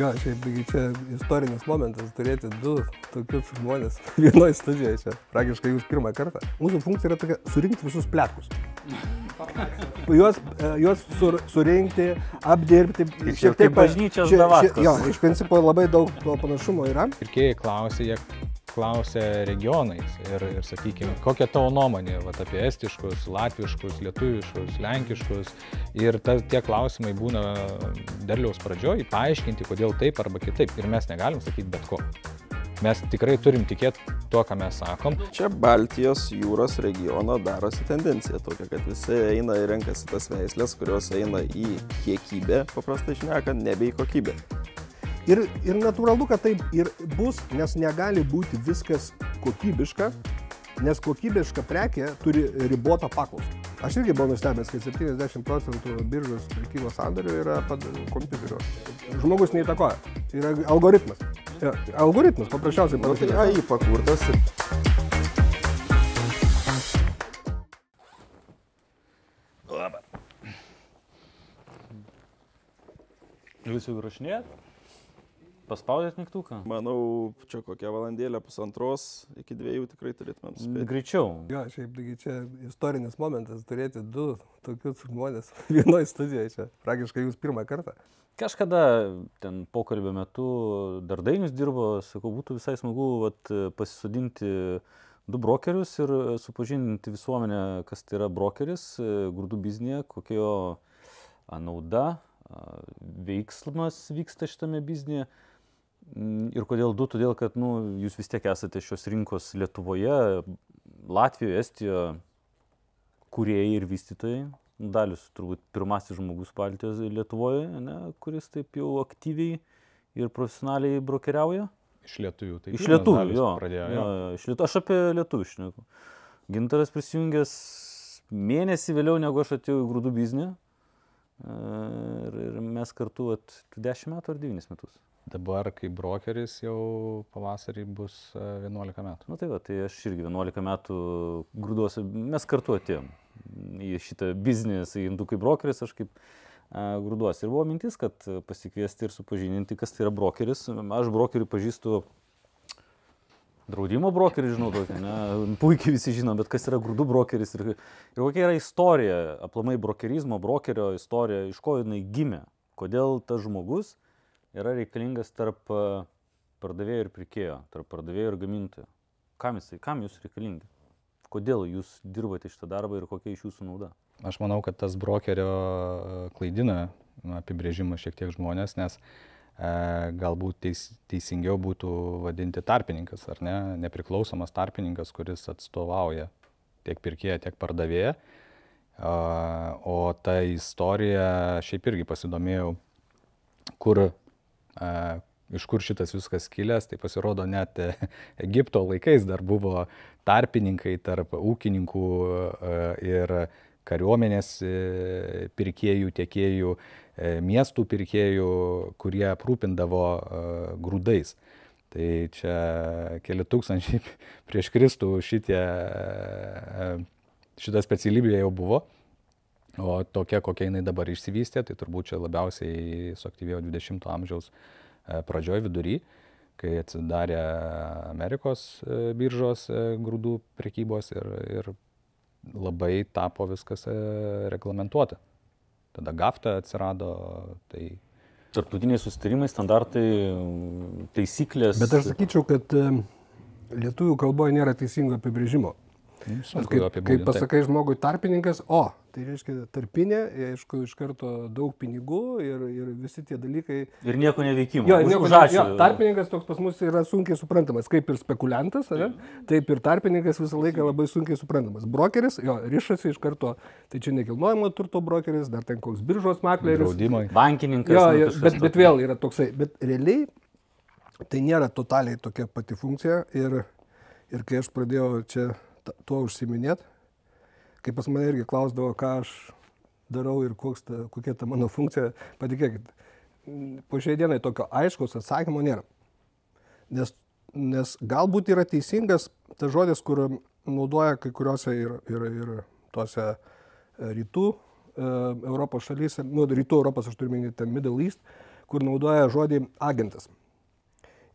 Jo, šiaip čia istorinis momentas turėti du tokius žmonės vienoje studijoje čia. Praktiškai jūs pirmą kartą. Mūsų funkcija yra tokia surinkti visus pletkus. Juos surinkti, apdirbti. Šiek tiek bažnyčios davatkos. Jo, iš principo labai daug to panašumo yra. Pirkėjai klausia regionais ir sakykime, kokia tavo nuomonė apie estiškus, latviškus, lietuviškus, lenkiškus. Ir tie klausimai būna derliaus pradžioj, paaiškinti, kodėl taip arba kitaip. Ir mes negalim sakyti bet ko. Mes tikrai turim tikėti tuo, ką mes sakom. Čia Baltijos jūros regiono darosi tendencija tokia, kad visi eina ir renkasi tas veislės, kurios eina į kiekybę, paprastai šnekant, nebe į kokybę. Ir natūralu, kad taip ir bus, nes negali būti viskas kokybiška, nes kokybiška prekė turi ribotą paklausą. Aš irgi buvau nustebęs, kad 70% biržos prekybos sandorių yra kompiuterio. Žmogus neįtakoja. Yra algoritmas. Ja, algoritmas paprasčiausiai panašiai. Tai AI pakurtas. Jūs jau įrašinėjat? Paspaudėt mygtuką? Manau, čia kokią valandėlę, pusantros, iki 2 tikrai turėtumėm spėti. Greičiau. Jo, šiaip čia istorinis momentas turėti du tokius žmonės vienoje studijoje čia. Praktiškai jūs pirmą kartą. Kažkada ten pokalbio metu dar Dainius dirbo, sakau, būtų visai smagu pasisodinti du brokerius ir supažindinti visuomenę, kas tai yra brokeris, grūdų biznėje, kokia jo nauda, veiksmas vyksta šitame biznėje. Ir kodėl du? Todėl, kad jūs vis tiek esate šios rinkos Lietuvoje, Latvijoje, Estijoje kūrėjai ir vystytojai. Dalius turbūt pirmasis žmogus Baltijos Lietuvoje, kuris taip jau aktyviai ir profesionaliai brokeriauja. Iš lietuvių. Tai iš lietuvių, jo. Pradėjo, Aš apie lietuvių šneku. Gintaras prisijungęs mėnesį vėliau, negu aš atėjau į grūdų biznį. Ir mes kartu 10 metų ar 9 metus. Dabar, kai brokeris, jau pavasarį bus 11 metų. Tai aš irgi 11 metų grūduose, mes kartu atėjom į šitą biznį, sakykim, tu kaip brokeris, aš kaip grūduose. Ir buvo mintis, kad pasikviesti ir supažindinti, kas tai yra brokeris. Aš brokerių pažįstu, draudimo brokerį žinau tokį, puikiai visi žino, bet kas yra grūdų brokeris ir kokia yra istorija, aplamai brokerizmo, brokerio istorija, iš ko jinai gimė, kodėl tas žmogus yra reikalingas tarp pardavėjo ir pirkėjo, tarp pardavėjo ir gamintojo. Kam jūs reikalingi? Kodėl jūs dirbate šitą darbą ir kokia iš jūsų nauda? Aš manau, kad tas brokerio klaidina apibrėžimą šiek tiek žmonės, nes galbūt teisingiau būtų vadinti tarpininkas, ar ne? Nepriklausomas tarpininkas, kuris atstovauja tiek pirkėją, tiek pardavėją. O ta istorija, šiaip irgi pasidomėjau, iš kur šitas viskas kilęs, tai pasirodo net Egipto laikais dar buvo tarpininkai tarp ūkininkų ir kariuomenės pirkėjų, tiekėjų, miestų pirkėjų, kurie aprūpindavo grūdais. Tai čia keli tūkstančiai prieš Kristų šita specialybė jau buvo. O tokia, kokia jinai dabar išsivystė, tai turbūt čia labiausiai suaktyvėjo 20 amžiaus pradžioj vidury, kai atsidarė Amerikos biržos grūdų prekybos ir labai tapo viskas reglamentuota. Tada GAFTA atsirado, tai... Tarptautiniai susitarimai, standartai, taisyklės... Bet aš sakyčiau, kad lietuvių kalboje nėra teisingo apibrėžimo. Kai pasakai žmogui tarpininkas, tai reiškia tarpinė, aišku, iš karto daug pinigų ir visi tie dalykai... Ir nieko neveikimo. Tarpininkas toks pas mus yra sunkiai suprantamas, kaip ir spekuliantas, taip ir tarpininkas visą laiką labai sunkiai suprantamas. Brokeris, rišasi iš karto, tai čia nekilnojamo turto brokeris, dar ten koks biržos makleris. Draudimai. Bankininkas. Bet vėl yra toksai, bet realiai tai nėra totaliai tokia pati funkcija ir kai aš pradėjau čia tuo užsiminėti, kai pas mane irgi klausdavo, ką aš darau ir kokia ta mano funkcija, patikėkit, po šiai dienai tokio aiškaus atsakymo nėra. Nes galbūt yra teisingas tas žodis, kur naudoja kai kuriuose ir tuose rytų Europos šalyse, rytų Europos aš turiu minėti Middle East, kur naudoja žodį agentas.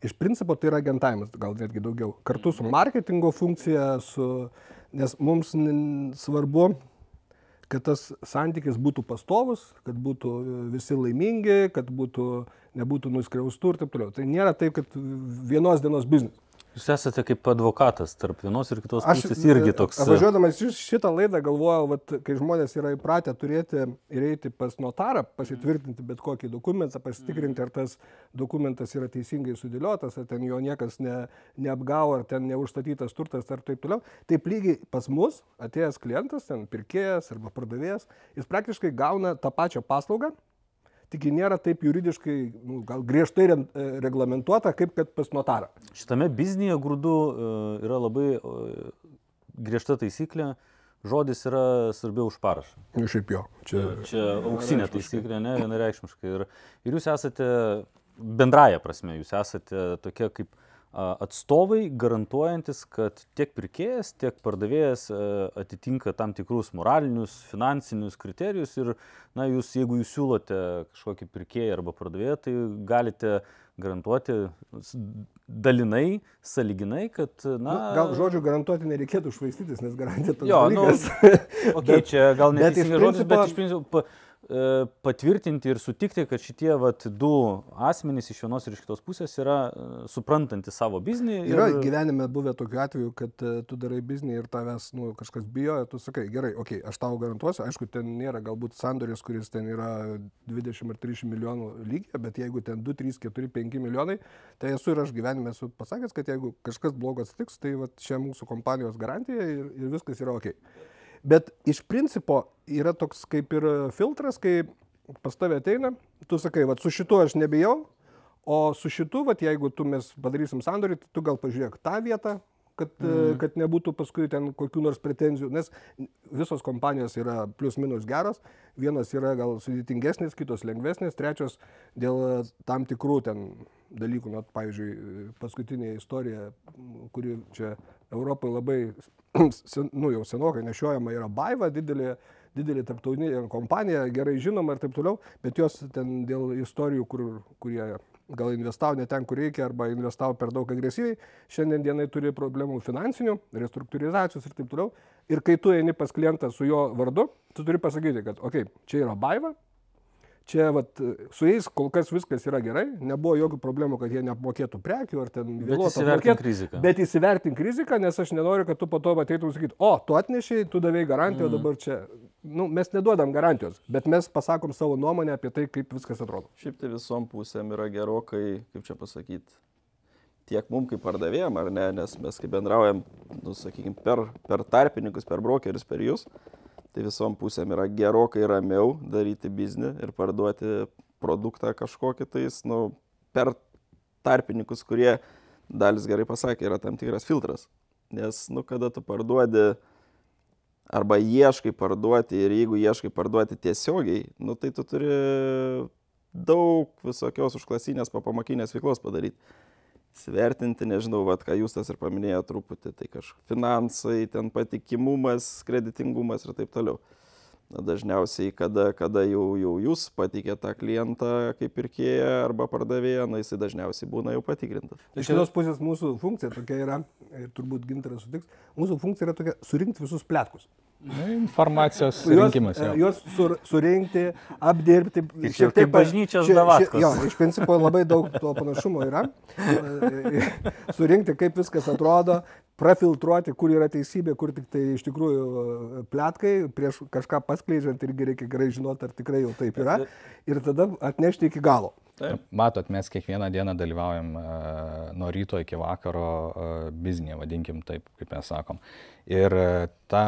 Iš principo tai yra agentavimas, gal netgi daugiau. Kartu su marketingo funkcija, nes mums svarbu, kad tas santykis būtų pastovus, kad būtų visi laimingi, kad nebūtų nuskriaustų ir taip toliau. Tai nėra taip, kad vienos dienos biznis. Jūs esate kaip advokatas tarp vienos ir kitos pusės irgi toks. Aš važiuodamas šitą laidą galvojau, kai žmonės yra įpratę turėti ir eiti pas notarą, pasitvirtinti bet kokį dokumentą, pasitikrinti, ar tas dokumentas yra teisingai sudėliotas, ar ten jo niekas neapgavo, ar ten neužstatytas turtas, ar taip toliau. Taip lygiai pas mus atėjęs klientas, ten pirkėjas arba pardavėjas, jis praktiškai gauna tą pačią paslaugą, tik nėra taip juridiškai, gal griežtai reglamentuota, kaip kad pas notarą. Šitame biznyje grūdų yra labai griežta taisyklė, žodis yra svarbiau už parašą. Šiaip jo. Čia auksinė taisyklė, ne, vienareikšmiškai. Ir jūs esate, bendraja prasme, jūs esate tokie kaip atstovai, garantuojantis, kad tiek pirkėjas, tiek pardavėjas atitinka tam tikrus moralinius, finansinius kriterijus ir, na, jūs, jeigu jūs siūlote kažkokį pirkėją arba pardavėją, tai galite garantuoti dalinai, sąlyginai, kad, na... Gal žodžių garantuoti nereikėtų švaistytis, nes garantija toks dalykas. Okay, čia gal neteisingas žodis, bet iš principo patvirtinti ir sutikti, kad šitie du asmenys iš vienos ir iš kitos pusės yra suprantantis savo biznį. Yra gyvenime buvę tokiu atveju, kad tu darai biznį ir tavęs kažkas bijo, tu sakai, gerai, okei, aš tau garantuosiu, aišku, ten nėra galbūt sandoris, kuris ten yra 20 ar 30 milijonų lygiai, bet jeigu ten 2, 3, 4, 5 milijonai, tai esu ir aš gyvenime esu pasakęs, kad jeigu kažkas blogas atsitiks, tai čia mūsų kompanijos garantija ir viskas yra okei. Bet iš principo yra toks kaip ir filtras, kai pas tave ateina, tu sakai, su šitu aš nebijau, o su šitu, jeigu mes padarysim sandorį, tu gal pažiūrėk tą vietą, kad nebūtų paskui ten kokių nors pretenzijų, nes visos kompanijos yra plius minus geros, vienas yra gal sudėtingesnis, kitos lengvesnis, trečios dėl tam tikrų ten dalykų, pavyzdžiui, paskutinė istorija, kuri čia Europoje labai jau senokai nešiojama yra Baiva, didelė tarptautinė kompanija, gerai žinoma ir taip toliau, bet jos ten dėl istorijų, kurie gal investavo ne ten, kur reikia, arba investavo per daug agresyviai, šiandien dienai turi problemų finansinių, restruktūrizacijos ir taip toliau. Ir kai tu eini pas klientą su jo vardu, tu turi pasakyti, kad čia yra Baiva, čia su jais kol kas viskas yra gerai, nebuvo jokių problemų, kad jie neapmokėtų prekių ar ten vėluotų apmokėti. Bet įsivertink riziką, nes aš nenoriu, kad tu po to ateitum sakyti, tu atnešiai, tu davėjai garantiją, dabar čia. Mes neduodam garantijos, bet mes pasakom savo nuomonę apie tai, kaip viskas atrodo. Šiaip tai visom pusėm yra gerokai, kaip čia pasakyti, tiek mum kaip pardavėjam, ar ne, nes mes kaip bendraujam, sakykime, per tarpininkus, per brokerius, per jūs. Tai visom pusėm yra gerokai ramiau daryti biznį ir parduoti produktą kažkokį tais, per tarpininkus, kurie, dalis gerai pasakė, yra tam tikras filtras. Nes, kada tu parduodi arba ieškai parduoti ir jeigu ieškai parduoti tiesiogiai, tai tu turi daug visokios užklasinės papamokinės veiklos padaryti. Svertinti, nežinau, ką jūs tas ir paminėjo truputį, tai kažkokie finansai, ten patikimumas, kreditingumas ir taip toliau. Dažniausiai, kada jau jūs patikė tą klientą kaip pirkėją arba pardavėją, jisai dažniausiai būna jau patikrintas. Iš kitos pusės mūsų funkcija tokia yra, ir turbūt Gintaras sutiks, mūsų funkcija yra tokia surinkti visus pletkus. Informacijos rinkimas. Juos surinkti, apdirbti. Šiek tiek bažnyčios davatkos. Jo, iš principo labai daug to panašumo yra. Surinkti, kaip viskas atrodo, prafiltruoti, kur yra teisybė, kur tik tai iš tikrųjų pletkai, prieš kažką paskleidžiant irgi reikia gerai žinoti, ar tikrai jau taip yra. Ir tada atnešti iki galo. Matot, mes kiekvieną dieną dalyvaujam nuo ryto iki vakaro biznėje, vadinkim taip, kaip mes sakom. Ir ta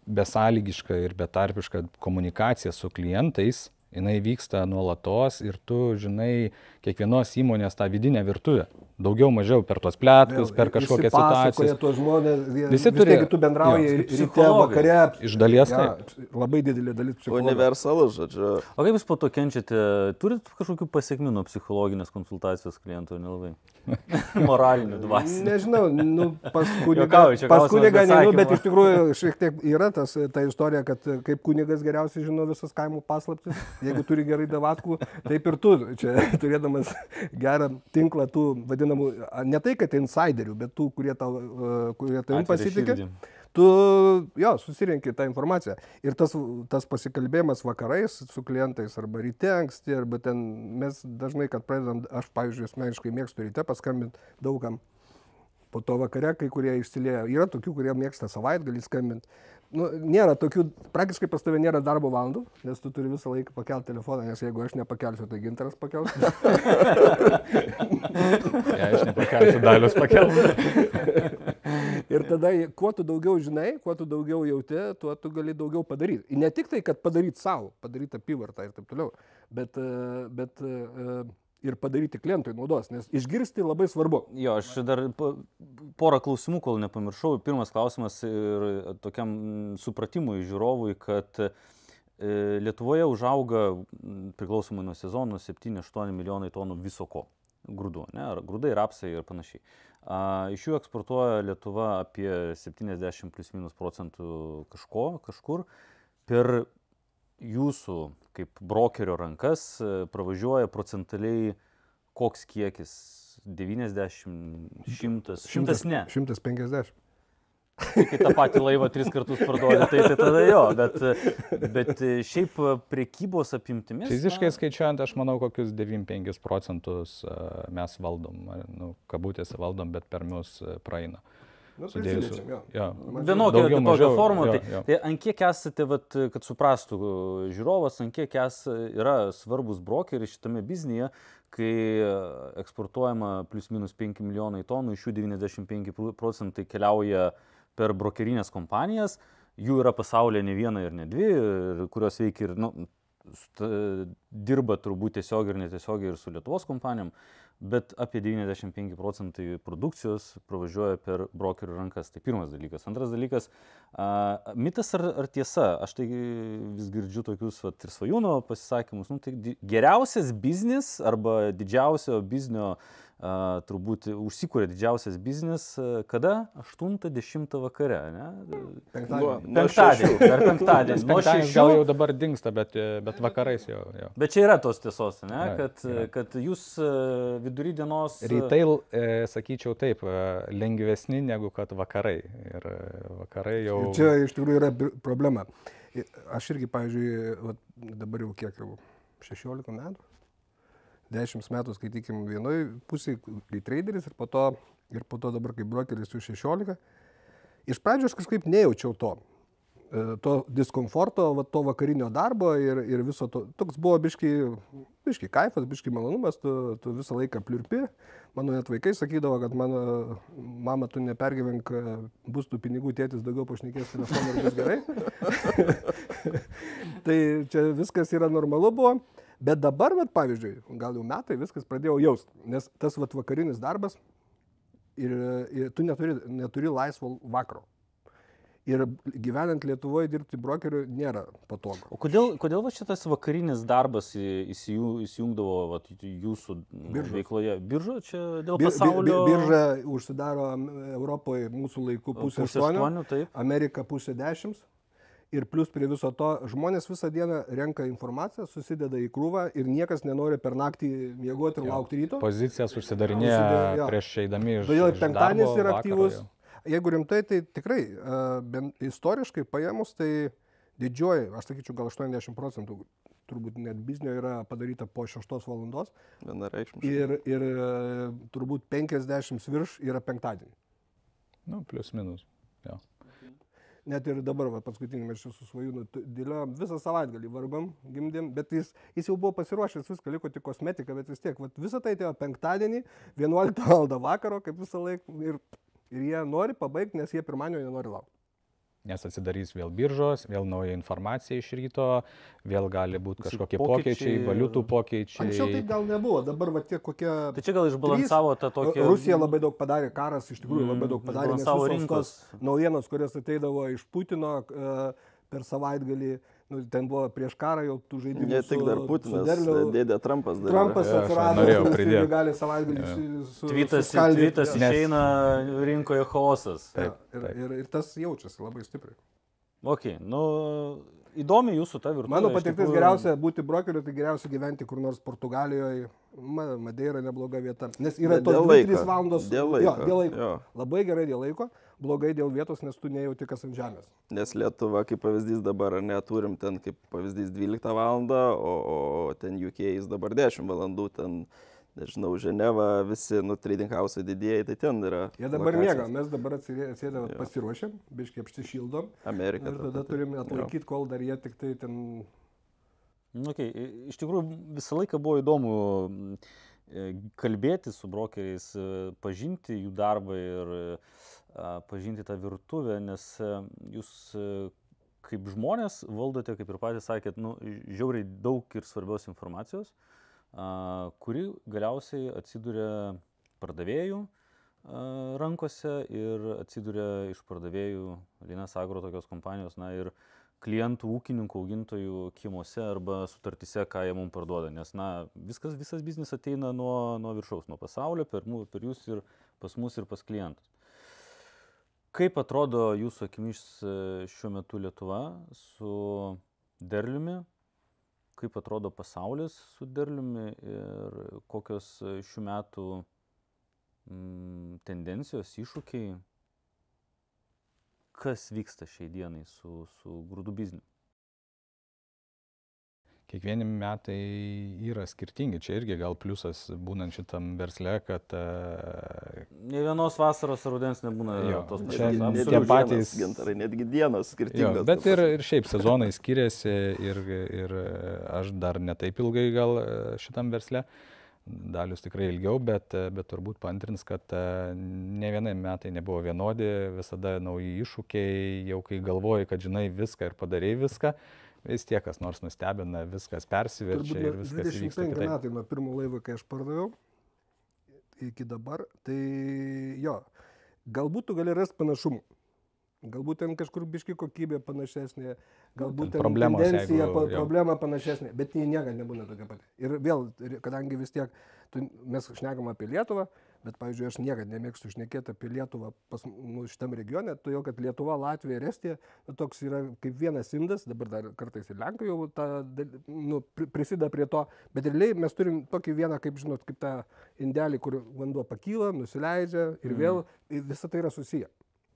besąlygiška ir betarpiška komunikacija su klientais, jinai vyksta nuolatos ir tu žinai kiekvienos įmonės tą vidinę virtuvę. Daugiau mažiau per tos pletkus, per kažkokią situaciją. Visi turi, tu bendrauji ryte, vakare. Iš dalies taip. Labai didelė dalis psichologijos. Universalus, žodžiu. O kaip jūs po to kenčiate? Turit kažkokių pasiekmių nuo psichologinės konsultacijos klientų, nelabai? Moralinių, dvasinių. Nežinau, pas kunigą neinu, bet iš tikrųjų šiek tiek yra ta istorija, kad kaip kunigas geriausiai žino visas kaimų paslaptis. jeigu turi gerai davatkų, taip ir tu, čia turėdamas gerą tinklą tų vadinamų, ne tai, kad insiderių, bet tų, kurie tavim pasitikė. Tu susirenki tą informaciją. Ir tas pasikalbėjimas vakarais su klientais arba ryte anksti, arba ten mes dažnai, kad pradedam, aš, pavyzdžiui, asmeniškai mėgstu ryte paskambinti daugam. Po to vakare kai kurie išsilieja. Yra tokių, kurie mėgsta savaitgalį skambinti. Nu, nėra tokių, praktiškai pas tave nėra darbo valandų, nes tu turi visą laiką pakelti telefoną, nes jeigu aš nepakelsiu, tai Gintaras pakels. Aš nepakelsiu, Dalius pakels. Ir tada, kuo tu daugiau žinai, kuo tu daugiau jauti, tuo tu gali daugiau padaryti. Ne tik tai, kad padaryti savo, padaryti apyvartą ir taip toliau, bet ir padaryti klientui naudos, nes išgirsti labai svarbu. Jo, aš dar porą klausimų, kol nepamiršau. Pirmas klausimas ir tokiam supratimui žiūrovui, kad Lietuvoje užauga, priklausomai nuo sezono, 7-8 milijonai tonų viso ko. Grūdų, ne? Grūdai, rapsai ir panašiai. Iš jų eksportuoja Lietuva apie 70+- kažkur. Per jūsų kaip brokerio rankas pravažiuoja procentaliai koks kiekis? 90, 100, 100 ne. 150. Kai tą patį laivą 3 kartus parduoda, tai tada jo, bet šiaip prekybos apimtimis. Fiziškai skaičiuojant, aš manau, kokius 95% mes valdom, kabutėse valdom, bet per mus praeina. Vienokia kitokia forma. Tai ant kiek esate, kad suprastų žiūrovas, ant kiek yra svarbus brokeriai šitame biznyje, kai eksportuojama +-5 milijonai tonų, iš jų 95% keliauja per brokerinės kompanijas, jų yra pasaulyje ne viena ir ne dvi, kurios veikia ir dirba turbūt tiesiog ir netiesiogiai ir su Lietuvos kompanijom, bet apie 95% produkcijos pravažiuoja per brokerių rankas. Tai pirmas dalykas. Antras dalykas, mitas ar tiesa, aš tai vis girdžiu tokius ir Svajūno pasisakymus, tai geriausias biznis arba didžiausio biznio turbūt užsikūrė didžiausias biznis, kada? 8-10 vakare, ne? Penktadienį. Per penktadienį. Penktadienis gal jau dabar dingsta, bet vakarais jau. Bet čia yra tos tiesos, ne? Kad jūs vidury dienos... Rytai, sakyčiau taip, lengvesni negu kad vakarai. Ir vakarai jau... Ir čia iš tikrųjų yra problema. Aš irgi, pavyzdžiui, dabar jau kiek jau 16 metų. 10 metų skaitykim vienoj pusėje, kai traderis ir po to dabar kaip brokeris jau 16. Iš pradžių aš kažkaip nejaučiau to diskomforto, to vakarinio darbo ir viso to. Toks buvo biški kaifas, biški malonumas, tu visą laiką pliurpi. Mano net vaikai sakydavo, kad mano mama, tu nepergyvenk, bus tų pinigų, tėtis daugiau pašnekės telefoną ir bus gerai. Tai čia viskas yra normalu buvo. Bet dabar, pavyzdžiui, gal jau metai viskas pradėjau jausti, nes tas vakarinis darbas ir tu neturi laisvo vakaro. Ir gyvenant Lietuvoje dirbti brokeriu nėra patogu. O kodėl šitas vakarinis darbas įsijungdavo jūsų veikloje? Birža čia dėl pasaulio? Birža užsidaro Europoje mūsų laiku 7:30, Amerika 9:30. Ir plus prie viso to žmonės visą dieną renka informaciją, susideda į krūvą ir niekas nenori per naktį miegoti ir laukti ryto. Pozicijas užsidarinėja prieš eidami iš darbo. Todėl penktadienis yra aktyvus. Jeigu rimtai, tai tikrai, istoriškai paėmus, tai didžioji, aš sakyčiau, gal 80% turbūt net biznio yra padaryta po 6 valandos. Vienareikšmiškai. Ir turbūt 50 virš yra penktadienį. Plius minus, jo. Net ir dabar, paskutinį mes su Svajūnu dėliojom visą savaitgalį, vargom, gimdėm, bet jis jau buvo pasiruošęs, viską liko tik kosmetika, bet vis tiek, visą tai atėjo penktadienį, 11 val. Vakaro, kaip visą laiką, ir jie nori pabaigti, nes jie pirmadienio nenori laukti. Nes atsidarys vėl biržos, vėl nauja informacija iš ryto, vėl gali būti kažkokie pokyčiai, valiutų pokyčiai. Anksčiau taip gal nebuvo, dabar tie kokie... Tai čia gal išbalansavo tą tokį... Rusija labai daug padarė, karas iš tikrųjų labai daug padarė, nes visos naujienos, kurios ateidavo iš Putino per savaitgalį, ten buvo prieš karą jau tų žaidimų. Ne tik dar Putinas, dėdė Trumpas dar. Trumpas atsirado, kuris gali savaitgalį suskaldyt. Tvitas išeina rinkoje chaosas. Ir tas jaučiasi labai stipriai. Ok, įdomi jūsų ta virtuvė. Mano patirtis tikrųjų... geriausia būti brokeriu, tai geriausia gyventi kur nors Portugalijoje. Madeira nebloga vieta. Nes yra to 2-3 valandos. Dėl laiko. Jo, dėl laiko. Jo. Labai gerai dėl laiko, blogai dėl vietos, nes tu nejauti kas ant žemės. Nes Lietuva, kaip pavyzdys dabar, neturim ten kaip pavyzdys 12 valandą, o ten UK dabar 10 valandų, ten, nežinau, Ženeva, visi, trading house didieji, tai ten yra. Jie dabar miega, mes dabar atsėdę pasiruošėm, biškai apsišildom. Amerika. Ir tada turime atlaikyti, kol dar jie tik tai ten... Okay. Iš tikrųjų, visą laiką buvo įdomu kalbėti su brokeriais, pažinti jų darbą ir pažinti tą virtuvę, nes jūs kaip žmonės valdote, kaip ir patys sakėt, žiauriai daug ir svarbios informacijos, kuri galiausiai atsiduria pardavėjų rankose ir atsiduria iš pardavėjų Linas Agro tokios kompanijos, ir klientų, ūkininkų, augintojų kiemuose arba sutartyse, ką jie mums parduoda. Nes, visas biznis ateina nuo viršaus, nuo pasaulio, per jūs ir pas mus ir pas klientus. Kaip atrodo jūsų akimis šiuo metu Lietuva su derliumi? Kaip atrodo pasaulis su derliumi ir kokios šių metų tendencijos, iššūkiai? Kas vyksta šiai dienai su grūdų bizniu? Kiekvieni metai yra skirtingi. Čia irgi gal pliusas būnant šitam versle, kad... Ne vienos vasaros ar rudens nebūna tos pačios. Tie patys gintarai, netgi dienos skirtingos. Bet ir šiaip sezonai skiriasi ir aš dar netaip ilgai gal šitam versle. Dalius tikrai ilgiau, bet turbūt paantrins, kad ne vienai metai nebuvo vienodi, visada nauji iššūkiai, jau kai galvoji, kad žinai viską ir padarei viską, vis tiek kas nors nustebina, viskas persiverčia ir viskas vyksta kitaip. 25 metai nuo pirmo laivo, kai aš pardaviau, iki dabar, tai galbūt tu gali rasti panašumų. Galbūt ten kažkur biški kokybė panašesnė, galbūt ten tendencija, problema panašesnė, bet jie niekada nebūna tokia pati. Ir vėl, kadangi vis tiek mes šnekam apie Lietuvą, bet, pavyzdžiui, aš niekada nemėgstu šnekėti apie Lietuvą šitam regione, todėl kad Lietuva, Latvija ir Estija toks yra kaip vienas indas, dabar dar kartais ir Lenkai jau prisideda prie to, bet realiai mes turim tokį vieną, kaip žinot, kaip tą indelį, kur vanduo pakyla, nusileidžia ir vėl visa tai yra susiję.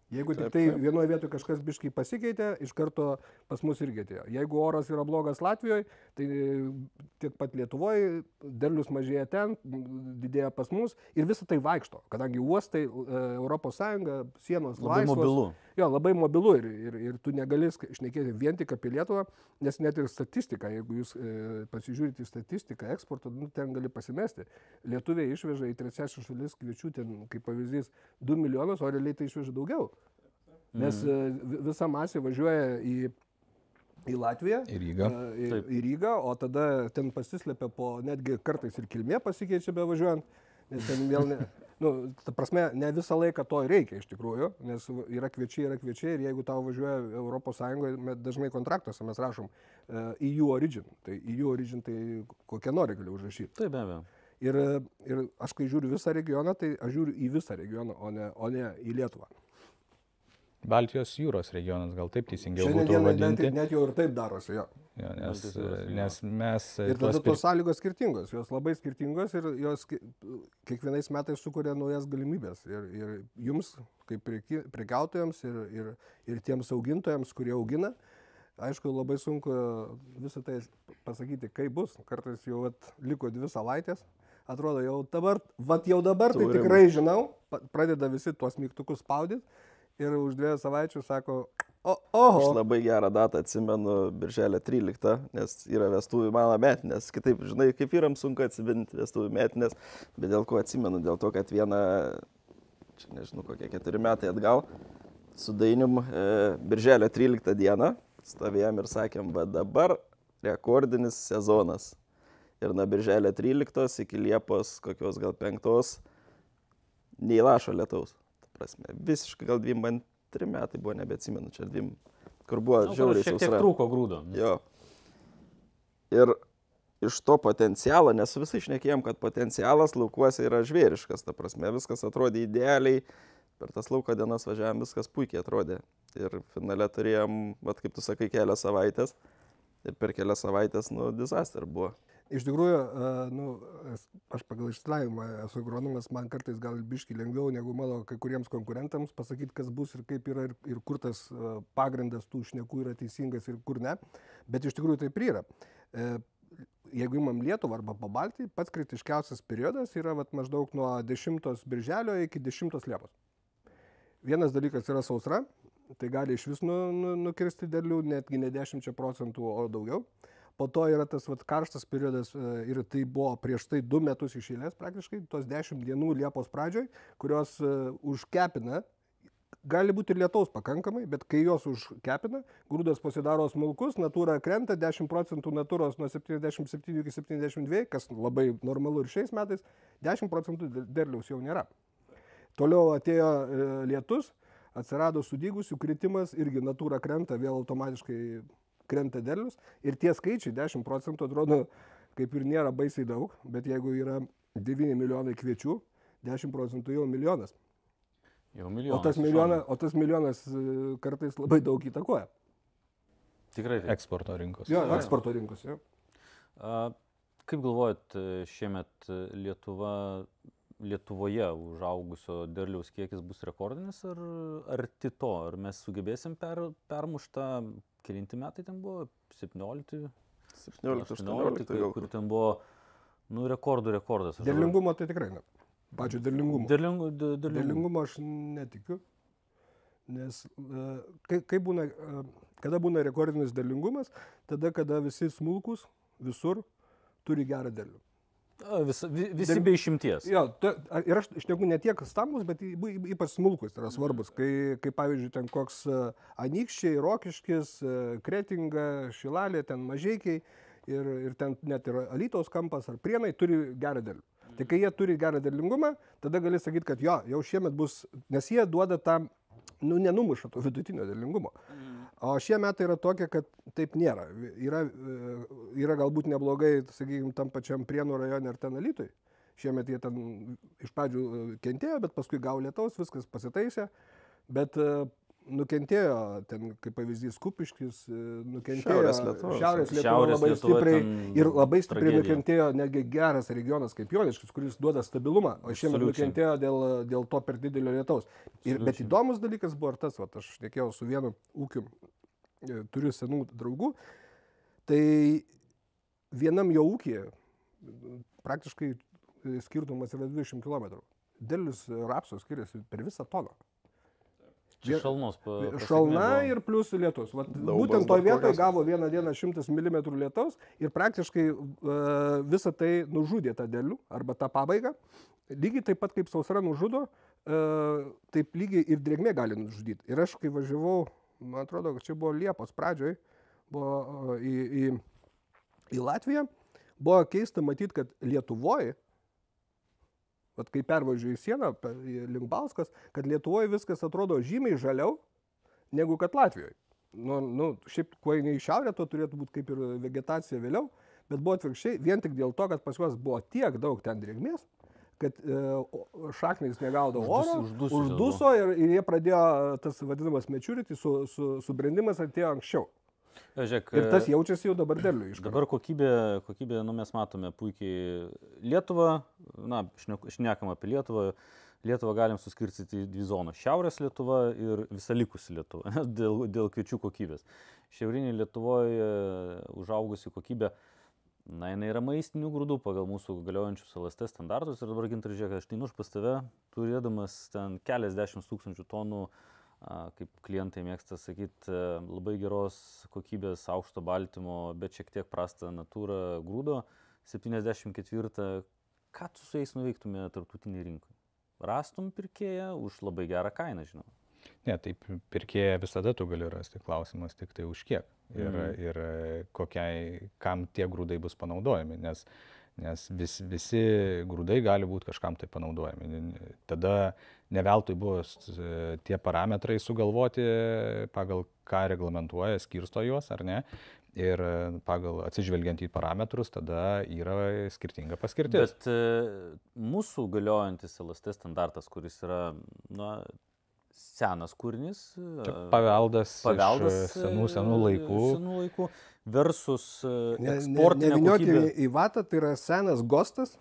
Jeigu tik tai vienoje vietoje kažkas biškai pasikeitė, iš karto pas mus irgi atėjo. Jeigu oras yra blogas Latvijoje, tai tiek pat Lietuvoje, derlius mažėja ten, didėja pas mus ir visą tai vaikšto. Kadangi uostai, Europos Sąjunga, sienos labai laisvos. Mobilu. Jo, labai mobilu ir tu negali šnekėti vien tik apie Lietuvą, nes net ir statistika, jeigu jūs pasižiūrite į statistiką eksporto, ten gali pasimesti. Lietuviai išveža į trečiąsias šalis kviečių, ten kaip pavyzdys 2 milijonus, o realiai tai išveža daugiau. Nes visa masė važiuoja į Latviją, į Rygą, o tada ten pasislepia netgi kartais ir kilmė pasikeičia bevažiuojant, nes ten vėl ta prasme, ne visą laiką to reikia iš tikrųjų, nes yra kviečiai ir jeigu tau važiuoja Europos Sąjungoje, dažnai kontraktuose mes rašom EU origin, tai EU origin tai kokią nori gali užrašyti. Taip, be abejo. Ir aš kai žiūriu visą regioną, tai aš žiūriu į visą regioną, o ne į Lietuvą. Baltijos jūros regionas, gal taip teisingiau būtų vadinti. Net jau ir taip darosi, jo. Nes mes... Ir tada tos sąlygos skirtingos, jos labai skirtingos ir jos kiekvienais metais sukuria naujas galimybės. Ir jums, kaip prekiautojams ir tiems augintojams, kurie augina, aišku, labai sunku visą tai pasakyti, kaip bus. Kartais jau liko 2 savaitės. Atrodo, jau dabar tai tikrai žinau, pradeda visi tuos mygtukus spaudyti. Ir už 2 savaičių sako, oho. Aš labai gerą datą atsimenu, birželio 13, nes yra vestuvių mano metinės. Kitaip, žinai, kaip vyrams sunku atsiminti vestuvių metinės, bet dėl ko atsimenu, dėl to, kad vieną, čia nežinau, kokie 4 metai atgal, su Dainium birželio 13 dieną stovėjom ir sakėm, va dabar rekordinis sezonas. Ir nuo birželio 13 iki Liepos kokios gal 5 neįlašo lietaus. Prasme, visiškai gal 2-3 metai buvo, nebeatsimenu, čia 2, kur buvo žiauriai sausra. Šiek tiek trūko grūdo. Jo. Ir iš to potencialo, nes visai šnekėjom, kad potencialas laukuose yra žvėriškas, ta prasme, viskas atrodė idealiai, per tas lauko dienas važiavam, viskas puikiai atrodė. Ir finale turėjom, vat kaip tu sakai, kelias savaitės. Ir per kelias savaitės, disaster buvo. Iš tikrųjų, aš pagal išsilavinimą esu agronomas, man kartais gal biškai lengviau negu mano kai kuriems konkurentams pasakyti, kas bus ir kaip yra ir kur tas pagrindas tų šnekų yra teisingas ir kur ne. Bet iš tikrųjų taip yra. Jeigu imam Lietuvą arba Pabaltį, pats kritiškiausias periodas yra maždaug nuo 10 birželio iki 10 liepos. Vienas dalykas yra sausra, tai gali iš vis nukirsti derlių, netgi ne 10%, o daugiau. Po to yra tas karštas periodas ir tai buvo prieš tai 2 metus iš eilės praktiškai, tos 10 dienų Liepos pradžioj, kurios užkepina, gali būti ir lietaus pakankamai, bet kai jos užkepina, grūdas pasidaro smulkus, natūra krenta, 10% natūros nuo 77 iki 72, kas labai normalu ir šiais metais, 10% derliaus jau nėra. Toliau atėjo lietus, atsirado sudygusių kritimas, irgi natūra krenta, vėl automatiškai krenta derlius ir tie skaičiai 10% atrodo kaip ir nėra baisiai daug, bet jeigu yra 9 milijonai kviečių, 10% jau milijonas. Jau milijonas. O tas milijonas kartais labai daug įtakoja. Tikrai. Eksporto rinkos. Jo, eksporto rinkos, jo. Kaip galvojat, šiemet Lietuvoje užaugusio derliaus kiekis bus rekordinis ar arti to? Ar mes sugebėsim permuštą, kelinti metai ten buvo? 17, 18, kur ten buvo rekordas. Derlingumo tai tikrai ne. Pačio derlingumo. Derlingumo aš netikiu. Nes kada būna rekordinis derlingumas, tada kada visi smulkus visur turi gerą derlių. Visi be išimties. Jo, ir aš šneku ne tiek stambus, bet ypač smulkus yra svarbus. Kai pavyzdžiui, ten koks Anykščiai, Rokiškis, Kretinga, Šilalė, ten Mažeikiai ir ten net ir Alytaus kampas ar Prienai turi gerą derlių. Tai kai jie turi gerą derlingumą, tada gali sakyti, kad jau šiemet bus, nes jie duoda tą, nenumuša to vidutinio derlingumo. O šie metai yra tokie, kad taip nėra. Yra galbūt neblogai, sakykime, tam pačiam Prienų rajone ar ten Alytui. Šiemet jie ten iš pradžių kentėjo, bet paskui gavo lietaus, viskas pasitaisė. Bet nukentėjo ten, kaip pavyzdys, Kupiškis, nukentėjo Šiaurės Lietuva labai stipriai ir labai stipriai nukentėjo netgi geras regionas kaip Joniškis, kuris duoda stabilumą, o šiemet nukentėjo dėl to per didelio lietaus. Bet įdomus dalykas buvo ir tas, aš šnekėjau su vienu ūkiu, turiu senų draugų, tai vienam jo ūkyje praktiškai skirtumas yra 20 km. Derlius rapso skiriasi per visą toną. Šalna ir plius lietus. Būtent toje vietoje gavo vieną dieną 100 mm lietaus ir praktiškai visą tai nužudė tą derlių arba tą pabaigą. Lygiai taip pat kaip sausra nužudo, taip lygiai ir drėgmė gali nužudyti. Ir aš kai važiavau, man atrodo, kad čia buvo Liepos pradžioj, buvo į Latviją, buvo keista matyti, kad Lietuvoje, kai pervažiuoju į sieną link Bauskas, kad Lietuvoje viskas atrodo žymiai žaliau negu kad Latvijoje. Šiaip, kuo eini į šiaurę, to turėtų būti kaip ir vegetacija vėliau, bet buvo atvirkščiai, vien tik dėl to, kad pas juos buvo tiek daug ten drėgmės, kad šaknys negaudavo oro, užduso ir jie pradėjo, tas vadinamas maturity, subrendimas atėjo anksčiau. Žiūrėk, ir tas jaučiasi jau dabar derliui. Dabar kokybė, mes matome puikiai Lietuvą, šnekam apie Lietuvą. Lietuvą galim suskirstyti į 2 zonas. Šiaurės Lietuva ir visa likusi Lietuva, dėl kviečių kokybės. Šiaurinė Lietuvoje užaugusi kokybė, jinai yra maistinių grūdų pagal mūsų galiojančius LST standartus. Ir dabar, Gintarai, žiūrėk, aš neinu pas tave, turėdamas ten keliasdešimt tūkstančių tonų, kaip klientai mėgsta sakyti, labai geros kokybės, aukšto baltymo, bet šiek tiek prastą natūrą grūdo, 74. Ką tu su jais nuveiktume tarptautinį rinkai? Rastum pirkėją už labai gerą kainą, žinoma. Ne, taip pirkėją visada tu gali rasti, klausimas tik tai už kiek ir kam tie grūdai bus panaudojami, nes visi grūdai gali būti kažkam tai panaudojami. Tada ne veltui buvo tie parametrai sugalvoti, pagal ką reglamentuoja, skirsto juos ar ne. Ir pagal atsižvelgiant į parametrus, tada yra skirtinga paskirtis. Bet mūsų galiojantis LST standartas, kuris yra senas kūrinys. Paveldas iš senų laikų. Versus eksportinė kokybė. Neviniokime į vatą, tai yra senas gostas,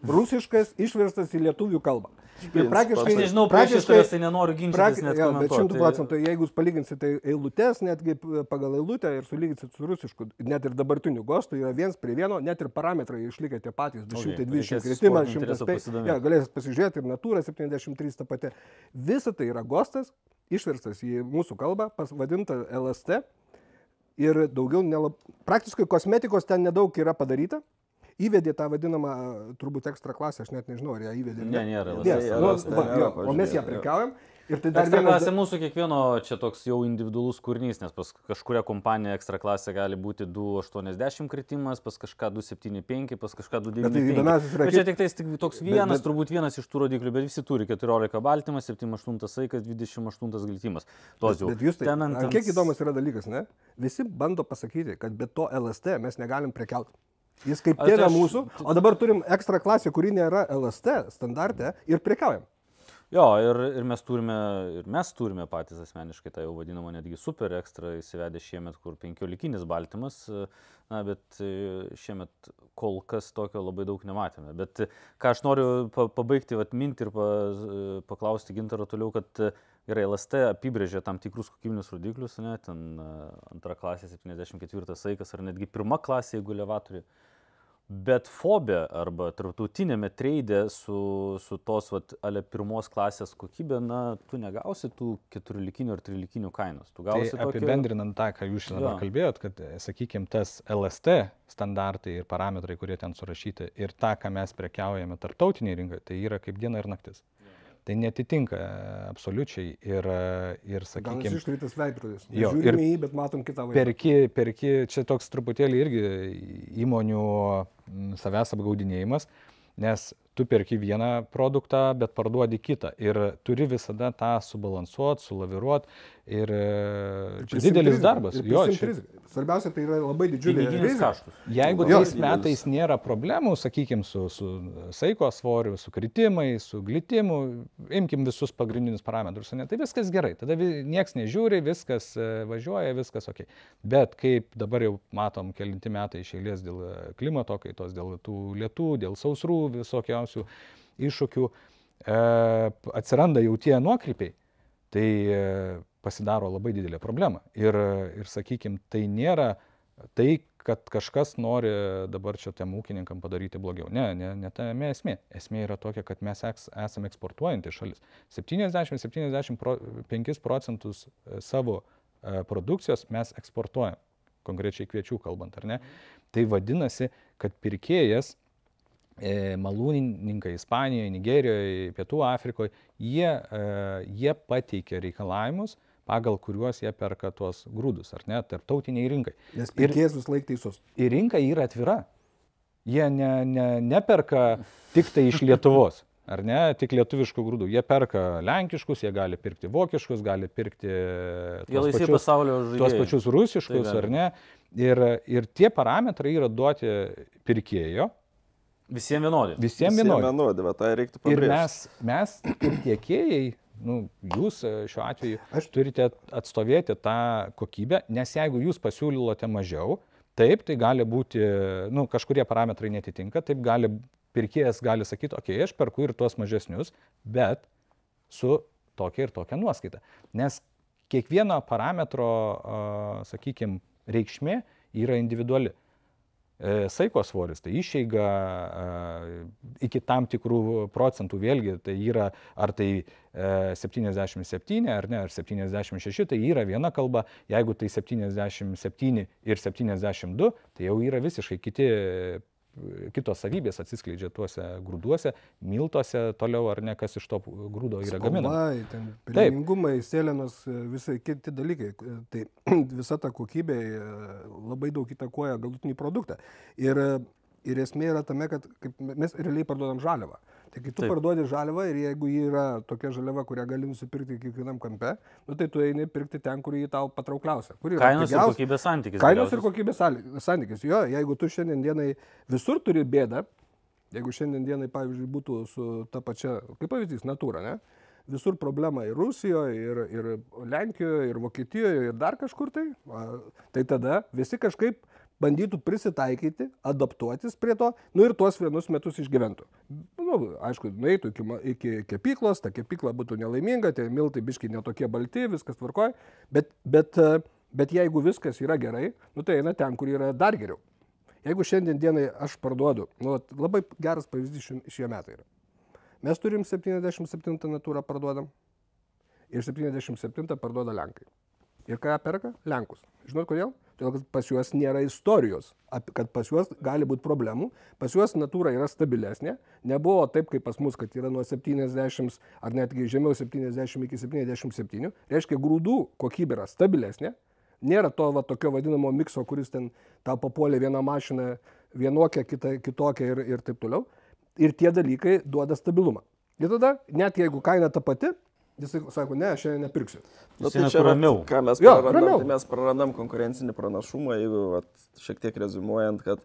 rusiškas, išverstas į lietuvių kalbą. Ir Aš nežinau, priešistorės, tai nenoriu ginčytis, net komentuoti. Bet 100%, jeigu jūs palyginsite eilutes, netgi pagal eilutę ir sulyginsit su rusišku, net ir dabartiniu gostu yra 1:1, net ir parametrai išlikę tie patys, 220 kritimas, 105, galėsit pasižiūrėti ir natūra 73 ta pati. Visa tai yra gostas, išverstas į mūsų kalbą, vadinta LST ir daugiau praktiškai kosmetikos ten nedaug yra padaryta. Įvedė tą vadinamą, turbūt ekstra klasę, aš net nežinau, ar ją įvedė. Ne, nėra. O mes ją prekiaujam. Ir tai dar ekstra klasė mūsų kiekvieno čia toks jau individualus kūrinys, nes pas kažkuria kompanija ekstra klasė gali būti 2,80 kritimas, pas kažką 2,75, pas kažką 2,95. Bet čia tik toks vienas, turbūt vienas iš tų rodiklių, bet visi turi 14 baltymas, 7,8 saikas, 28 glitimas. Bet jūs tai, kiek įdomus yra dalykas, ne? Visi bando pasakyti, kad be to LST mes negalim prekiauti. Jis kaip tėvė mūsų, o dabar turim ekstra klasę, kuri nėra LST standarte ir prekiaujam. Jo, ir mes turime patys asmeniškai tą jau vadinamą netgi super ekstra įsivedę šiemet, kur 15 baltymas, bet šiemet kol kas tokio labai daug nematėme. Bet ką aš noriu pabaigti mintį ir paklausti Gintaro toliau, kad gerai, LST apibrėžė tam tikrus kokybinius rodiklius, ten antra klasė 74 saikas ar netgi pirma klasė, jeigu elevatoriai. Bet FOBE arba tarptautinėme treide su tos pirmos klasės kokybė, tu negausi tų 14 ar 13 kainos. Tu gausi tai apibendrinant tą, ką jūs dabar kalbėjot, kad, sakykime, tas LST standartai ir parametrai, kurie ten surašyti, ir tą, ką mes prekiaujame tarptautinėje rinkoje, tai yra kaip diena ir naktis. Tai netitinka absoliučiai ir sakykime... Gal iškritas veidrodis. Žiūrime jį, bet matom kitą vaizdą. Perki, čia toks truputėlį irgi įmonių savęs apgaudinėjimas, nes tu perki vieną produktą, bet parduodi kitą. Ir turi visada tą subalansuoti, sulaviruoti. Ir čia didelis darbas. Svarbiausia, tai yra labai didžiulė rizika. Jeigu tais metais nėra problemų, sakykime, su saiko svoriu, su kritimai, su glitimu, imkim visus pagrindinius parametrus, tai viskas gerai. Tada nieks nežiūri, viskas važiuoja, viskas ok. Bet kaip dabar jau matom kelinti metai iš eilės dėl klimato kaitos, dėl tų lietų, dėl sausrų visokiausių iššūkių, atsiranda jau tie nuokrypiai, tai pasidaro labai didelė problema. Ir sakykime, tai nėra tai, kad kažkas nori dabar čia tiem ūkininkam padaryti blogiau. Ne tame esmė. Esmė yra tokia, kad mes esame eksportuojanti šalis. 70-75% savo produkcijos mes eksportuojam, konkrečiai kviečių kalbant, ar ne? Tai vadinasi, kad pirkėjas, malūnininkai Ispanijoje, Nigerijoje, Pietų Afrikoje, jie pateikia reikalavimus, pagal kuriuos jie perka tuos grūdus, ar ne, tarptautiniai rinkai. Nes pirkėjas vis laik teisus. Ir rinka yra atvira. Jie neperka tik tai iš Lietuvos, ar ne, tik lietuviškų grūdų. Jie perka lenkiškus, jie gali pirkti vokiškus, gali pirkti tuos pačius rusiškus, ar ne. Ir tie parametrai yra duoti pirkėjo. Visiems vienodi. Visiems vienodi, bet tai reiktų pabrėžti. Ir mes kaip tiekėjai, jūs šiuo atveju turite atstovėti tą kokybę, nes jeigu jūs pasiūlylote mažiau, taip, tai gali būti, kažkurie parametrai netitinka, taip pirkėjas gali sakyti, okei, aš perku ir tuos mažesnius, bet su tokia ir tokia nuoskaita. Nes kiekvieno parametro, sakykime, reikšmė yra individuali. Saiko svoris, tai išeiga iki tam tikrų procentų, vėlgi, tai yra ar tai 77 ar ne, ar 76, tai yra viena kalba, jeigu tai 77 ir 72, tai jau yra visiškai kitos savybės atsiskleidžia tuose grūduose, miltuose toliau, ar ne, kas iš to grūdo yra gaminama. Pelningumai, sėlenos, visai kiti dalykai. Tai visa ta kokybė labai daug įtakoja galutinį produktą. Ir esmė yra tame, kad mes realiai parduodam žaliavą. Tai kai tu parduodi žaliavą ir jeigu ji yra tokia žaliava, kurią gali nusipirkti kiekvienam kampe, tai tu eini pirkti ten, kur jį tau patraukliausia. Kainos ir kokybės santykis. Kainos ir kokybės santykis. Jo, jeigu tu šiandien dienai visur turi bėdą, jeigu šiandien dienai, pavyzdžiui, būtų su ta pačia, kaip pavyzdys, natūra, ne? visur problema ir Rusijoje, ir Lenkijoje, ir Vokietijoje, ir dar kažkur tai tada visi kažkaip bandytų prisitaikyti, adaptuotis prie to, nu ir tuos vienus metus išgyventų. Nu, aišku, nueitų iki kepyklos, ta kepykla būtų nelaiminga, tie miltai biškai netokie balti, viskas tvarkoja, bet jeigu viskas yra gerai, nu tai eina ten, kur yra dar geriau. Jeigu šiandien dienai aš parduodu, nu, labai geras pavyzdys šie metai yra. Mes turim 77 natūrą parduodam ir 77 parduoda Lenkai. Ir ką perka? Lenkus. Žinot kodėl? Todėl, kad pas juos nėra istorijos, kad pas juos gali būti problemų, pas juos natūra yra stabilesnė, nebuvo taip, kaip pas mus, kad yra nuo 70 ar netgi žemiau 70 iki 77, reiškia grūdų kokybė yra stabilesnė, nėra to tokio vadinamo mikso, kuris ten tau papuolė vieną mašiną vienokią, kitokią ir taip toliau, ir tie dalykai duoda stabilumą. Ir tada, net jeigu kaina ta pati, jis sako, ne, aš šiandien nepirksiu. Nu, tai čia ramiau. Ką mes prarandam, tai mes prarandam konkurencinį pranašumą, jeigu šiek tiek rezumuojant, kad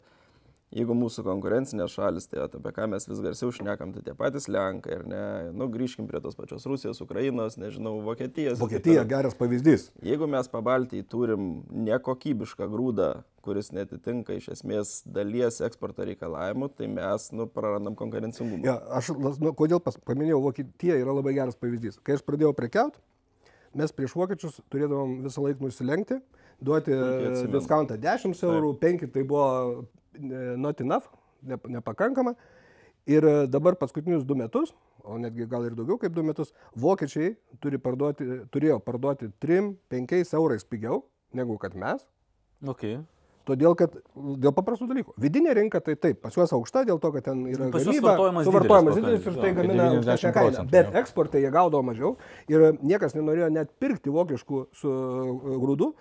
jeigu mūsų konkurencinės šalis, tai apie ką mes vis garsiau šnekam, tai tie patys Lenkai, ir ne, nu, grįžkim prie tos pačios Rusijos, Ukrainos, nežinau, Vokietijos. Vokietija geras pavyzdys. Jeigu mes Pabaltijai turim nekokybišką grūdą, kuris netitinka iš esmės dalies eksporto reikalavimų, tai mes prarandam konkurencingumą. Ja, aš kodėl paminėjau, Vokietija yra labai geras pavyzdys. Kai aš pradėjau prekiauti, mes prieš vokiečius turėdavom visą laiką nusilenkti, duoti diskauntą 10 eurų, 5 tai buvo not enough, nepakankama. Ir dabar paskutinius 2 metus, o netgi gal ir daugiau kaip 2 metus, vokiečiai turėjo parduoti 3-5 eurais pigiau negu kad mes. Okay. Todėl, kad dėl paprastų dalykų. Vidinė rinka tai taip, pas juos aukšta dėl to, kad ten yra gamyba, suvartojimas didelis ir tai gamina aukštesnę kainą. Bet eksportai jie gaudavo mažiau ir niekas nenorėjo net pirkti vokiškų su grūdų,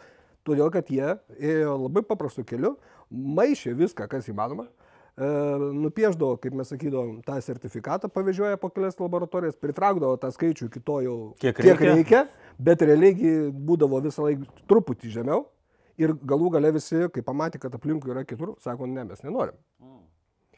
todėl, kad jie ėjo labai paprastu keliu, maišė viską, kas įmanoma, nupieždavo, kaip mes sakydavom, tą sertifikatą, pavežioja po kelias laboratorijas, pritraukdavo tą skaičių iki to jau kiek reikia, bet realiai būdavo visą laiką truputį žemiau. Ir galų gale visi, kai pamatė, kad aplinkui yra kitur, sako, ne, mes nenorim.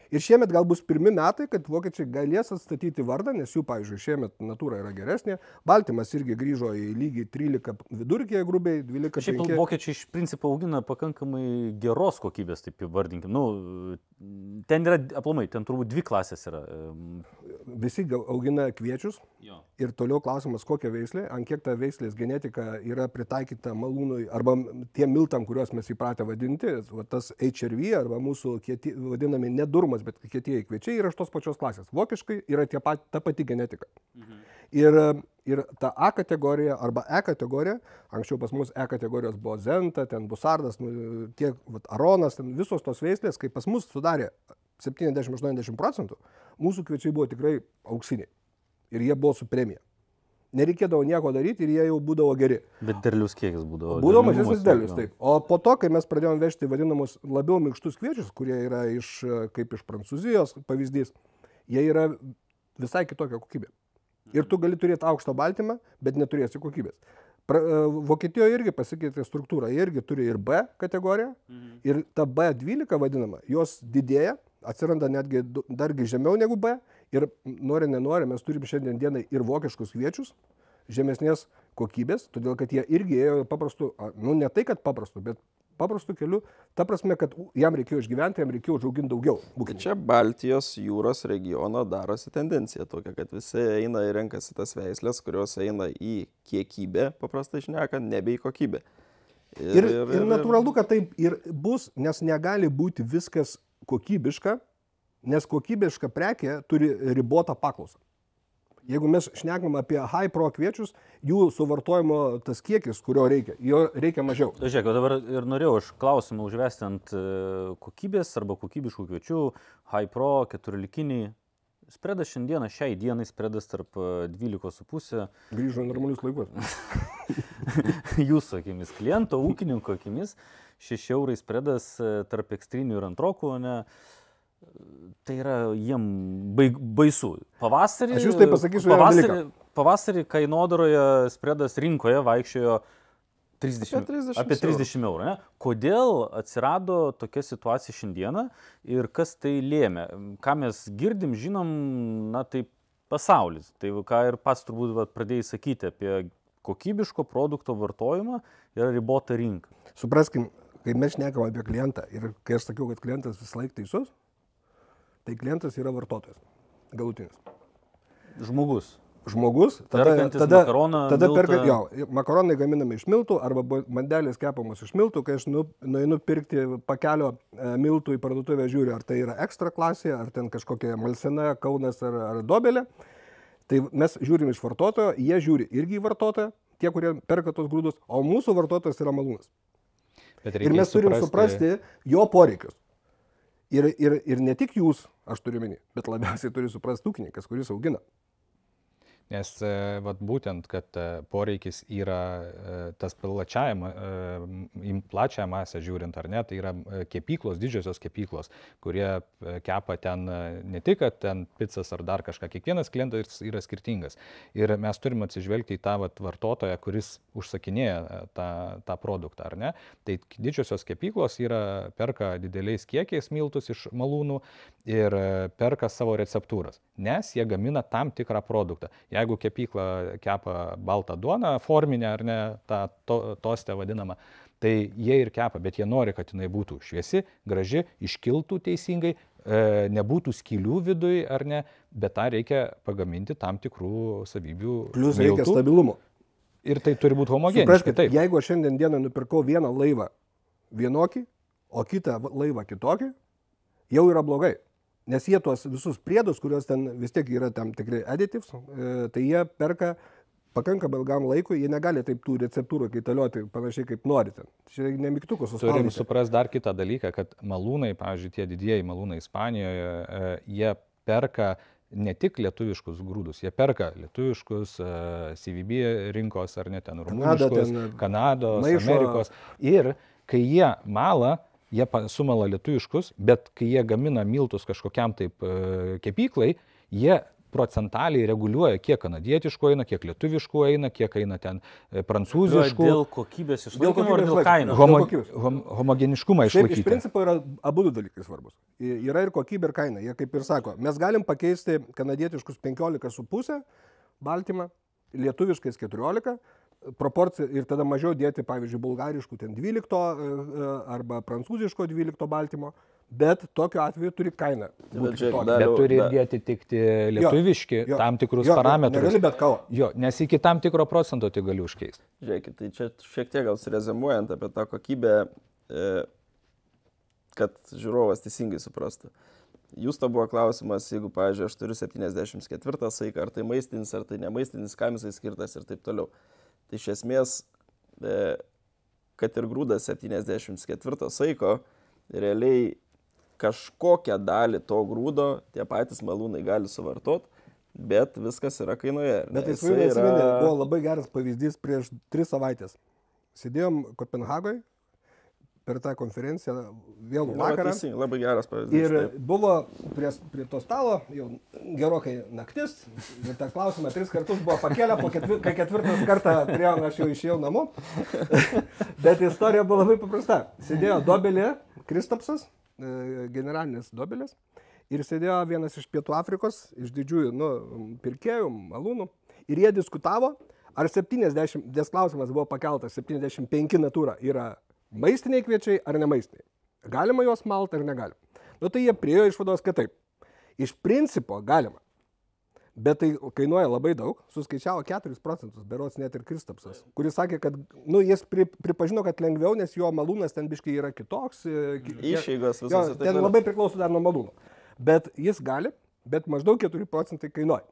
Ir šiemet gal bus pirmi metai, kad vokiečiai galės atstatyti vardą, nes jų, pavyzdžiui, šiemet natūra yra geresnė. Baltymas irgi grįžo į lygį 13 vidurkėje grubiai, 12. Šiaip vokiečiai iš principo augina pakankamai geros kokybės, taip įvardinkim. Nu, ten yra, aplamai, ten turbūt 2 klasės yra. Visi augina kviečius. Jo. Ir toliau klausimas, kokia veislė, ant kiek ta veislės genetika yra pritaikyta malūnui arba tiem miltam, kuriuos mes įpratę vadinti, tas HRV arba mūsų vadinami nedurmas, bet kietieji kviečiai yra iš tos pačios klasės. Vokiškai yra ta pati genetika. Ir ta A kategorija arba E kategorija, anksčiau pas mus E kategorijos buvo Zenta, ten Busardas, tiek Aronas, ten visos tos veislės, kai pas mus sudarė 70-80%, mūsų kviečiai buvo tikrai auksiniai. Ir jie buvo su premija. Nereikėdavo nieko daryti ir jie jau būdavo geri. Bet derlius kiekis būdavo? Būdavo mažesnis derlius, taip. O po to, kai mes pradėjome vežti vadinamus labiau minkštus kviečius, kurie yra kaip iš Prancūzijos pavyzdys, jie yra visai kitokia kokybė. Ir tu gali turėti aukštą baltymą, bet neturėsi kokybės. Vokietijoje irgi pasikeitė struktūra, jie irgi turi ir B kategoriją, ir ta B12 vadinama, jos didėja, atsiranda netgi dargi žemiau negu B, ir nenori, mes turim šiandien dienai ir vokiškus kviečius, žemesnės kokybės, todėl kad jie irgi ėjo paprastu, nu ne tai, kad paprastu, bet paprastu keliu, ta prasme, kad jam reikėjo išgyventi, jam reikėjo užauginti daugiau. Čia Baltijos jūros regiono darosi tendencija tokia, kad visi eina ir renkasi tas veislės, kurios eina į kiekybę, paprastai šnekant, nebe į kokybę. Ir natūralu, kad taip ir bus, nes negali būti viskas kokybiška, nes kokybiška prekė turi ribotą paklausą. Jeigu mes šnekam apie high pro kviečius, jų suvartojimo tas kiekis, kurio reikia, jo reikia mažiau. Žiūrėk, dabar ir norėjau aš klausimą užvesti ant kokybės arba kokybiškų kviečių, high pro, 4-likiniai. Spredas šiai dienai spredas tarp 12,5. Grįžo į normalius laikus. Jūsų akimis, kliento, ūkininko akimis, 6 eurai spredas tarp ekstrinių ir antrokų, ne? Tai yra jiem baisu. Pavasarį, aš jūs tai pasakysiu pavasarį kainodaroje spredas rinkoje vaikščiojo apie 30 eurų. Ne? Kodėl atsirado tokia situacija šiandieną ir kas tai lėmė? Ką mes girdim, žinom, na taip pasaulis. Tai ką ir pats turbūt pradėjai sakyti apie kokybiško produkto vartojimą yra ribota rinka. Supraskim, kai mes šnekam apie klientą ir kai aš sakiau, kad klientas visą laiką teisus, tai klientas yra vartotojas, galutinis. Žmogus, tada perka, makaronai gaminami iš miltų arba bandelės kepamos iš miltų, kai aš nueinu pirkti pakelio miltų į parduotuvę, žiūriu, ar tai yra ekstra klasė, ar ten kažkokia Malsena, Kaunas ar Dobelė. Tai mes žiūrim iš vartotojo, jie žiūri irgi į vartotoją, tie, kurie perka tos grūdus, o mūsų vartotojas yra malūnas. Ir mes turim suprasti jo poreikius. Ir ne tik jūs, aš turiu minį, bet labiausiai turi suprasti ūkininkas, kuris augina. Nes būtent, kad poreikis yra tas į plačią masę žiūrint, ar ne, tai yra kepyklos, didžiosios kepyklos, kurie kepa ten ne tik, kad ten pizzas ar dar kažką, kiekvienas klientas yra skirtingas. Ir mes turime atsižvelgti į tą vartotoją, kuris užsakinėja tą produktą, ar ne. Tai didžiosios kepyklos perka dideliais kiekiais miltus iš malūnų ir perka savo receptūras, nes jie gamina tam tikrą produktą. Jeigu kepykla kepa baltą duoną, forminę ar ne, tą tostę vadinamą, tai jie ir kepa, bet jie nori, kad jinai būtų šviesi, graži, iškiltų teisingai, nebūtų skylių viduje ar ne, bet tą reikia pagaminti tam tikrų savybių. Plus reikia stabilumo. Ir tai turi būti homogeniškai. Supraskite, jeigu šiandien dieną nupirkau vieną laivą vienokį, o kitą laivą kitokį, jau yra blogai. Nes jie tuos visus priedus, kurios ten vis tiek yra tam tikri additives, tai jie perka pakankamai ilgam laikui, jie negali taip tų receptūrų kaitalioti panašiai kaip norite. Čia ne mygtukus suspaudyti. Turim suprasti dar kitą dalyką, kad malūnai, pavyzdžiui, tie didieji malūnai Ispanijoje, jie perka ne tik lietuviškus grūdus, jie perka lietuviškus CVB rinkos ar net ten rumuniškus, Kanados, Amerikos. Ir kai jie mala, jie sumala lietuviškus, bet kai jie gamina miltus kažkokiam taip kepyklai, jie procentaliai reguliuoja, kiek kanadietiškų eina, kiek lietuviškų eina, kiek eina ten prancūziškų. Dėl kokybės išlaikymo ar dėl kainos? Homogeniškumą išlaikyti. Iš principo yra abu dalykai svarbus. Yra ir kokybė, ir kaina. Jie kaip ir sako, mes galim pakeisti kanadietiškus 15,5 baltymą, lietuviškais 14, proporcija ir tada mažiau dėti, pavyzdžiui, bulgariškų ten 12 arba prancūziško 12 baltymo, bet tokiu atveju turi kainą. Bet turi irgi atitikti lietuviški tam tikrus parametrus. Negali bet ką. Jo, nes iki tam tikro procento tai gali užkeisti. Žiūrėkit, tai čia šiek tiek gal surezimuojant apie tą kokybę, kad žiūrovas teisingai suprastų. Jūs to buvo klausimas, jeigu, pavyzdžiui, aš turiu 74 saiką, ar tai maistinis, ar tai nemaistinis, kam jisai skirtas ir taip toliau. Tai iš esmės, kad ir grūdas 74 saiko, realiai kažkokią dalį to grūdo tie patys malūnai gali suvartoti, bet viskas yra kainoje. Bet tai buvo labai geras pavyzdys prieš 3 savaitės. Sėdėjom Kopenhagoje per tą konferenciją vėlų vakarą. Labai geras pavyzdys. Ir buvo prie to stalo jau gerokai naktis. Ir tą klausimą 3 kartus buvo pakėlę, kai 4 kartą priėjom, aš jau išėjau namo. Bet istorija buvo labai paprasta. Sėdėjo Dobelė, Kristapsas, generalinis Dobelės. Ir sėdėjo vienas iš Pietų Afrikos, iš didžiųjų pirkėjų, malūnų. Ir jie diskutavo, ar 70, nes klausimas buvo pakeltas, 75 natūra yra maistiniai kviečiai ar nemaistiniai. Galima juos malti ar negalima. Tai jie priėjo išvados, kad taip. Iš principo galima. Bet tai kainuoja labai daug. Suskaičiavo 4%, berods net ir Kristapsas, kuris sakė, kad jis pripažino, kad lengviau, nes jo malūnas ten biškai yra kitoks. Išeigos visos. Ten labai priklauso dar nuo malūno. Bet jis gali, bet maždaug 4% kainuoja.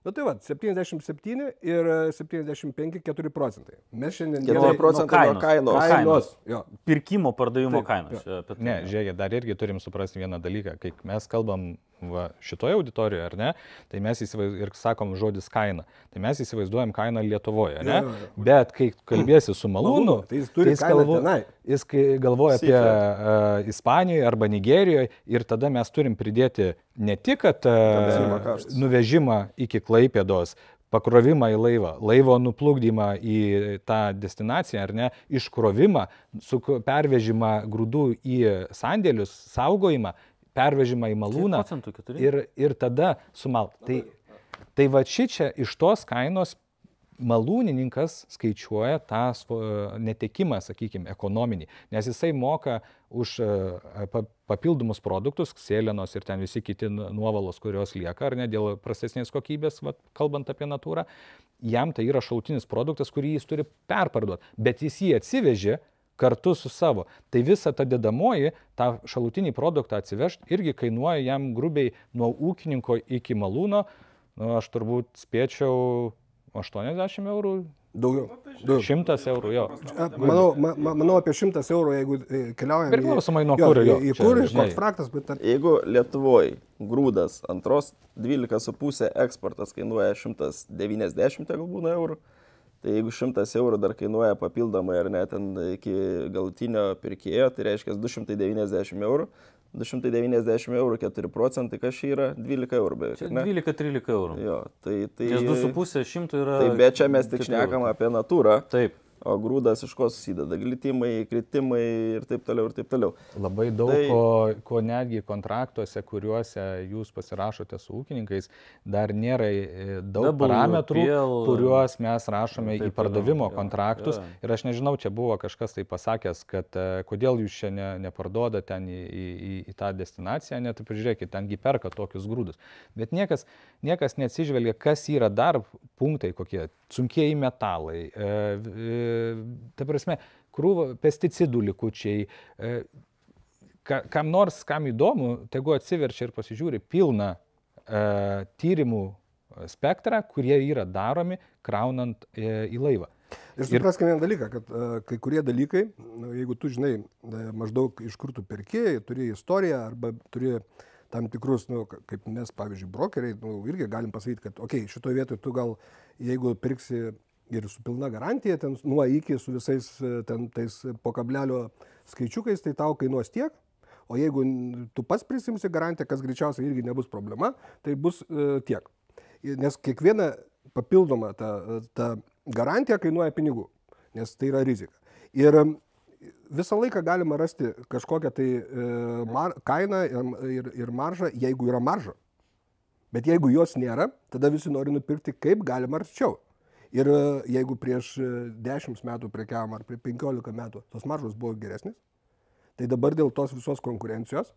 Tai va, 77 ir 75, 4%. Mes šiandien 4% kainos. Pirkimo, pardavimo kainos. Ne, žiūrėkit, dar irgi turim suprasti vieną dalyką. Kai mes kalbam šitoje auditorijoje, ar ne, tai mes ir sakom žodis kaina. Tai mes įsivaizduojam kainą Lietuvoje, ne? Bet kai kalbėsi su malūnu, tai jis turi kainą tenai. Jis galvoja apie Ispanijoje arba Nigerijoje ir tada mes turim pridėti ne tik, kad nuvežimą iki Klaipėdos, pakrovimą į laivą, laivo nuplukdymą į tą destinaciją, ar ne, iškrovimą, pervežimą grūdų į sandėlius, saugojimą, pervežimą į malūną ir tada sumalt. Tai va čia iš tos kainos malūnininkas skaičiuoja tą netekimą, sakykime, ekonominį, nes jisai moka už papildomus produktus, sėlenos ir ten visi kiti nuovalos, kurios lieka, ar ne, dėl prastesnės kokybės, va, kalbant apie natūrą, jam tai yra šalutinis produktas, kurį jis turi perparduoti, bet jis jį atsivežė kartu su savo. Tai visa ta dedamoji, tą šalutinį produktą atsivežti, irgi kainuoja jam grubiai nuo ūkininko iki malūno, nu, aš turbūt spėčiau 80 eurų. Daugiau. 100 eurų, jo. Manau apie 100 eurų, jeigu keliaujame. Priklausomai nuo kur, jo. Į kur, koks fraktas, bet... Jeigu Lietuvoje grūdas antros 12,5 eksportas kainuoja 190 galbūt eurų, tai jeigu 100 eurų dar kainuoja papildomai ar net ten iki galutinio pirkėjo, tai reiškia 290 eurų. 290 eurų, 4%, kas čia yra 12 eurų beveik. 12-13 eurų. Jo, tai... Nes 2,5 šimtų yra... Tai bet čia mes tik šnekam apie natūrą. Taip. O grūdas iš ko susideda? Glitimai, kritimai ir taip toliau, ir taip toliau. Labai daug ko netgi kontraktuose, kuriuose jūs pasirašote su ūkininkais, dar nėra daug parametrų, kuriuos mes rašome į pardavimo kontraktus. Ir aš nežinau, čia buvo kažkas tai pasakęs, kad kodėl jūs čia neparduoda ten į tą destinaciją, net pažiūrėkit, tengi perka tokius grūdus. Bet niekas neatsižvelgia, kas yra dar punktai kokie, sunkieji metalai, ta prasme, krūva pesticidų likučiai. Kam nors, kam įdomu, tegu atsiverčia ir pasižiūri pilną tyrimų spektrą, kurie yra daromi kraunant į laivą. Ir supraskime vieną dalyką, kad kai kurie dalykai, jeigu tu žinai maždaug iš kur tu perki, turi istoriją arba turi tam tikrus, kaip mes, pavyzdžiui, brokeriai, irgi galim pasakyti, kad okei, šitoje vietoje tu gal, jeigu pirksi ir su pilna garantija, ten nuo iki su visais ten tais po kablelio skaičiukais, tai tau kainuos tiek, o jeigu tu pats prisimsi garantiją, kas greičiausiai irgi nebus problema, tai bus tiek. Nes kiekviena papildoma ta garantija kainuoja pinigų, nes tai yra rizika. Ir visą laiką galima rasti kažkokią tai kainą ir maržą, jeigu yra marža. Bet jeigu jos nėra, tada visi nori nupirkti kaip galima arčiau. Ir jeigu prieš 10 metų prekiavom ar prieš 15 metų tos maržos buvo geresnis, tai dabar dėl tos visos konkurencijos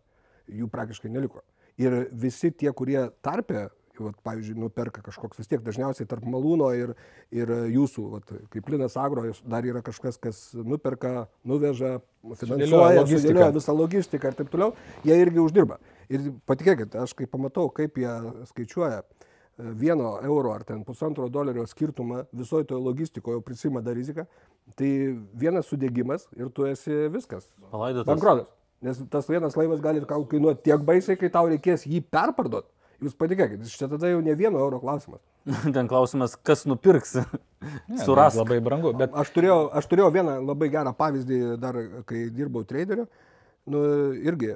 jų praktiškai neliko. Ir visi tie, kurie tarpe, pavyzdžiui, nuperka kažkoks vis tiek dažniausiai tarp malūno ir jūsų, kaip Linas Agro, dar yra kažkas, kas nuperka, nuveža, finansuoja, sudėlioja visą logistiką ir taip toliau, jie irgi uždirba. Ir patikėkit, aš kai pamatau, kaip jie skaičiuoja $1 ar ten $1.5 skirtumą visoje toje logistikoje prisima dar riziką, tai vienas sudėgymas ir tu esi viskas. Palaidotas. Bankrotas. Nes tas vienas laivas gali kainuoti tiek baisiai, kai tau reikės jį perparduoti. Jūs patikėkit, čia tada jau ne €1 klausimas. Ten klausimas, kas nupirks. Suras. Labai brangu. Bet aš turėjau vieną labai gerą pavyzdį dar, kai dirbau traderiu. Irgi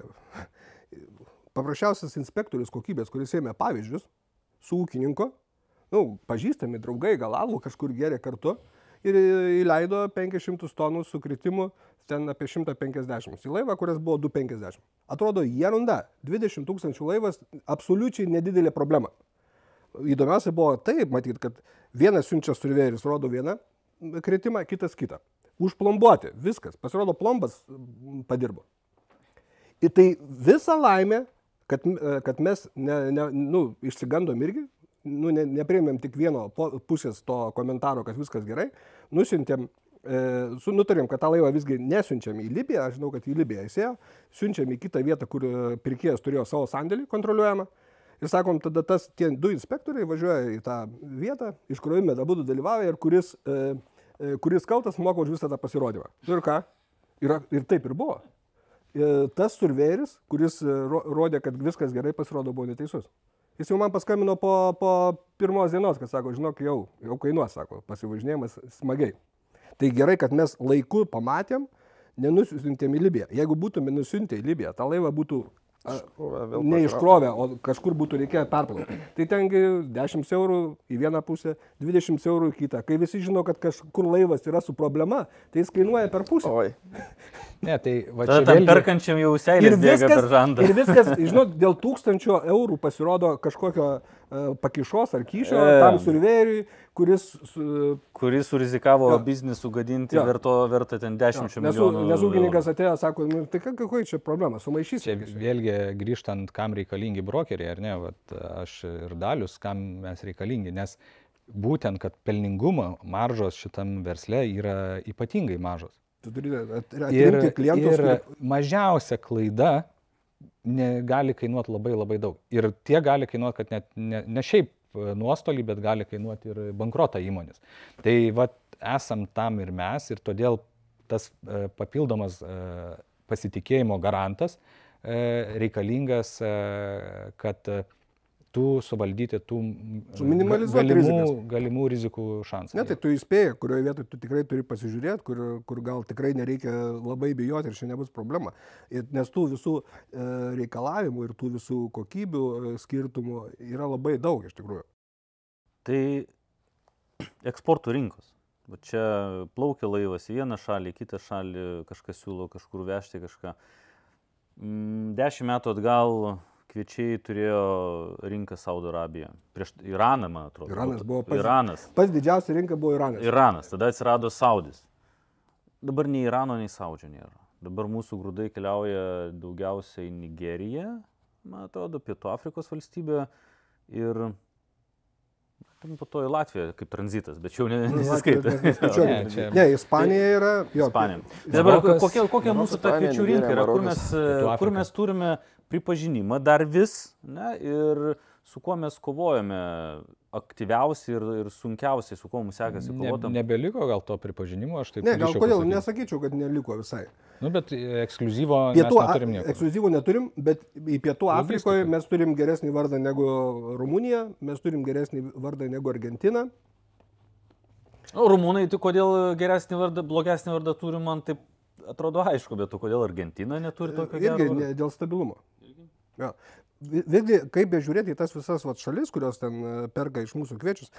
paprasčiausias inspektorius kokybės, kuris ėmė pavyzdžius su ūkininko, pažįstami draugai, gal alų kažkur gėrė kartu ir įleido 500 tonų sukritimu, ten apie 150 į laivą, kuris buvo 250. Atrodo, jerunda, 20 000 laivas, absoliučiai nedidelė problema. Įdomiausia buvo taip matyti, kad vienas siunčia survejeris, rodo vieną kritimą, kitas kitą. Užplombuoti, viskas, pasirodo, plombas padirbo. Ir tai visa laimė, kad mes išsigandom irgi, nepriėmėm tik vieno pusės to komentaro, kad viskas gerai, nutarėm, kad tą laivą visgi nesiunčiam į Libiją, aš žinau, kad į Libiją įsėjo, siunčiam į kitą vietą, kur pirkėjas turėjo savo sandėlį kontroliuojamą. Ir sakom, tada tie du inspektoriai važiuoja į tą vietą, iškrovime abudu dalyvauja ir kuris kaltas moka už visą tą pasirodymą. Ir ką? Ir taip ir buvo. Tas survejeris, kuris rodė, kad viskas gerai, pasirodo, buvo neteisus. Jis jau man paskambino po pirmos dienos, kad sako, žinok, jau kainuos, sako, pasivažinėjimas smagiai. Tai gerai, kad mes laiku pamatėm, nenusiuntėm į Libiją. Jeigu būtume nusiuntę į Libiją, tą laivą būtų neiškrovę, o kažkur būtų reikėję perplaukti. Tai tengi 10 eurų į vieną pusę, 20 eurų į kitą. Kai visi žino, kad kažkur laivas yra su problema, tai jis kainuoja per pusę. Oi. Ne, tai va Tada čia tam vėlgi... perkančiam jau seilės bėga per žandą. Ir viskas, žinot, dėl 1000 eurų pasirodo kažkokio pakišos ar kyšio tam survėjui, kuris surizikavo biznį sugadinti, verta ten 10 milijonų. Nes ūkininkas atėjo, sako, nu, tai kokia čia problema, sumaišys. Čia vėlgi grįžtant, kam reikalingi brokeriai, ar ne, vat, aš ir Dalius, kam mes reikalingi, nes būtent, kad pelningumo maržos šitam versle yra ypatingai mažos. Tu turi atrinkti klientus. Ir mažiausia klaida gali kainuoti labai labai daug. Ir tie gali kainuoti, kad net ne šiaip nuostolį, bet gali kainuoti ir bankrotą įmonės. Tai vat, esam tam ir mes, ir todėl tas papildomas pasitikėjimo garantas reikalingas, kad tu suvaldyti tų galimų rizikų šansų. Ne, tai tu įspėjai, kurioje vietoje tu tikrai turi pasižiūrėti, kur gal tikrai nereikia labai bijoti ir čia nebus problema. Nes tų visų reikalavimų ir tų visų kokybių skirtumų yra labai daug iš tikrųjų. Tai eksporto rinkos. Va čia plaukia laivas į vieną šalį, į kitą šalį, kažkas siūlo kažkur vežti kažką. 10 metų atgal kviečiai turėjo rinką Saudo Arabiją. Prieš Iraną, man atrodo. Iranas buvo pats didžiausia rinka buvo Iranas. Iranas, tada atsirado Saudis. Dabar nei Irano, nei Saudžio nėra. Dabar mūsų grūdai keliauja daugiausiai į Nigeriją, man atrodo, Pietų Afrikos valstybė ir po to į Latviją kaip tranzitas, bet jau nesiskaita. Ne, Ispanija yra. Ispanija. Dabar kokia mūsų ta kviečių rinka yra, kur mes turime pripažinimą dar vis, ne, ir su kuo mes kovojame aktyviausiai ir sunkiausiai, su kuo mums sekasi kovoti. Nebeliko gal to pripažinimo, aš taip ne, gal kodėl nesakyčiau, kad neliko visai. Nu, bet ekskliuzyvo mes neturim nieko. Ekskliuzyvo neturim, bet į Pietų Afrikoje mes turim geresnį vardą negu Rumunija, mes turim geresnį vardą negu Argentina. O Rumunai, tai kodėl geresnį vardą, blogesnį vardą turi, man taip atrodo aišku, bet kodėl Argentina neturi tokio gero vardo? Irgi dėl stabilumo. Ja. Vėlgi, kaip bežiūrėti į tas visas šalis, kurios ten perka iš mūsų kviečius,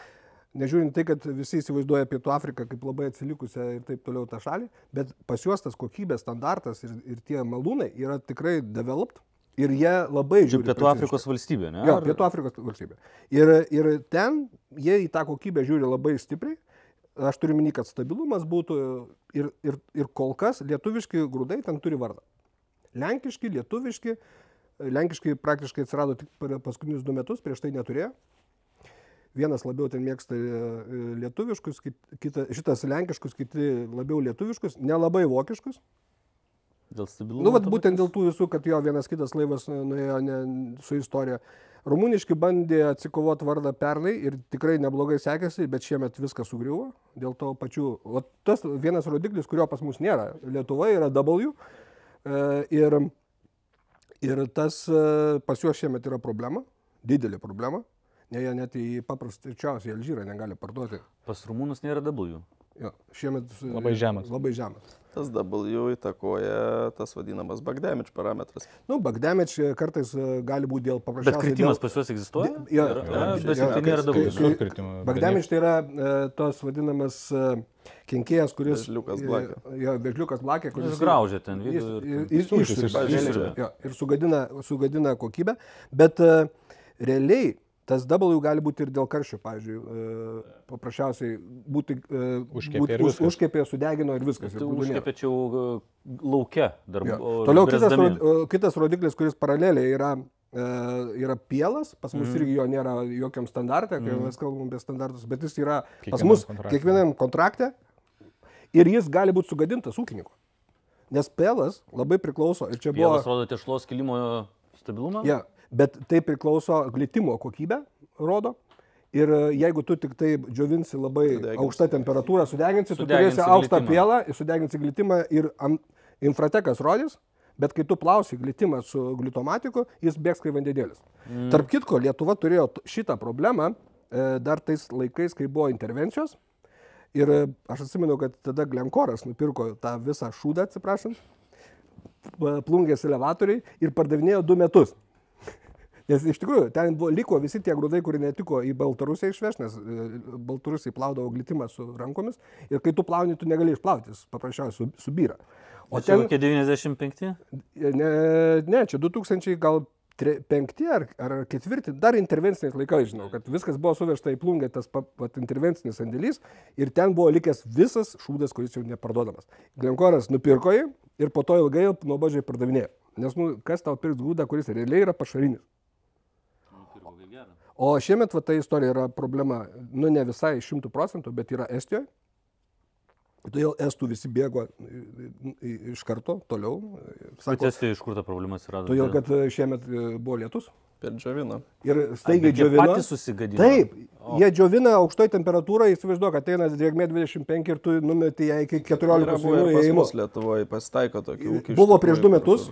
nežiūrint tai, kad visi įsivaizduoja Pietų Afriką kaip labai atsilikusią ir taip toliau tą šalį, bet pas juos tas kokybės standartas ir tie malūnai yra tikrai developed ir jie labai žiūri. Pietų Afrikos valstybė, ne? Jo, Pietų Afrikos valstybė. Ir ten jie į tą kokybę žiūri labai stipriai. Aš turiu minį, kad stabilumas būtų ir kol kas lietuviški grūdai ten turi vardą. Lenkiški, lietuviški. Lenkiškai praktiškai atsirado tik per paskutinius 2 metus, prieš tai neturėjo. Vienas labiau ten mėgsta lietuviškus, šitas lenkiškus, kiti labiau lietuviškus, nelabai vokiškus. Dėl stabilumo? Nu, vat būtent dėl tų visų, kad jo vienas kitas laivas nuėjo su istorija. Rumuniški bandė atsikovoti vardą pernai ir tikrai neblogai sekėsi, bet šiemet viskas sugriuvo. Dėl to pačių, o tas vienas rodiklis, kurio pas mus nėra, Lietuvoje yra W. Ir tas pas juos šiemet yra problema, didelė problema. Jie net į paprasčiausią Alžyrą negali parduoti. Pas rumunus nėra W. Jo, šiemet labai žemas. Labai žemas. Tas W įtakoja tas vadinamas back damage parametras. Nu, back damage kartais gali būti dėl paprasčiausiai. Bet kritimas pas juos egzistuoja? Bet tai nėra W. Back damage tai yra tos vadinamas kenkėjas, kuris... Vežliukas blakė, kuris... Jis graužia ten vidų ir sugadina kokybę. Bet realiai tas W gali būti ir dėl karščio, pavyzdžiui, paprasčiausiai užkepė, sudegino ir viskas. Tai užkepė čia lauke dar. Toliau kitas rodiklis, kuris paraleliai yra pielas, pas mus irgi jo nėra jokiam standarte, kai mes kalbam apie standartus, bet jis yra pas mus kiekvienam kontrakte ir jis gali būti sugadintas ūkininko. Nes pielas labai priklauso. Pielas rodo tešlos kilimo stabilumą? Ja. Bet tai priklauso glitimo kokybę, rodo. Ir jeigu tu tik tai džiovinsi labai aukštą temperatūrą, sudeginsi, tu turėsi aukštą pielą, sudeginsi glitimą ir infratekas rodys, bet kai tu plausi glitimą su glitomatiku, jis bėgs kaip vandenėlis. Tarp kitko, Lietuva turėjo šitą problemą dar tais laikais, kai buvo intervencijos. Ir aš atsimenu, kad tada Glencore'as nupirko tą visą šūdą, atsiprašant, plungės elevatoriai ir pardavinėjo 2 metus. Nes iš tikrųjų, ten liko visi tie grūdai, kurie netiko į Baltarusiją išveš, nes Baltarusiai plaudavo glitimą su rankomis ir kai tu plauni, tu negali išplauti, paprasčiausiai subyra. O čia kokie 95? Ne, čia 2000 gal 5 ar 4, dar intervenciniais laikais, žinau, kad viskas buvo suvežta į plungę, tas intervencinis sandėlys ir ten buvo likęs visas šūdas, kuris jau neparduodamas. Glencore'as nupirko jį ir po to ilgai nuobodžiai pardavinėjo. Nes kas tau pirks grūdą, kuris realiai yra pašarinis. O šiemet ta istorija yra problema, ne visai 100%, bet yra Estijoje. Todėl estų visi bėgo iš karto, toliau. Sako, Estijoje iš kur ta problema atsirado? Todėl, kad šiemet buvo lietus. Per džiovino. Ir staigiai džiovino. Jie patys susigadino. Taip, jie džiovina aukštoj temperatūrai, įsivaizduoju, kad ateina drėgmė 25 ir tu numeti ją iki 14 minų įėjimus. Lietuvoje pasitaiko tokių ūkių. Buvo prieš 2 metus,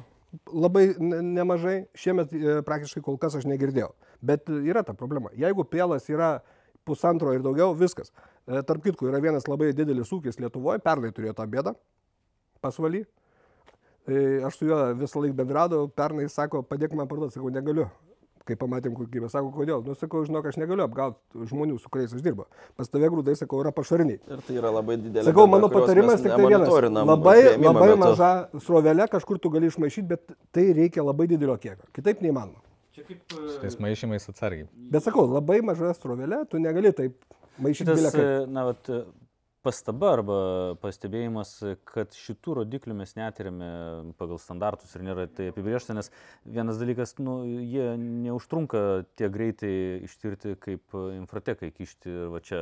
labai nemažai, šiemet praktiškai kol kas aš negirdėjau. Bet yra ta problema. Jeigu pėlas yra 1,5 ir daugiau, viskas. Tarp kitko, yra vienas labai didelis ūkis Lietuvoje, pernai turėjo tą bėdą, pasvalį. Aš su juo visą laiką bendradavau, pernai sako, padėk man parduoti, sakau, negaliu. Kai pamatėm kokybę, sako, kodėl? Sakau, žinok, aš negaliu apgauti žmonių, su kuriais aš dirbu. Pas tave grūdai, sakau, yra pašariniai. Ir tai yra labai didelė. Sakau, mano patarimas tik tai vienas. Labai maža srovelė, kažkur tu gali išmaišyti, bet tai reikia labai didelio kiekio. Kitaip neįmanoma. Tais maišymais atsargiai. Bet sakau, labai maža srovelė, tu negali taip maišyti bilę. Pastaba arba pastebėjimas, kad šitų rodiklių mes netiriame pagal standartus ir nėra tai apibrėžta, nes vienas dalykas, jie neužtrunka tiek greitai ištirti kaip infratekai kišti ir va čia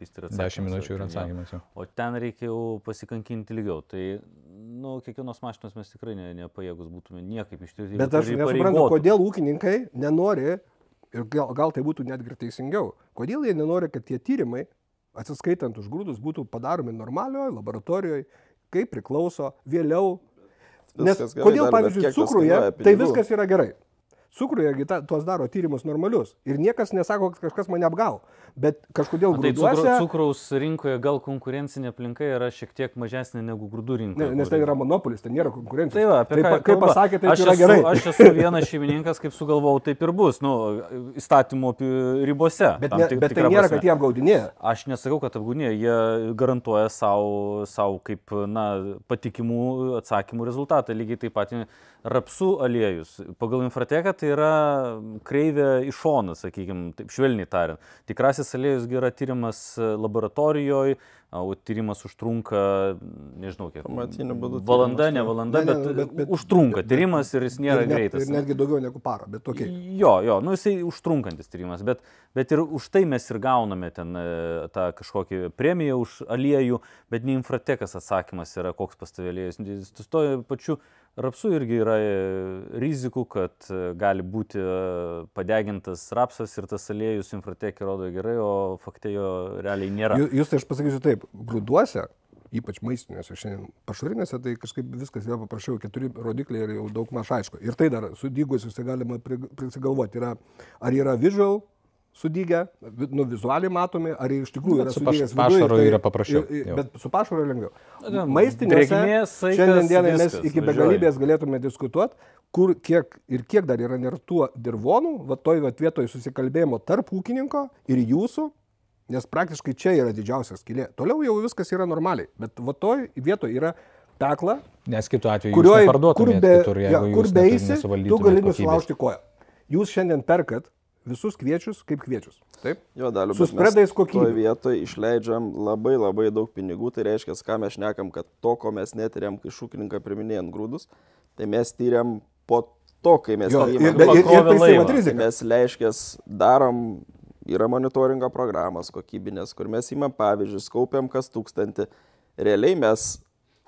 pisti ir atsakymas. 10 minučių ir atsakymas. O ten reikia jau pasikankinti ilgiau. Tai kiekvienos mašinos mes tikrai nepajėgus būtume niekaip ištirti. Bet aš nesuprantu, kodėl ūkininkai nenori, ir gal tai būtų netgi teisingiau, kodėl jie nenori, kad tie tyrimai atsiskaitant už grūdus, būtų padaromi normalioje laboratorijoje, kaip priklauso, vėliau. Nes kodėl, pavyzdžiui, cukruje, tai viskas yra gerai. Cukruje tuos daro tyrimus normalius. Ir niekas nesako, kad kažkas mane apgavo. Bet kažkodėl grūduose... Tai cukraus rinkoje gal konkurencinė aplinka yra šiek tiek mažesnė negu grūdų rinkoje. Nes tai yra monopolis, tai nėra konkurencija. Tai va, apie ką kaip pasakė, tai yra gerai. Aš esu vienas šeimininkas, kaip sugalvojau, taip ir bus. Įstatymų ribose. Bet tai nėra, kad jie apgaudinėja. Aš nesakau, kad apgaudinėja. Jie garantuoja savo kaip patikimų atsakymų rezultatą. Lygiai taip pat rapsų aliejus. Pagal infrateką tai yra kreivė į šoną, sakykime, taip švelniai tariant. Tikrasis aliejus yra tyrimas laboratorijoje, o tyrimas užtrunka, nežinau kiek. Valanda, ne valanda, bet užtrunka tyrimas ir jis nėra greitas. Ir netgi daugiau negu parą, bet tokiai. Jo, jisai užtrunkantis tyrimas, bet ir už tai mes ir gauname ten tą kažkokį premiją už aliejų, bet ne infratekas atsakymas yra koks pas tave aliejus. Tuo pačiu rapsų irgi yra rizikų, kad gali būti padegintas rapsas ir tas aliejus infratekį rodo gerai, o fakte jo realiai nėra. Jūs tai aš pasakysiu taip, grūduose, ypač maistinėse, šiandien pašarinėse, tai kažkaip viskas yra paprasčiau, 4 rodikliai ir jau daug maž aišku. Ir tai dar sudygusius, tai galima prisigalvoti, ar yra visual sudygę, vizualiai matomi, ar iš tikrųjų yra sudygęs viduje. Su pašaru yra paprasčiau. Bet su pašaru yra lengviau. Maistinėse šiandien dienai mes iki begalybės galėtume diskutuoti, kur kiek dar yra nertų dirvonų, va toj vietoj susikalbėjimo tarp ūkininko ir jūsų, nes praktiškai čia yra didžiausias skylė. Toliau jau viskas yra normaliai, bet va toj vietoje yra pekla, nes kitu atveju jūs neparduotumėte kitur, jeigu kur beisi, tu gali nusilaužti koją. Jūs šiandien perkat visus kviečius kaip kviečius. Taip? Jo, daliu, su spredais kokybė. Toje vietoje išleidžiam labai daug pinigų, tai reiškia, ką mes šnekam, kad to, ko mes netyriam, kai šūkininką priminėjant grūdus, tai mes tyriam po to, kai mes tyriam. Mes leiškės darom, yra monitoringo programos kokybinės, kur mes įmam pavyzdžius, kaupiam kas 1000. Realiai mes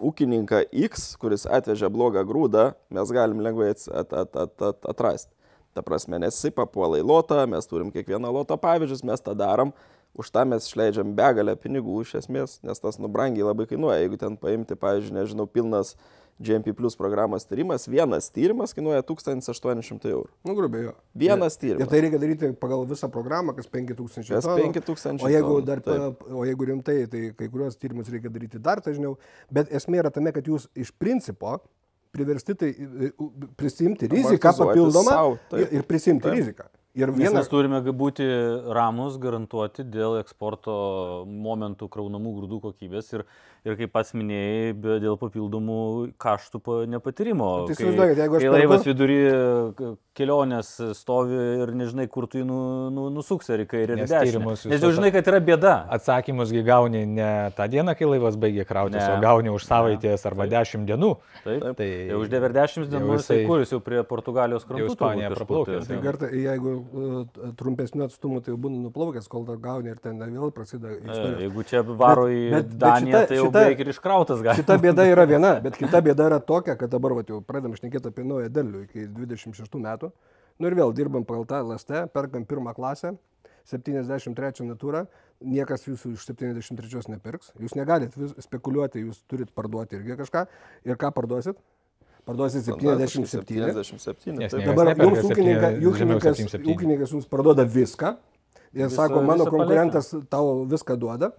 ūkininką X, kuris atvežė blogą grūdą, mes galim lengvai atrasti. Ta prasme, nes jisai papuola į lotą, mes turim kiekvieną loto pavyzdžius, mes tą darom, už tą mes išleidžiam begalę pinigų iš esmės, nes tas brangiai labai kainuoja. Jeigu ten paimti, pavyzdžiui, nežinau, pilnas GMP Plus programos tyrimas, vienas tyrimas kainuoja 1800 €. Grubiai jo. Vienas tyrimas. Ir tai reikia daryti pagal visą programą, kas 5000 €. 5000 €. O jeigu rimtai, tai kai kuriuos tyrimus reikia daryti dar dažniau, bet esmė yra tame, kad jūs iš principo priversti tai prisimti riziką Amortizuoti papildomą sau, taip. ir prisimti Taip. riziką. Ir Nes mes turime būti ramus, garantuoti dėl eksporto momentų kraunamų grūdų kokybės ir kaip pats minėjai, dėl papildomų kaštų nepatyrimo. Tai įsivaizduokit, jeigu aš kai perku- laivas vidury kelionės stovi ir nežinai, kur tu jį nusuksi, ar į kairę ir į Nes dešinę. tyrimus Nes jau žinai, kad yra bėda. Atsakymusgi gauni ne tą dieną, kai laivas baigė krautis, Ne. o gauni už savaitės arba 10 dienų. Taip. Tai Jau uždėver 10 dienų, jisai kur jis jau prie Portugalijos krantų. Jau Ispanija turbūt kažkur, praplaukęs, tai- Tai kartą, jeigu trumpesnių atstumų, tai jau būna nuplaukęs, kol dar gauni ir ten vėl prasideda istorija. Jeigu čia varo į Bet Daniją, tai jau beveik ir iškrautas gali. Šita bėda yra viena, bet kita bėda yra tokia, kad dabar jau pradedam šnekėti apie naują derlių iki 26 metų. Nu ir vėl dirbam pagal tą LST, perkam pirmą klasę, 73 natūrą, niekas jūsų iš 73 nepirks. Jūs negalit spekuliuoti, jūs turit parduoti irgi kažką. Ir ką parduosit? Parduosit 77. 77. Nes taip. niekas Dabar neperka jums žemiau 77. ūkininkas jums parduoda viską. Ir sako, mano visą konkurentas tau viską duoda.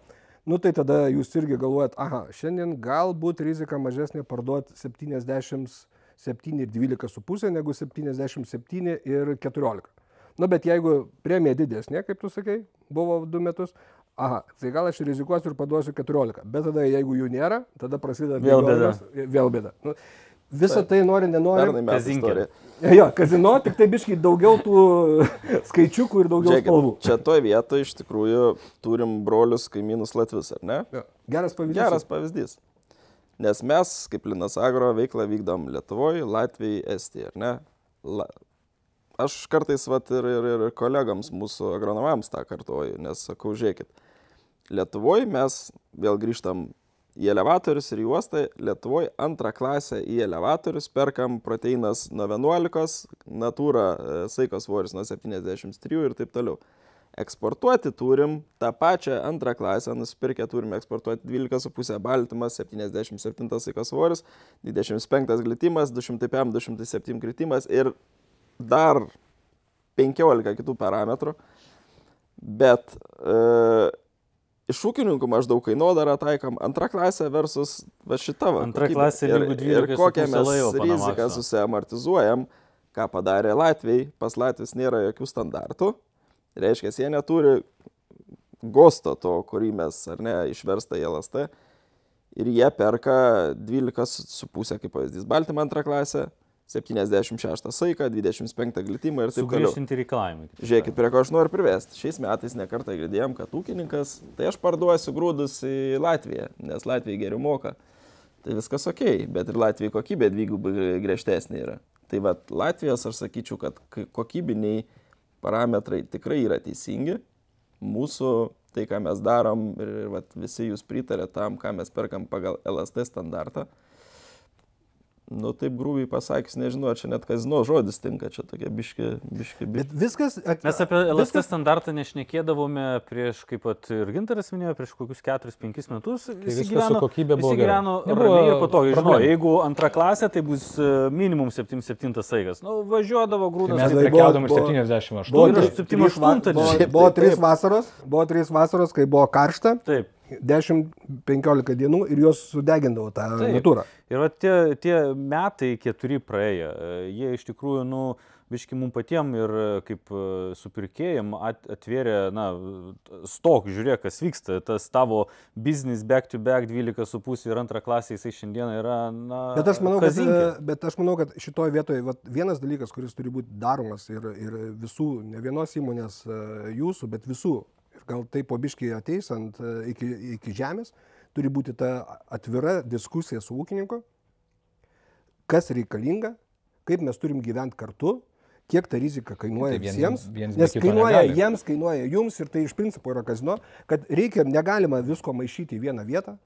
Nu tai tada jūs irgi galvojat, aha, šiandien galbūt rizika mažesnė parduoti 77 ir 12,5 negu 77 ir 14. Nu bet jeigu premija didesnė, kaip tu sakai, buvo 2 metus, aha, tai gal aš rizikuosiu ir paduosiu 14. Bet tada jeigu jų nėra, tada prasideda Vėl bėda. Vėl bėda. Nu, visą tai nori, nenori. Pernai metų Kazinkė. istorija. Jo, kazino, tik tai biškai daugiau tų skaičiukų ir daugiau spalvų. Žiūrėkit, čia toje vietoje iš tikrųjų turim brolius kaimynus Latvius, ar ne? Jo, geras pavyzdys. Geras pavyzdys. Nes mes, kaip Linas Agro, veiklą vykdom Lietuvoje, Latvijai, Estijoje, ar ne? Aš kartais ir kolegams mūsų agronomams tą kartuoju, nes sakau, žiūrėkit, Lietuvoje mes vėl grįžtam į elevatorius ir į uostą, Lietuvoje antrą klasę į elevatorius perkam proteinas nuo 11, natūra saiko svoris nuo 73 ir taip toliau. Eksportuoti turim tą pačią antrą klasę, nusipirkę turim eksportuoti 12,5 baltymas, 77 saiko svoris, 25 glitimas, 200 PM, 207 kritimas ir dar 15 kitų parametrų. Bet iš ūkininkų maždaug kainodarą taikam antrą klasę versus šitą. Antra kokybę. klasė lygu 12,5 ir kokią mes laivo riziką Panamaxo. susiamortizuojam, ką padarė Latvijai. Pas Latvijos nėra jokių standartų. Reiškia, jie neturi gosto to, kurį mes, ar ne, išversta į LST. Ir jie perka 12,5 kaip pavyzdys baltymą antrą klasę, 76 saiką, 25 glitimą ir taip toliau. Sugriežtinti reikalavimai. Žiūrėkit, prie ko aš noriu privesti. Šiais metais nekartą girdėjom, kad ūkininkas, tai aš parduosiu grūdus į Latviją, nes Latvijai geriau moka. Tai viskas ok, bet ir Latvijai kokybė dvigubai griežtesnė yra. Tai va, Latvijos aš sakyčiau, kad kokybiniai parametrai tikrai yra teisingi. Mūsų, tai ką mes darom ir va, visi jūs pritarė tam, ką mes perkam pagal LST standartą. Nu taip grūviai pasakys, nežinau, čia net kazino žodis tinka, čia tokia biški. Bet viskas... Mes apie LST standartą nešnekėdavome prieš, kaip ir Gintaras minėjo, prieš kokius 4-5 metus. Visi viskas su kokybė buvo visi gerai. gyveno Nebuvo ramiai ir patogiai. Žinau, problemų. jeigu antra klasė, tai bus minimum 77 saigas. Nu, važiuodavo grūdas. Mes buvo- prekiaudom ir buvo- 78. Buvo Ir trys- 78 buvo- Buvo 3 vasaros, kai buvo karšta, Taip. 10-15 dienų ir jos sudegindavo tą Taip. natūrą. Ir va, tie metai 4 praėjo, jie iš tikrųjų, nu, biški mums patiems ir kaip supirkėjim atvėrė, na, stok, žiūrėk, kas vyksta, tas tavo business back to back 12,5 ir antrą klasę, jisai šiandieną yra, na, Bet aš manau, kazinkė. kad šitoje vietoje vienas dalykas, kuris turi būti daromas ir visų, ne vienos įmonės jūsų, bet visų, ir gal tai po biškį ateis iki žemės, turi būti ta atvira diskusija su ūkininku, kas reikalinga, kaip mes turim gyventi kartu, kiek ta rizika kainuoja Tai viens- visiems, viens be nes kito kainuoja negali. jiems, kainuoja jums ir tai iš principo yra kazino, kad negalima visko maišyti į vieną vietą,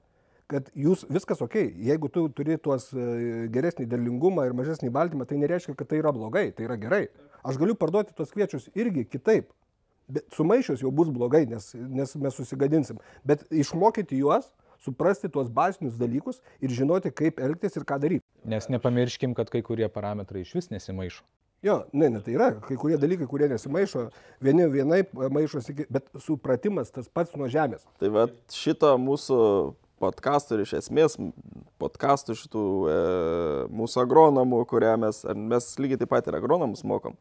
kad jūs viskas ok, jeigu tu turi tuos geresnį derlingumą ir mažesnį baltymą, tai nereiškia, kad tai yra blogai, tai yra gerai. Aš galiu parduoti tuos kviečius irgi kitaip, bet sumaišius jau bus blogai, nes mes susigadinsim, bet išmokyti juos, suprasti tuos bazinius dalykus ir žinoti, kaip elgtis ir ką daryti. Nes nepamirškim, kad kai kurie parametrai iš vis nesimaišo. Jo, tai yra kai kurie dalykai, kurie nesimaišo, vienai maišosi, bet supratimas tas pats nuo žemės. Tai va šito mūsų podkastų ir iš esmės podkastų šitų mūsų agronomų, kurią mes lygiai taip pat ir agronomus mokom.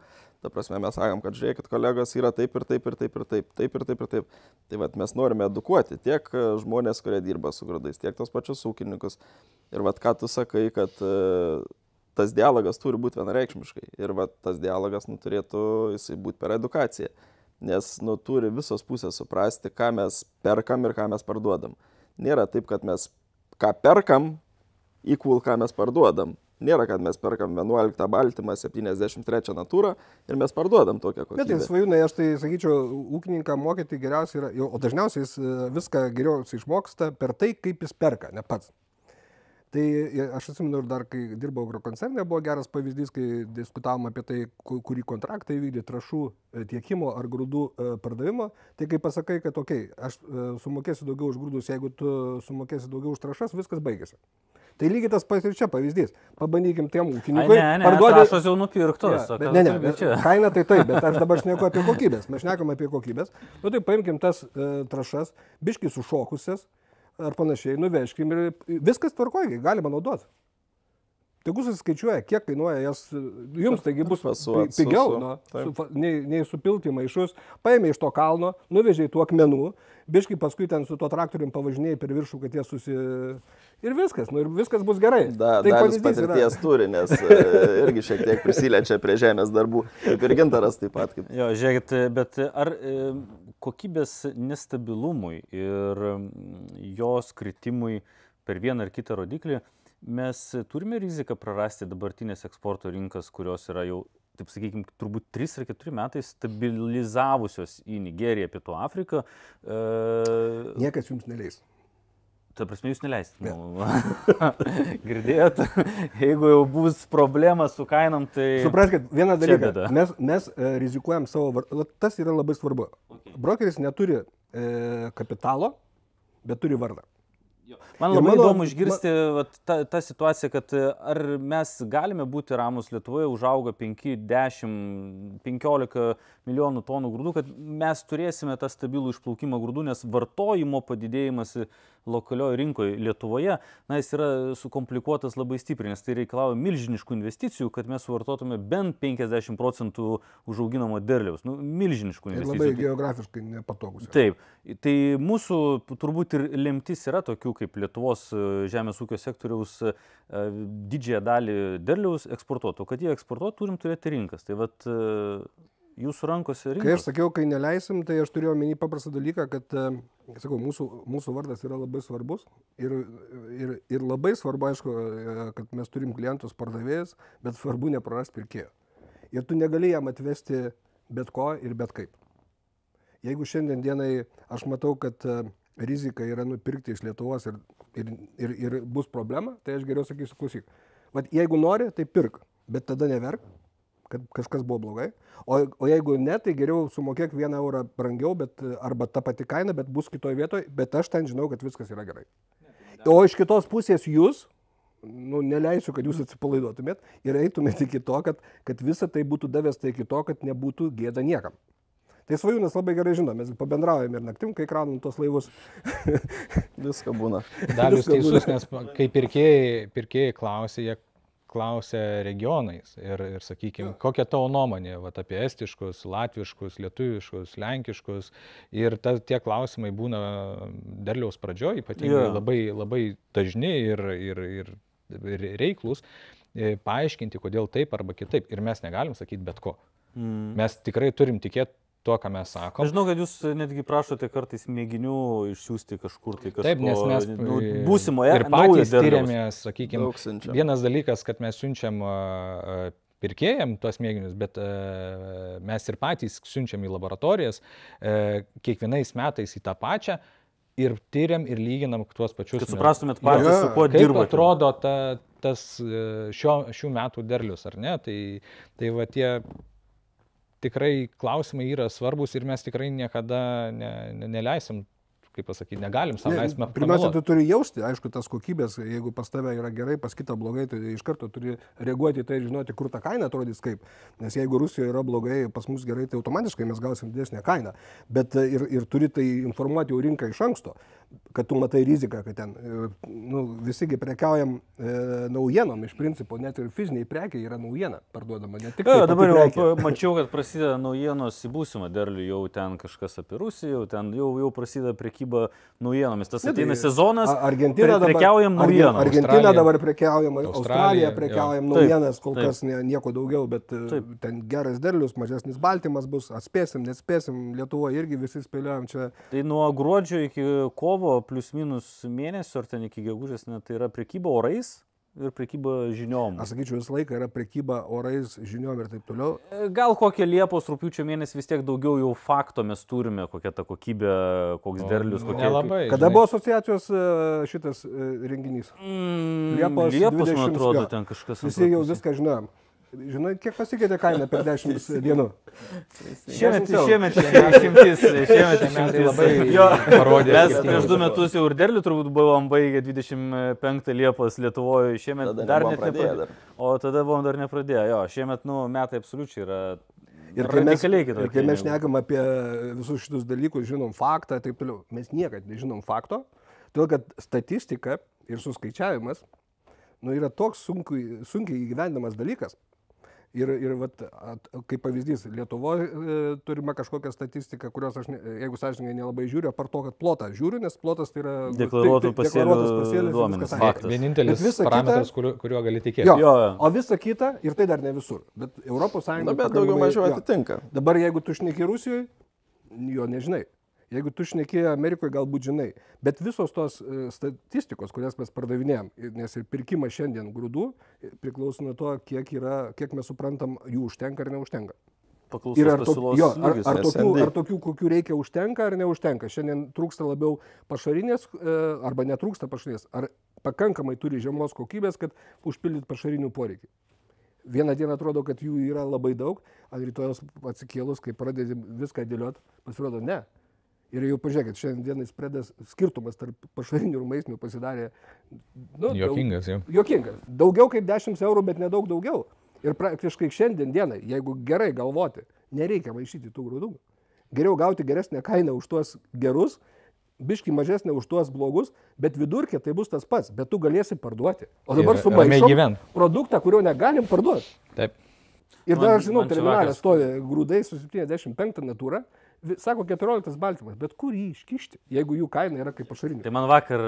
Ta prasme, mes sakom, kad žiūrėkit, kolegos, yra taip ir taip ir taip ir taip, taip ir taip ir taip. Tai vat mes norime edukuoti tiek žmonės, kurie dirba su grūdais, tiek tos pačius ūkininkus. Ir vat ką tu sakai, kad tas dialogas turi būti vienareikšmiškai. Ir vat tas dialogas turėtų jisai būti per edukaciją. Nes turi visos pusės suprasti, ką mes perkam ir ką mes parduodam. Nėra taip, kad mes ką perkam, equal ką mes parduodam. Nėra, kad mes perkam 11 baltymą, 73 natūrą ir mes parduodam tokią kokybę. Bet tai svajūnai, aš tai sakyčiau, ūkininką mokyti geriausiai yra, o dažniausiai jis viską geriausiai išmoksta per tai, kaip jis perka, ne pats. Tai aš atsimenu ir dar, kai dirbau agrokoncerne, buvo geras pavyzdys, kai diskutavom apie tai, kurį kontraktą įvykdė trašų tiekimo ar grūdų pardavimo. Tai kai pasakai, kad aš sumokėsiu daugiau už grūdus, jeigu tu sumokėsi daugiau už trašas, viskas baigėsi. Tai lygiai tas pats ir čia pavyzdys. Pabandykim tiem ūkininkui. Trašos jau nupirktos. Kaina tai taip, bet aš dabar šneku apie kokybės. Mes šnekam apie kokybės. Tai paimkim tas trašas, biškai sušokusias ar panašiai, nuveškim ir viskas tvarkoja, galima naudoti. Tegu susiskaičiuoja, kiek kainuoja jas, jums taigi bus pigiau, nei supilti maišus, paėmė iš to kalno, nuvežė tų akmenų, biškai paskui ten su tuo traktorium pavažinėjai per viršų, kad jie ir viskas, ir viskas bus gerai. Dalis patirties turi, nes irgi šiek tiek prisiliečia prie žemės darbų, kaip ir Gintaras taip pat. Jo, žiūrėkit, bet ar kokybės nestabilumui ir jos kritimui per vieną ar kitą rodiklį mes turime riziką prarasti dabartinės eksporto rinkas, kurios yra jau, taip sakykime, turbūt 3 ar 4 metai stabilizavusios į Nigeriją, Pietų Afriką. Niekas jums neleis. Ta prasme, jūs neleisit. Girdėjot, jeigu jau bus problema su kainom, tai... Supraskit, vieną dalyką, mes rizikuojam savo, tas yra labai svarbu. Brokeris neturi kapitalo, bet turi vardą. Man labai įdomu išgirsti tą situaciją, kad ar mes galime būti ramus Lietuvoje, užauga 5, 10, 15 milijonų tonų grūdų, kad mes turėsime tą stabilų išplaukimą grūdų, nes vartojimo padidėjimas lokalioje rinkoje Lietuvoje, jis yra sukomplikuotas labai stipriai, nes tai reikalauja milžiniškų investicijų, kad mes suvartotume bent 50% užauginamo derliaus. Milžiniškų investicijų. Ir labai geografiškai nepatogus. Taip. Tai mūsų turbūt ir lemtis yra tokių kaip Lietuvos žemės ūkio sektoriaus didžiąją dalį derliaus eksportuotų. Kad jie eksportuotų, turim turėti rinkas. Tai vat jūsų rankose rinkos. Kai aš sakiau, kai neleisim, tai aš turėjau omeny paprastą dalyką, kad, sakau, mūsų vardas yra labai svarbus ir labai svarbu, aišku, kad mes turim klientus pardavėjus, bet svarbu neprarasti pirkėjo. Ir tu negali jam atvesti bet ko ir bet kaip. Jeigu šiandien dienai aš matau, kad rizika yra nupirkti iš Lietuvos ir bus problema, tai aš geriau sakysiu, klausyk. Vat jeigu nori, tai pirk, bet tada neverk, kad kažkas buvo blogai. O jeigu ne, tai geriau sumokėk 1 eurą brangiau, arba ta pati kaina, bet bus kitoje vietoje, bet aš ten žinau, kad viskas yra gerai. O iš kitos pusės jūs, neleisiu, kad jūs atsipalaiduotumėt ir eitumėte iki to, kad visa tai būtų davęs tai iki to, kad nebūtų gėda niekam. Tai Svajūnas labai gerai žino, mes pabendraujame ir naktim, kai kraunam tos laivus. Viską būna. Dalius teisus, nes kai pirkėjai klausė, jie klausė regionais ir sakykime, kokia tavo nuomonė apie estiškus, latviškus, lietuviškus, lenkiškus. Ir tie klausimai būna derliaus pradžioje, ypatingai labai dažni ir reiklus, paaiškinti, kodėl taip arba kitaip. Ir mes negalim sakyti bet ko. Mes tikrai turim tikėti to, ką mes sakom. Aš žinau, kad jūs netgi prašote kartais mėginių išsiųsti kažkur tai kažko. Taip, nes mes būsimoje ir patys tyriamės, sakykime, vienas dalykas, kad mes siunčiam pirkėjam tuos mėginius, bet mes ir patys siunčiam į laboratorijas kiekvienais metais į tą pačią ir tyriam ir lyginam tuos pačius. Kad suprastumėt patys, su kuo dirbate. Kaip atrodo tas šių metų derlius, ar ne? Tai va tie tikrai klausimai yra svarbus ir mes tikrai niekada neleisim kaip pasakyti, negalim savo leisti. Pirmiausia, tu turi jausti, aišku, tas kokybės, jeigu pas tave yra gerai, pas kitą blogai, tai iš karto turi reaguoti į tai ir žinoti, kur ta kaina atrodys kaip. Nes jeigu Rusijoje yra blogai, pas mus gerai, tai automatiškai mes gausim didesnę kainą. Bet ir turi tai informuoti jau rinką iš anksto, kad tu matai riziką, kad ten visigi prekiaujam naujienom iš principo, net ir fiziniai prekiai yra naujiena parduodama. Ne tik dabar jau mačiau, kad prasideda naujienos į būsimą derlių, jau ten kažkas apie Rusiją, jau prasideda prekyba naujienomis. Tas ateina sezonas, prekiaujam naujienom. Argentina dabar prekiaujam, Australija prekiaujam naujienas, kol kas nieko daugiau, bet ten geras derlius, mažesnis baltymas bus, atspėsim, nespėsim, Lietuvoje irgi visi spėliojam čia. Tai nuo gruodžio iki kovo plius minus mėnesio, ar ten iki gegužės, tai yra prekyba orais ir prekyba žiniom. Aš sakyčiau, visą laiką yra prekyba orais, žiniom ir taip toliau. Gal kokią Liepos, rūpiučio mėnesį vis tiek daugiau jau fakto mes turime, kokia ta kokybė, koks derlius, kokia. Nelabai. Kada buvo asociacijos šitas renginys? Liepos, man atrodo, ten kažkas. Visi jau viską žinojom. Žinai, kiek pasikeitė kaina per 10 dienų? Šiemet išimtis, šiemet labai parodė. Mes prieš 2 metus jau ir derlių turbūt buvom baigę 25 Liepos Lietuvoje, šiemet dar net nepradėjo. O tada buvom dar nepradėję. Jo, šiemet metai absoliučiai yra radikaliai kitokie. Ir kai mes šnekam apie visus šitus dalykus, žinom faktą, taip toliau, mes niekad nežinom fakto, todėl kad statistika ir suskaičiavimas yra toks sunkiai įgyvendinamas dalykas. Ir vat, kaip pavyzdys, Lietuvoje turime kažkokią statistiką, kurios aš, jeigu sąžininkai nelabai žiūriu, apart to, kad plotą žiūriu, nes plotas tai yra deklaruotų pasėlių duomenys. Vienintelis parametras, kuriuo gali tikėti. Jo, o visa kita, ir tai dar ne visur, bet Europos Sąjunga... Bet daugiau mažiau atitinka. Dabar jeigu tu šneki Rusijoje, jo nežinai. Jeigu tu šneki Amerikoje, galbūt žinai. Bet visos tos statistikos, kurias mes pardavinėjom, nes ir pirkimas šiandien grūdų priklauso nuo to, kiek mes suprantam, jų užtenka ar neužtenka. Ir ar tokių, kokių reikia, užtenka ar neužtenka. Šiandien trūksta labiau pašarinės, arba netrūksta pašarinės, ar pakankamai turi žemos kokybės, kad užpildyti pašarinių poreikį. Vieną dieną atrodo, kad jų yra labai daug, ar rytojos atsikėlus, kai pradedi viską dėlioti, pasirodo ne. Ir jau pažiūrėkit, šiandien spredas skirtumas tarp pašarinių ir maistinių pasidarė juokingas. Juokingas. Daugiau kaip 10 eurų, bet nedaug daugiau. Ir praktiškai šiandien dienai, jeigu gerai galvoti, nereikia maišyti tų grūdų. Geriau gauti geresnę kainą už tuos gerus, biškį mažesnę už tuos blogus, bet vidurkė tai bus tas pats, bet tu galėsi parduoti. O dabar sumaišom produktą, kurio negalim parduoti. Taip. Ir dar aš žinau, terminalė stovi grūdai su 75 natūra. Sako 14 baltymas, bet kur jį iškišti, jeigu jų kaina yra kaip pašarinė? Tai man vakar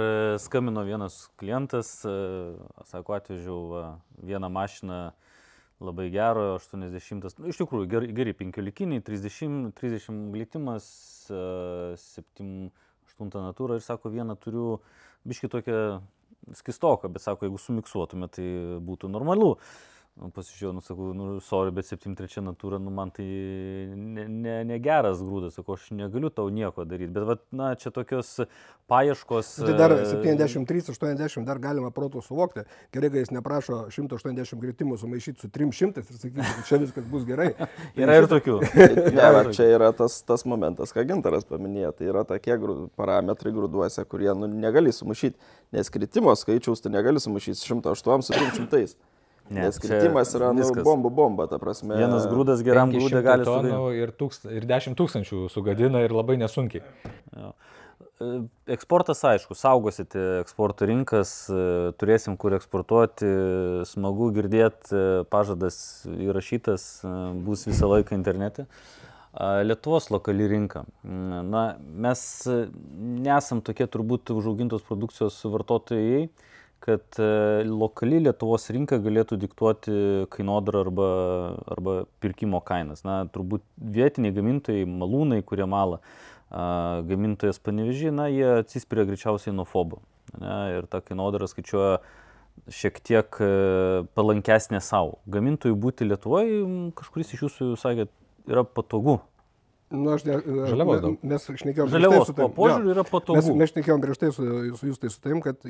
skambino vienas klientas, sako, atvežiau vieną mašiną labai gero, 80, iš tikrųjų geri 15-likiniai, 30 glitimas, 7-8 natūra ir sako, vieną turiu biškį tokią skistoką, bet sako, jeigu sumiksuotume, tai būtų normalu. Pasižiūrėjau, sakau, sorry, bet 73 natūra, man tai negeras grūdas, sakau, aš negaliu tau nieko daryti, bet čia tokios paieškos... Tai dar 73-80 dar galima protų suvokti, gerai, kai jis neprašo 180 gritimų sumaišyti su 300 ir sakyti, kad čia viskas bus gerai. Yra ir tokių. Čia yra tas momentas, ką Gintaras paminėjo, tai yra tokie parametrai grūduose, kurie negali sumaišyti, nes kritimo skaičiaus tu negali sumaišyti 108 su 300. Nes kritimas yra bomba, ta prasme. Vienas grūdas geram grūdė gali sugadinti. Ir 10 000 sugadina ir labai nesunkiai. Eksportas, aišku, saugosite eksporto rinkas, turėsim kur eksportuoti, smagu girdėti, pažadas įrašytas, bus visą laiką internete. Lietuvos lokali rinka. Mes nesam tokie turbūt užaugintos produkcijos vartotojai, kad lokali Lietuvos rinka galėtų diktuoti kainodarą arba pirkimo kainas. Turbūt vietiniai gamintojai, malūnai, kurie mala, gamintojas Panevėžy, jie atsispiria greičiausiai nuo FOBO. Ir tą kainodarą skaičiuoja šiek tiek palankesnė savo. Gamintojui būti Lietuvoje, kažkuris iš jūsų sakė, yra patogu. Žaliavos daug. Mes šnekėjom Žaliavos požiūrį yra patogu. Mes šnekėjom prieš tai su jūs tai su tavim, kad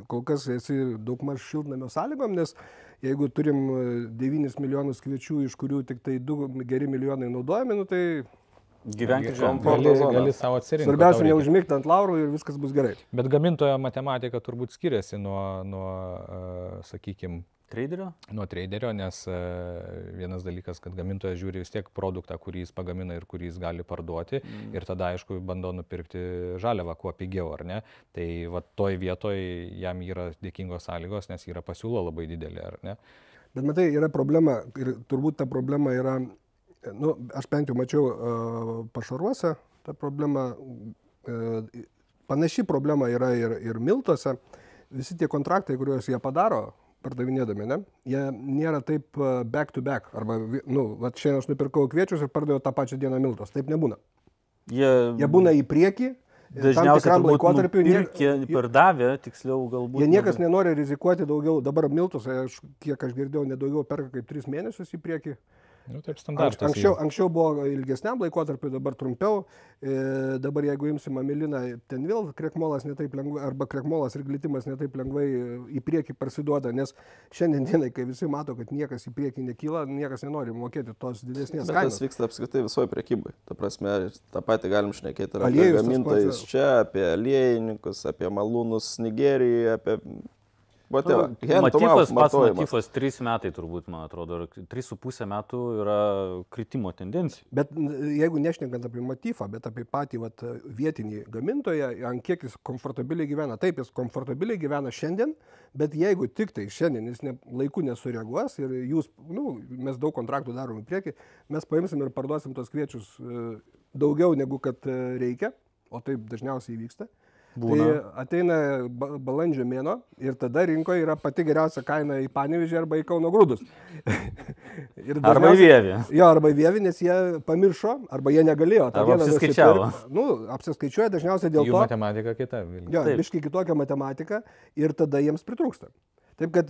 kol kas esi daugmaž šiltnamio sąlygom, nes jeigu turim 9 milijonus kviečių, iš kurių tik tai 2 geri milijonai naudojami, tai Gyventi žemė. Gali savo atsirinkti. Svarbiausia, neužmigti ant laurų ir viskas bus gerai. Bet gamintojo matematika turbūt skiriasi nuo sakykime, nuo traderio, nes vienas dalykas, kad gamintojas žiūri vis tiek produktą, kurį jis pagamina ir kurį jis gali parduoti ir tada, aišku, bando nupirkti žaliavą kuo pigiau, ar ne? Tai va toj vietoj jam yra dėkingos sąlygos, nes yra pasiūla labai didelė, ar ne? Bet matai, yra problema ir turbūt ta problema yra, aš bent jau mačiau pašaruose, ta problema, panaši problema yra ir miltuose, visi tie kontraktai, kuriuos jie padaro, pardavinėdami, ne? Jie nėra taip back to back. Arba, va šiandien aš nupirkau kviečius ir pardaviau tą pačią dieną miltus. Taip nebūna. Jie būna į priekį. Dažniausiai nupirkė, pardavė, tiksliau galbūt. Jie niekas nenori rizikuoti daugiau. Dabar miltus, kiek aš girdėjau, nedaugiau perka kaip 3 mėnesius į priekį. Taip standartas. Anksčiau buvo ilgesniam laikotarpiu, dabar trumpiau. Dabar jeigu imsim ameliną, ten vėl krekmolas netaip lengvai, arba krekmolas ir glitimas netaip lengvai į priekį parsiduoda, nes šiandien dienai, kai visi mato, kad niekas į priekį nekyla, niekas nenori mokėti tos didesnės kainos. Tas vyksta apskritai visoje prekybai. Ta prasme, tą patį galim šnekėti ir apie gamintojus čia, apie aliejininkus, apie malūnus Nigerijoje, apie... Matyfas 3 metai turbūt, man atrodo, 3,5 metų yra kritimo tendencija. Bet jeigu nešnekant apie Matyfą, bet apie patį vietinį gamintoją, ant kiek jis komfortabiliai gyvena. Taip, jis komfortabiliai gyvena šiandien, bet jeigu tik tai šiandien jis laiku nesureaguos ir jūs, mes daug kontraktų darom į priekį, mes paimsim ir parduosim tos kviečius daugiau negu kad reikia, o taip dažniausiai vyksta. Būna. Tai ateina balandžio mėnuo ir tada rinkoje yra pati geriausia kaina į Panevėžį arba į Kauno Grūdus. Arba į Vievį. Jo, arba į Vievį, nes jie pamiršo, arba jie negalėjo. Arba apsiskaičiavo. Apsiskaičiuoja dažniausiai dėl to. Jų matematika kita. Jo, biškai kitokia matematika ir tada jiems pritrūksta. Taip, kad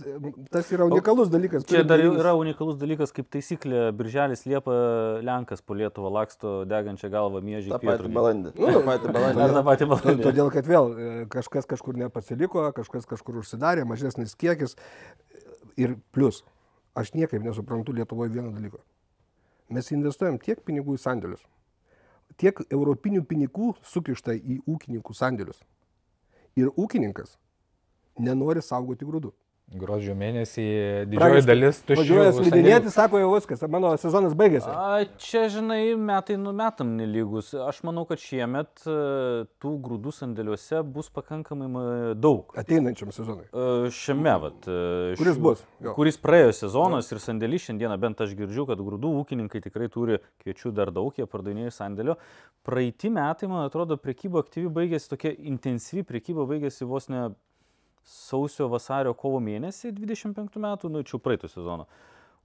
tas yra unikalus dalykas. Čia dar yra unikalus dalykas, kaip taisyklė, birželis Liepa Lenkas po Lietuvą laksto degančią galvą miežiai pietrų. Ta pati balandį. Todėl, kad vėl kažkas kažkur nepasiliko, kažkas kažkur užsidarė, mažesnis kiekis. Ir plus, aš niekaip nesuprantu Lietuvoje vieno dalyko. Mes investuojam tiek pinigų į sandėlius, tiek europinių pinigų sukišta į ūkininkų sandėlius. Ir ūkininkas nenori saugoti grūdų. Gruodžio mėnesį didžioji dalis tuščių. Važiuoja slidinėti, sako jau viskas, mano sezonas baigėsi. Čia, žinai, metai metam nelygus. Aš manau, kad šiemet tų grūdų sandėliuose bus pakankamai daug. Ateinančiam sezonui. Šiame, kuris bus? Jo. Kuris praėjo sezonas ir sandėlį šiandieną, bent aš girdžiu, kad grūdų ūkininkai tikrai turi kviečių dar daug, jie pardavinėja sandėlio. Praeiti metai, man atrodo, prekyba aktyvi baigėsi, tokia intensyvi prekyba baigėsi vos ne sausio, vasario, kovo mėnesį 25 metų, čia praeitų sezono.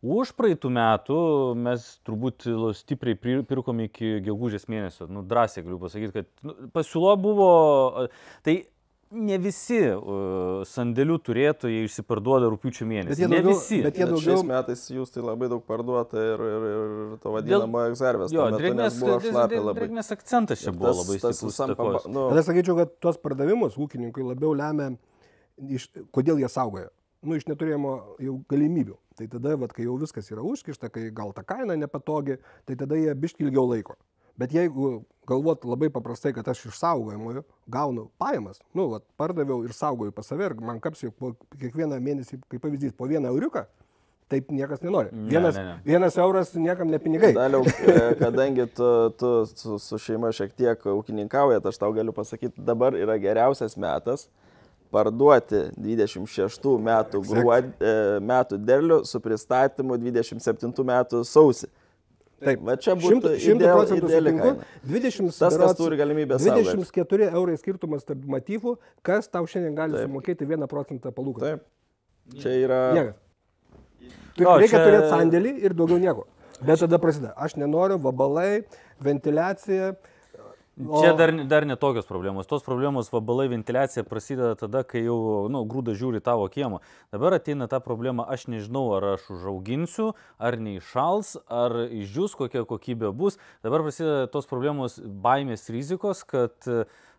Už praeitų metų mes turbūt stipriai pirkom iki gegužės mėnesio. Drąsiai galiu pasakyti, kad pasiūla buvo... Tai ne visi sandėlių turėtojai išsiparduoda rūpiučio mėnesį. Ne visi. Bet šiais metais jūs tai labai daug parduota ir to vadinamo egzervės. Jo, drėgmės akcentas čia buvo labai stiprus. Tada sakyčiau, kad tuos pardavimus ūkininkui labiau lemia, kodėl jie saugoja. Iš neturėjimo jau galimybių. Tai tada, kai jau viskas yra užkišta, kai gal ta kaina nepatogi, tai tada jie biškį ilgiau laiko. Bet jeigu galvot labai paprastai, kad aš iš saugojimo gaunu pajamas, pardaviau ir saugoju pas save ir man kapsi kiekvieną mėnesį, kaip pavyzdys, po 1 euriuką, taip niekas nenori. 1 euras niekam ne pinigai. Daliau, kadangi tu su šeima šiek tiek ūkininkaujat, aš tau galiu pasakyti, dabar yra geriausias metas parduoti 26 metų derlių su pristatymu 27 metų sausį. Taip, va čia būtų 100% sutinku. Tas, kas turi galimybę saugoti. 24 eurai skirtumas tarp Matyfų, kas tau šiandien gali sumokėti 1% palūkanų. Taip, čia yra... Niekas. Reikia turėti sandėlį ir daugiau nieko. Bet tada prasideda. Aš nenoriu, vabalai, ventiliacija... Čia dar ne tokios problemos. Tos problemos vabalai, ventiliacija prasideda tada, kai jau grūdas žiūri tavo kiemą. Dabar ateina ta problema, aš nežinau, ar aš užauginsiu, ar neiššals, ar išdžius, kokia kokybė bus. Dabar prasideda tos problemos baimės rizikos, kad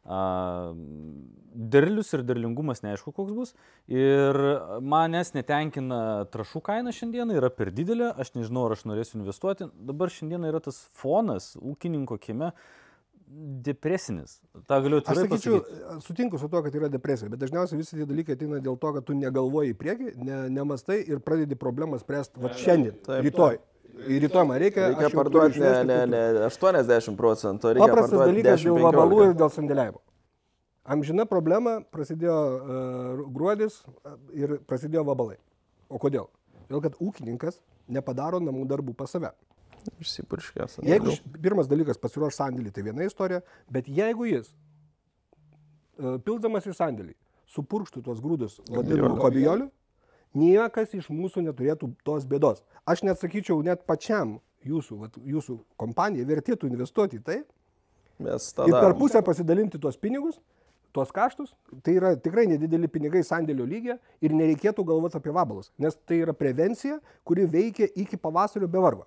Derlius ir derlingumas neaišku koks bus. Ir manęs netenkina trąšų kaina šiandieną, yra per didelė, aš nežinau, ar aš norėsiu investuoti. Dabar šiandieną yra tas fonas ūkininko kieme depresinis. Ta galiu atvirai pasakyti. Aš sakyčiau, sutinku su to, kad yra depresija, bet dažniausiai visi tie dalykai ateina dėl to, kad tu negalvoji į priekį, nemastai ir pradedi problemą spręsti va šiandien, rytoj. Rytoj man reikia parduoti ne 80%, reikia paprastas parduoti dalykas 10, dėl 15. vabalų ir dėl sandėliavimo. Amžina problema prasidėjo gruodis ir prasidėjo vabalai. O kodėl? Dėl kad ūkininkas nepadaro namų darbų pas save. Išsipurškės. Jeigu pirmas dalykas pasiruoš sandėlį, tai viena istorija, bet jeigu jis pildamas į sandėlį supurkštų tuos grūdus vadinamų kobijolių, niekas iš mūsų neturėtų tos bėdos. Aš net sakyčiau, net pačiam jūsų kompanijai vertėtų investuoti į tai ir per pusę pasidalinti tuos pinigus, tuos kaštus. Tai yra tikrai nedideli pinigai sandėlio lygyje ir nereikėtų galvoti apie vabalus, nes tai yra prevencija, kuri veikia iki pavasario be vargo.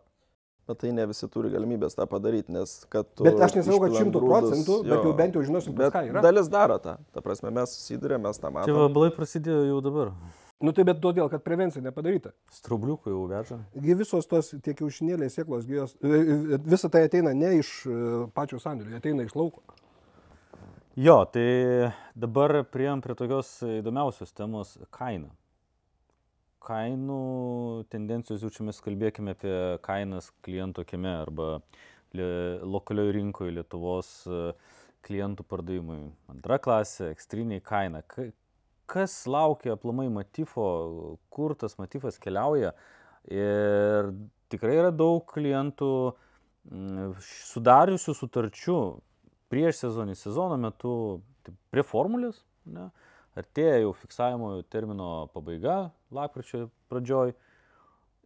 Bet tai ne visi turi galimybės tą padaryti, nes kad tu... Bet aš nesakau, kad 100%, bet jau bent jau žinosim, kas ką yra. Dalis daro tą. Ta prasme, mes susidurėm, mes tą matome. Čia vabalai prasidėjo jau dabar. Nu tai bet todėl, kad prevencija nepadaryta. Straubliukų jau veža. Visos tos tie kiaušinėliai, sėklos, visa tai ateina ne iš pačio sandėlio, ateina iš lauko. Jo, tai dabar priėjom prie tokios įdomiausios temos - kaina. Kainų tendencijos, jau čia mes kalbėkime apie kainas kliento kieme arba lokalioje rinkoje Lietuvos klientų pardavimui. Antra klasė, ekstriniai kaina. Kas laukia aplamai Matifo, kur tas Matifas keliauja? Ir tikrai yra daug klientų sudariusių sutarčių prieš sezonį, sezono metu prie formulės, ne? Artėja jau fiksavimo termino pabaiga, lapkričio pradžioj.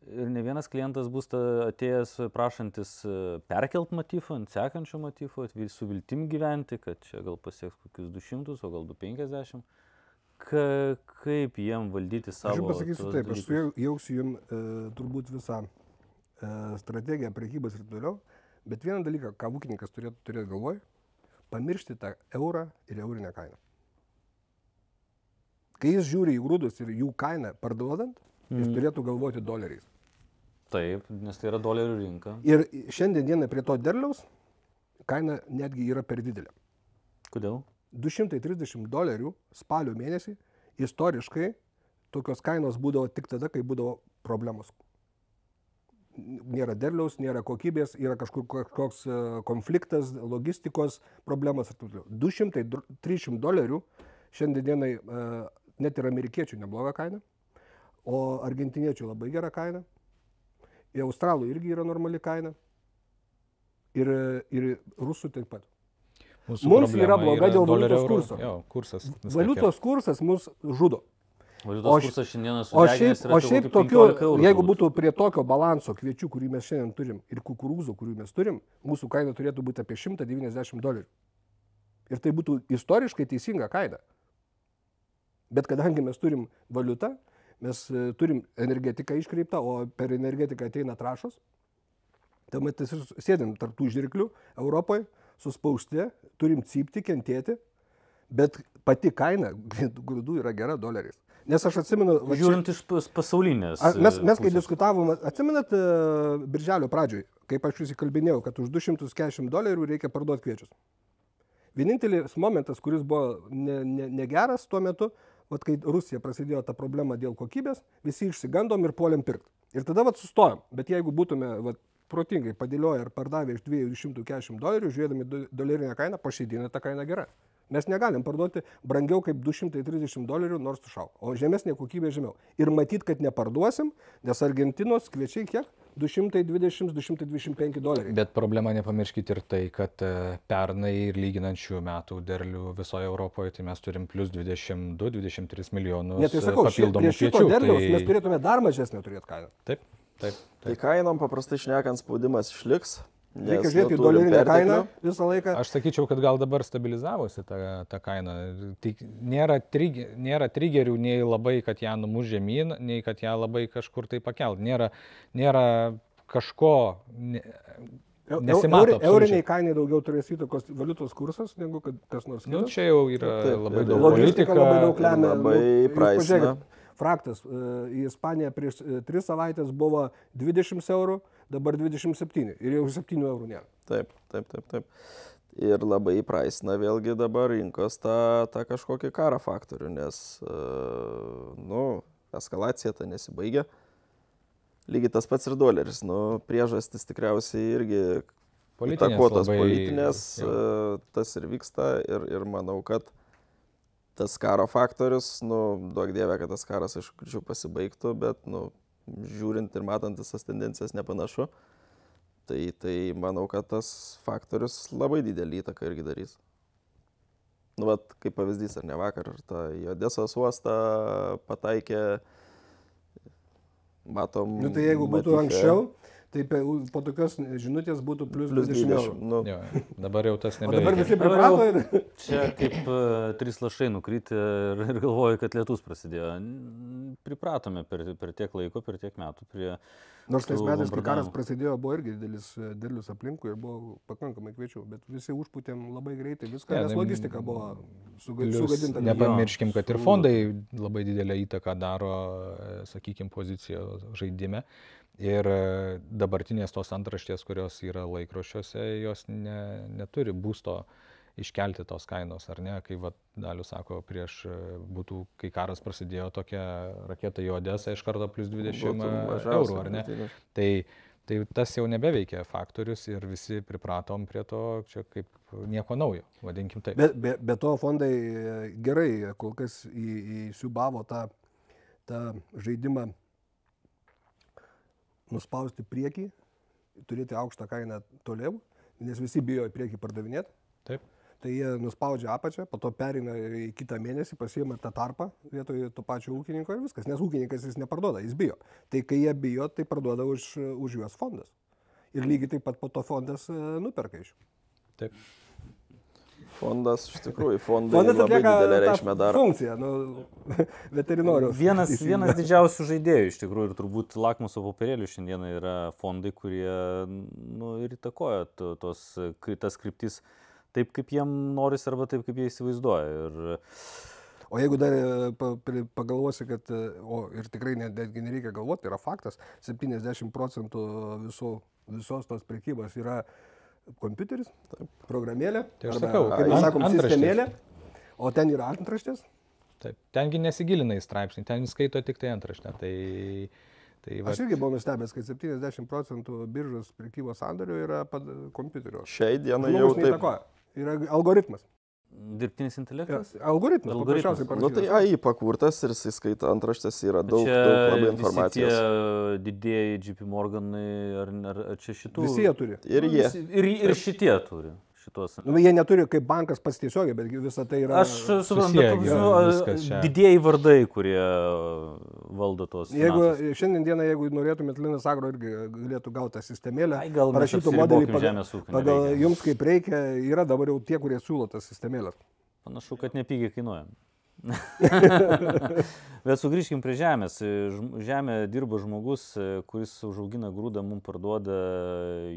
Ir ne vienas klientas bus atėjęs prašantis perkelt Matifą ant sekančio Matifo, su viltim gyventi, kad čia gal pasieks kokius 200, o gal 250. Kaip jiem valdyti savo... Aš jums pasakysiu taip, aš sujauksiu jums turbūt visą strategiją, prekybos ir toliau, bet vieną dalyką, ką ūkininkas turėtų galvoj, pamiršti tą eurą ir eurinę kainą. Kai jis žiūri į grūdus ir jų kainą parduodant, jis turėtų galvoti doleriais. Taip, nes tai yra dolerių rinka. Ir šiandien dieną prie to derliaus kaina netgi yra per didelė. Kodėl? $230 spalio mėnesį istoriškai tokios kainos būdavo tik tada, kai būdavo problemos. Nėra derliaus, nėra kokybės, yra kažkoks konfliktas, logistikos problemos. $200-300 šiandien dienai net ir amerikiečių nebloga kaina, o argentiniečių labai gera kaina, į australų irgi yra normali kaina ir rusų taip pat. Mums yra bloga dėl valiutos kurso. Valiutos kursas mus žudo. Valiutos kursas šiandieną sudegęs yra šiaip tokiu, jeigu būtų prie tokio balanso kviečių, kurį mes šiandien turim, ir kukurūzų, kurių mes turim, mūsų kaina turėtų būti apie $190. Ir tai būtų istoriškai teisinga kaina. Bet kadangi mes turim valiutą, mes turim energetiką iškreiptą, o per energetiką ateina trąšos, tai mes sėdėm tarp tų žirklių Europoje, suspausti, turim cypti, kentėti, bet pati kaina grūdų yra gera doleriais. Nes aš atsimenu... Žiūrint iš pasaulinės... Mes kai diskutavom, atsimenat birželio pradžioj, kaip aš jūs įkalbinėjau, kad už $240 reikia parduoti kviečius. Vienintelis momentas, kuris buvo negeras tuo metu, kai Rusija prasidėjo tą problemą dėl kokybės, visi išsigandom ir puolėm pirkti. Ir tada sustojom. Bet jeigu būtume protingai padėlioję ir pardavę iš $240, žiūrėdami dolerinę kainą, pašeidinę tą kainą gerą. Mes negalim parduoti brangiau kaip $230, nors išaugo, o žemesnė kokybė žemiau. Ir matyt, kad neparduosim, nes Argentinos kviečiai kiek? $220-225. Bet problema nepamirškite ir tai, kad pernai ir lyginant šių metų derlių visoje Europoje, tai mes turim plus 22-23 milijonus papildomų kviečių. Šito derliaus mes turėtume dar mažesnę turėti kainą. Taip. Tai kainom paprastai šnekant spaudimas išliks. Reikia žiūrėti į dolerinę kainą visą laiką. Aš sakyčiau, kad gal dabar stabilizavosi ta kaina. Tai nėra trigerių nei labai, kad ją numuš žemyn, nei kad ją labai kažkur tai pakelt. Nėra kažko nesimato. Euriniai kainai daugiau turės įtakos valiutos kursas, negu kad kas nors Nu, kitas. čia jau yra labai daug Logistika politika. labai daug lemia. labai Jūs praisina. pažiūrėkit, Fraktas į Ispaniją prieš 3 savaitės buvo 20 eurų, dabar 27 ir jau 7 eurų nėra. Taip. Ir labai praisina vėlgi dabar rinkos tą kažkokį karo faktorių, nes, eskalacija tai nesibaigia. Lygiai tas pats ir doleris, priežastis tikriausiai irgi įtakotos politinės, tas ir vyksta ir manau, kad tas karo faktorius, duok dievė, kad tas karas iš greičiau pasibaigtų, bet, žiūrint ir matant visas tendencijas nepanašu, tai manau, kad tas faktorius labai didelį įtaką irgi darys. Kaip pavyzdys, ar ne vakar, į Odesos uostą pataikė, matom... Tai jeigu būtų anksčiau, tai po tokios žinutės būtų plus 20 eurų. Jo, dabar jau tas O dabar nebeveikia. visi priprato ir... Čia kaip 3 lašai nukrytė ir galvoju, kad lietus prasidėjo. Pripratome per tiek laiko, per tiek metų prie... Nors tais tų metais, kai karas bombardavimų. prasidėjo, buvo irgi derlius aplinkui ir buvo pakankamai kviečių, bet visi užpūtėm labai greitai viską, nes logistika buvo sugadinta. Nepamirškim, kad ir fondai labai didelę įtaką daro, sakykime, pozicijos žaidime. Ir dabartinės tos antraštės, kurios yra laikraščiuose, jos neturi būsto iškelti tos kainos, ar ne? Kai Dalius sako, prieš būtų, kai karas prasidėjo, tokia raketa į Odesą iš karto plus 20 eurų, ar ne? Tai tas jau nebeveikia faktorius ir visi pripratom prie to, čia kaip nieko naujo, vadinkim taip. Be to fondai gerai kol kas įsiubavo tą žaidimą nuspausti priekį, turėti aukštą kainą toliau, nes visi bijo į priekį pardavinėti. Taip. Tai jie nuspaudžia apačią, po to perina į kitą mėnesį, pasiima tą tarpą vietoj to pačio ūkininko ir viskas, nes ūkininkas jis neparduoda, jis bijo. Tai kai jie bijo, tai parduoda už juos fondas. Ir lygiai taip pat po to fondas nuperka iš jų. Taip. Fondas, iš tikrųjų, fondai labai didelę reikšmę daro. Funkciją, veterinorius. Vienas didžiausių žaidėjų iš tikrųjų ir turbūt lakmuso popierėlių šiandieną yra fondai, kurie ir įtakoja tas kryptis taip, kaip jiem norisi arba taip, kaip jie įsivaizduoja. O jeigu dar pagalvosi, kad, ir tikrai netgi nereikia galvoti, yra faktas, 70% visos tos prekybos yra kompiuteris, programėlė, Tai aš sakau, kaip mes sakom, antraštės. sistemėlė, o ten yra antraštės. Taip. Tengi nesigilina į straipsnį, ten skaito tik tai antraštę. Aš irgi buvau nustebęs, kad 70% biržos prekybos sandorių yra kompiuterio. Šiai dienai jau Žmogus taip. neįtakoja. Yra algoritmas. Dirbtinis intelektas? Algoritmas, paprasčiausiai Tai parašytas. AI pakurtas ir jis skaito antraštės, yra daug labai informacijos. Čia didėjai JP Morganai, ar čia šitų? Visi jie turi. Ir jie. Ir šitie turi. Šitos. Jie neturi kaip bankas pats tiesiogiai, bet visą tai yra... Aš suprantu, Susiję viskas čia. didieji vardai, kurie valdo tos. Šiandien dieną, jeigu norėtumėt, Linas Agro irgi galėtų gauti tą sistemėlę, Ai, gal mes parašytų modelį apsiribokim žemės ūkio, pagal nereikia. jums kaip reikia, yra dabar jau tie, kurie siūlo tas sistemėlės. Panašu, kad nepigiai kainuoja. Bet sugrįžkim prie žemės. Žemė dirba žmogus, kuris užaugina grūdą, mums parduoda,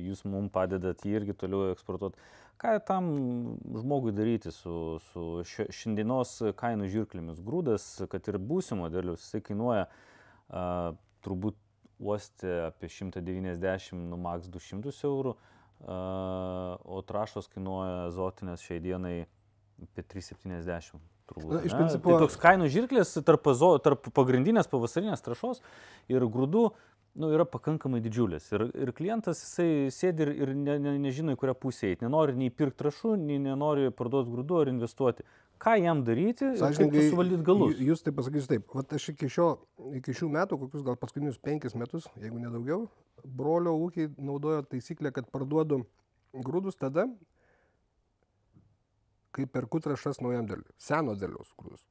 jūs mums padedat jį irgi toliau eksportuoti. Ką tam žmogui daryti su šiandienos kainų žirklėmis? Grūdas, kad ir būsimo derliaus, jisai kainuoja turbūt uoste apie 190, nu maks 200 eurų, o trąšos kainuoja azotinės šiai dienai apie 370. Turbūt, iš principo... Tai toks kainų žirklės tarp pagrindinės pavasarinės trąšos ir grūdų yra pakankamai didžiulės. Ir klientas jisai sėdi ir nežino, į kurią pusę eiti. Nenori nei pirkti trąšų, nei nenori parduoti grūdų ar investuoti. Ką jam daryti ir kaip suvaldyti galus? Jūs taip pasakysiu taip. Vat aš iki šių metų, kokius gal paskutinius 5 metus, jeigu nedaugiau, brolio ūkiai naudojo taisyklę, kad parduodu grūdus tada, kai perku trąšas naujam derliui. Seno derliaus grūdus.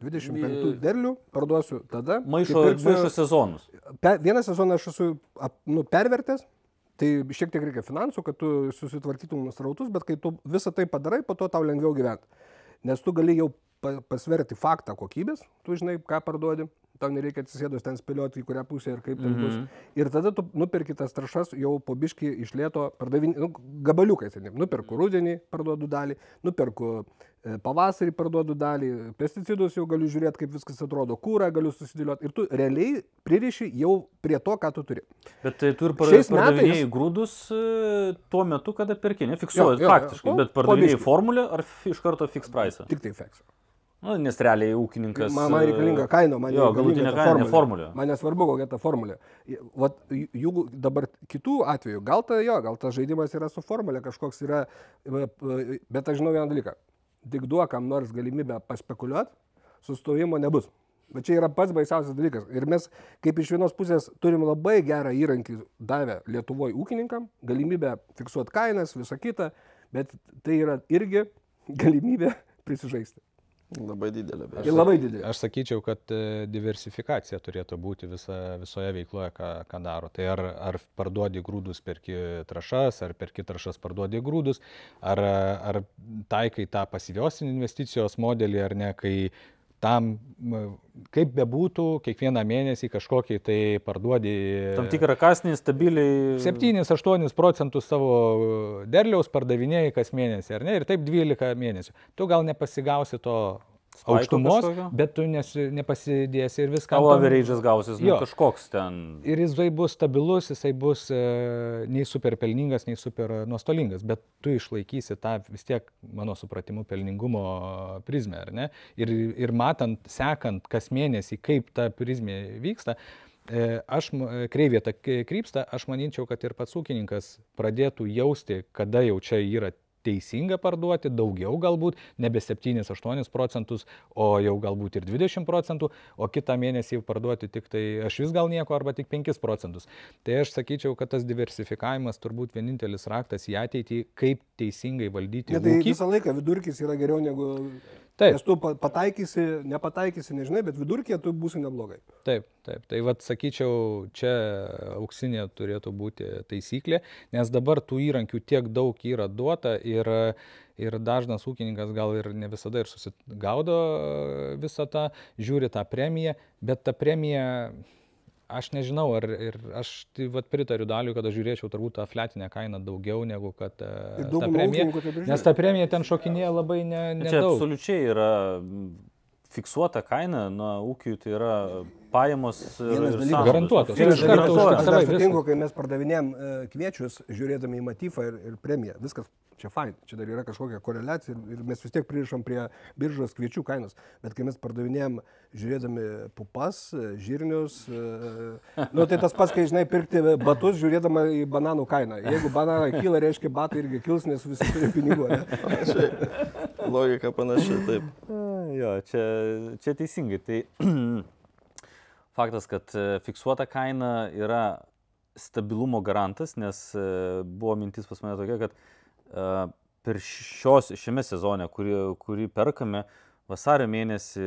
25 derlių parduosiu tada. Maišo sezonus. Vieną sezoną aš esu pervertęs, tai šiek tiek reikia finansų, kad tu susitvarkytum srautus, bet kai tu visą tai padarai, po to tau lengviau gyventi. Nes tu gali jau pasverti faktą kokybės, tu žinai, ką parduodi, tau nereikia atsisėdus ten spėlioti, į kurią pusę ir kaip ten bus. Ir tada tu nuperki tas trąšas jau po biškį iš lėto gabaliukais. Nuperku rudenį, parduodu dalį, nuperku pavasarį, parduodu dalį, pesticidus jau galiu žiūrėti, kaip viskas atrodo, kūrą galiu susidėlioti. Ir tu realiai pririši jau prie to, ką tu turi. Bet tai tu ir pardavinėjai grūdus tuo metu, kada perki, nefiksuoji faktiškai, bet pardavinėjai formulę ar iš karto fix price? Tik tai fix. Nu, nes realiai ūkininkas... Man reikalinga kaina, man galutinė kaina, formulė. Man nesvarbu, kokia ta formulė. Vat, jų dabar kitų atveju, gal tas žaidimas yra su formulė, kažkoks yra, bet aš žinau vieną dalyką. Tik duok kam nors galimybę paspekuliuoti, sustojimo nebus. Bet čia yra pats baisiausias dalykas. Ir mes, kaip iš vienos pusės, turim labai gerą įrankį davę Lietuvoje ūkininkam, galimybę fiksuoti kainas, visą kitą, bet tai yra irgi galimybė prisižaisti. Labai didelė. Labai didelė. Aš sakyčiau, kad diversifikacija turėtų būti visoje veikloje, ką daro. Tai ar parduodi grūdus, perki trąšas, ar perki trąšas, parduodi grūdus, ar taikai tą pasyvios investicijos modelį, ar ne, kai tam, kaip bebūtų, kiekvieną mėnesį kažkokį tai parduodi... Tam tikrą kasnį, stabiliai... 7-8% savo derliaus pardavinėjai kas mėnesį, ar ne? Ir taip 12 mėnesių. Tu gal nepasigausi to aukštumos, bet tu nepasidėsi ir viską... Tavo average'as gausis, kažkoks ten... Ir jisai bus stabilus, jisai bus nei super pelningas, nei super nuostolingas, bet tu išlaikysi tą vis tiek, mano supratimu, pelningumo prizmę, ar ne? Ir matant, sekant kas mėnesį, kaip ta prizmė vyksta, kreivė ta krypsta, aš manyčiau, kad ir pats ūkininkas pradėtų jausti, kada jau čia yra teisinga parduoti, daugiau galbūt, nebe 7-8%, o jau galbūt ir 20%, o kitą mėnesį parduoti tik tai aš vis gal nieko arba tik 5%. Tai aš sakyčiau, kad tas diversifikavimas turbūt vienintelis raktas į ateitį, kaip teisingai valdyti ūkį. Tai visą laiką vidurkis yra geriau negu... Taip. Nes tu pataikysi, nepataikysi, nežinai, bet vidurkėje tu būsi neblogai. Taip. Tai vat sakyčiau, čia auksinė turėtų būti taisyklė, nes dabar tų įrankių tiek daug yra duota ir dažnas ūkininkas gal ir ne visada ir susigaudo visą tą, žiūri tą premiją, bet ta premija... Aš nežinau, ir aš pritariu Daliui, kad aš žiūrėčiau turbūt tą fletinę kainą daugiau negu kad ta premija, nes ta premija ten šokinėja labai nedaug. Čia absoliučiai yra fiksuota kaina, nuo ūkių tai yra pajamos ir garantuotos. Aš sutinku, kai mes pardavinėjom kviečius, žiūrėdami į Matifą ir premiją, viskas čia fine, čia dar yra kažkokia koreliacija ir mes vis tiek pririšam prie biržos kviečių kainos, bet kai mes pardavinėjom žiūrėdami pupas, žirnius, tai tas pats, kai žinai pirkti batus, žiūrėdama į bananų kainą. Jeigu bananai kyla, reiškia batai irgi kils, nes visi turi pinigų. Logika panaši, taip. Jo, čia teisingai. Tai faktas, kad fiksuota kaina yra stabilumo garantas, nes buvo mintis pas mane tokia, kad per šiame sezone, kurį perkame, vasario mėnesį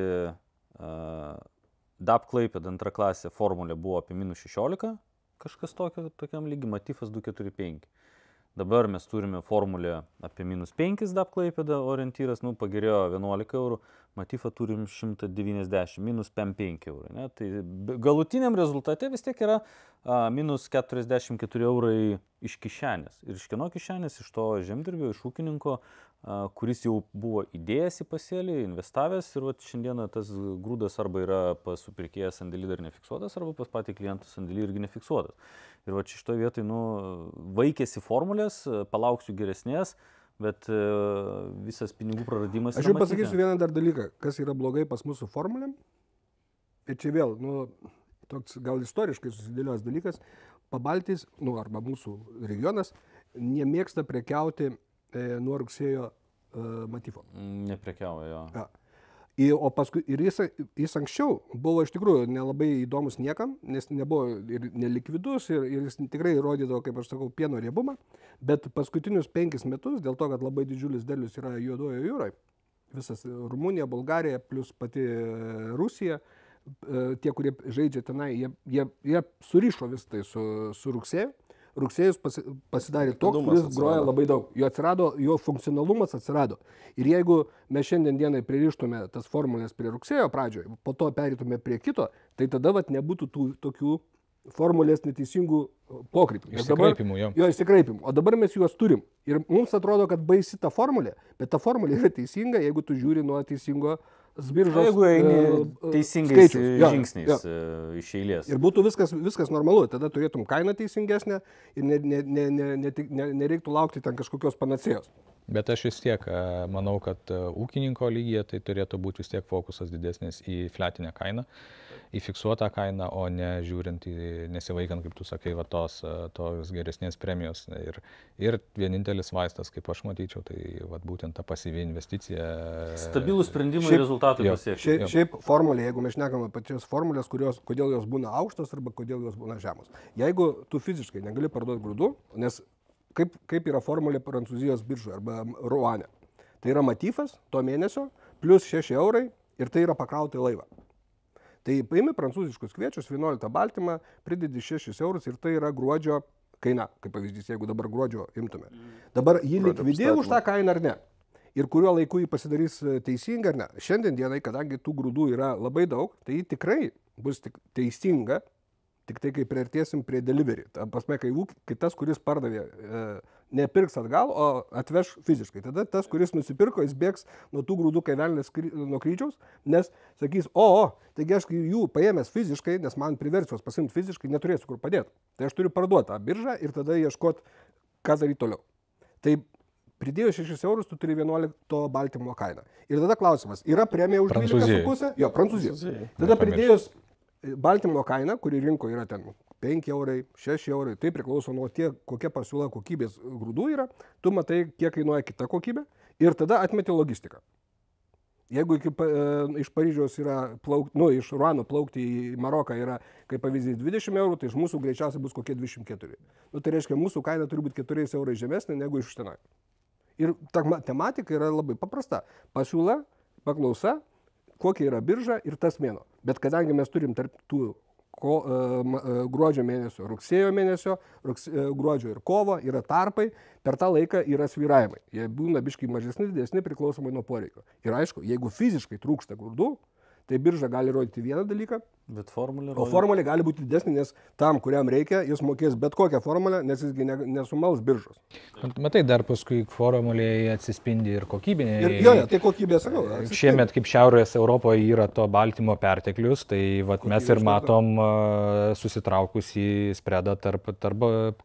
DAP Klaipėda antra klasė formulė buvo apie -16, kažkas tokiam lygi, Matifas 245. Dabar mes turime formulę apie -5 DAP Klaipėda, orientyras, pagerėjo 11 eurų, Matifą turim 190, -5 eurų. Ne? Tai galutiniam rezultate vis tiek yra -44 eurai iš kišenės. Ir iš kieno kišenės? Iš to žemdirbio, iš ūkininko, kuris jau buvo įdėjęs į pasėlį, investavęs ir šiandieną tas grūdas arba yra pas supirkėją sandėlį dar nefiksuotas, arba pas patį klientą sandėlį irgi nefiksuotas. Ir šitoje vietoje vaikėsi formulės, palauksiu geresnės, bet visas pinigų praradimas... Aš jau pasakysiu vieną dar dalyką, kas yra blogai pas mūsų formulėm. Ir čia vėl, toks gal istoriškai susidėlios dalykas, Pabaltijs, arba mūsų regionas, nemėgsta prekiauti nuo rugsėjo Matifo. Neprekiauja, jo. Ja. O paskui, ir jis anksčiau buvo iš tikrųjų nelabai įdomus niekam, nes nebuvo ir nelikvidus, ir jis tikrai rodydavo, kaip aš sakau, pieno riebumą, bet paskutinius 5 metus, dėl to, kad labai didžiulis derlius yra Juodojoje jūroje, visas Rumunija, Bulgarija, plus pati Rusija, tie, kurie žaidžia tenai, jie surišo vis tai su rugsėju. rugsėjus pasidarė toks, kuris groja labai daug. Jo funkcionalumas atsirado. Ir jeigu mes šiandien dienai pririštume tas formulės prie rugsėjo pradžioje, po to perėtume prie kito, tai tada nebūtų tų tokių formulės neteisingų pokrypių. Išsikraipimų, jo. Jo, išsikraipimų. O dabar mes juos turim. Ir mums atrodo, kad baisi ta formulė, bet ta formulė yra teisinga, jeigu tu žiūri nuo teisingo biržos jeigu eini teisingais žingsniais iš eilės. Ir būtų viskas normalu, tada turėtum kainą teisingesnę ir nereiktų laukti ten kažkokios panacėjos. Bet aš vis tiek manau, kad ūkininko lygyje tai turėtų būti vis tiek fokusas didesnis į fletinę kainą, į fiksuotą kainą, o ne žiūrint, nesivaikant, kaip tu sakai, tos geresnės premijos. Ir vienintelis vaistas, kaip aš matyčiau, tai būtent ta pasyvi investicija. Stabilų sprendimų ir rezultatų pasiekti. Šiaip formulė, jeigu mes šnekame pačios formulės, kodėl jos būna aukštos arba kodėl jos būna žemos. Jeigu tu fiziškai negali parduoti grūdų, nes kaip yra formulė Prancūzijos biržoje arba Ruane. Tai yra matyfas to mėnesio plus 6 eurai ir tai yra pakrauta į laivą. Tai paimi prancūziškus kviečius, 11 baltymą, pridedi 6 eurus ir tai yra gruodžio kaina, kaip pavyzdys, jeigu dabar gruodžio imtume. Dabar jį likvidė už tą kainą ar ne. Ir kuriuo laiku jį pasidarys teisinga ar ne. Šiandien dienai, kadangi tų grūdų yra labai daug, tai jį tikrai bus teisinga. Tik tai, kai priartėsim prie delivery. Ta prasme, kai tas, kuris pardavė, nepirks atgal, o atveš fiziškai. Tada tas, kuris nusipirko, jis bėgs nuo tų grūdų kaivelnės nuo kryžiaus, nes sakys, taigi aš jų paėmęs fiziškai, nes man priversios pasimti fiziškai, neturėsiu kur padėti. Tai aš turiu parduoti tą biržą ir tada ieškoti, ką daryti toliau. Tai pridėjus 6 eurus, tu turi 11 baltymo kainą. Ir tada klausimas, yra premija už 12,5? Jo, Prancūzijai. Tada pridėjus baltymo kaina, kuri rinko yra ten 5 eurai, 6 eurai, tai priklauso nuo tiek, kokia pasiūla kokybės grūdų yra, tu matai, kiek kainuoja kita kokybė ir tada atmeti logistiką. Jeigu iš Paryžiaus yra iš Ruano plaukti į Maroką yra, kaip pavyzdys, 20 eurų, tai iš mūsų greičiausiai bus kokie 24. Tai reiškia, mūsų kaina turi būti 4 eurai žemesnė negu iš tenai. Ir ta tematika yra labai paprasta. Pasiūla, paklausa, kokia yra birža ir tas mėnuo. Bet kadangi mes turim tarp tų gruodžio mėnesio, rugsėjo mėnesio, gruodžio ir kovo yra tarpai, per tą laiką yra svyravimai. Jie būna biškai mažesni, didesni priklausomai nuo poreikio. Ir aišku, jeigu fiziškai trūksta grūdų, tai birža gali rodyti vieną dalyką, o formulė gali būti didesnė, nes tam, kuriam reikia, jis mokės bet kokią formulę, nes jisgi nesumals biržos. Matai, dar paskui formulėje atsispindi ir kokybinė. Tai kokybė, sakau. Šiemet, kaip Šiaurės Europoje yra to baltymo perteklius, tai mes ir matom susitraukusį spredą tarp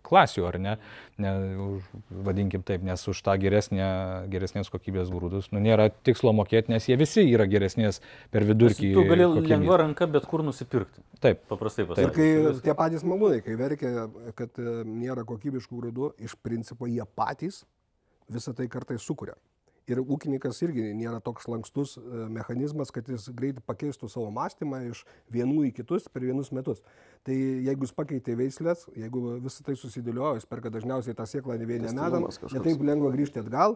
klasių, ar ne? Vadinkim taip, nes už tą geresnės kokybės grūdus nėra tikslo mokėti, nes jie visi yra geresnės per vidurkį. Tu gali lengva ranka bet kur nusipirkti. Taip. Paprastai pasakyti. Ir kai tie patys malūnai, kai verkia, kad nėra kokybiškų grūdų, iš principo jie patys visą tai kartais sukuria. Ir ūkininkas irgi nėra toks lankstus mechanizmas, kad jis greitai pakeistų savo mąstymą iš vienų į kitus per vienus metus. Tai jeigu jis pakeitė veislės, jeigu visą tai susidėliojo, jis perka dažniausiai tą sėklą ne vieną metą, netaip lengva grįžti atgal.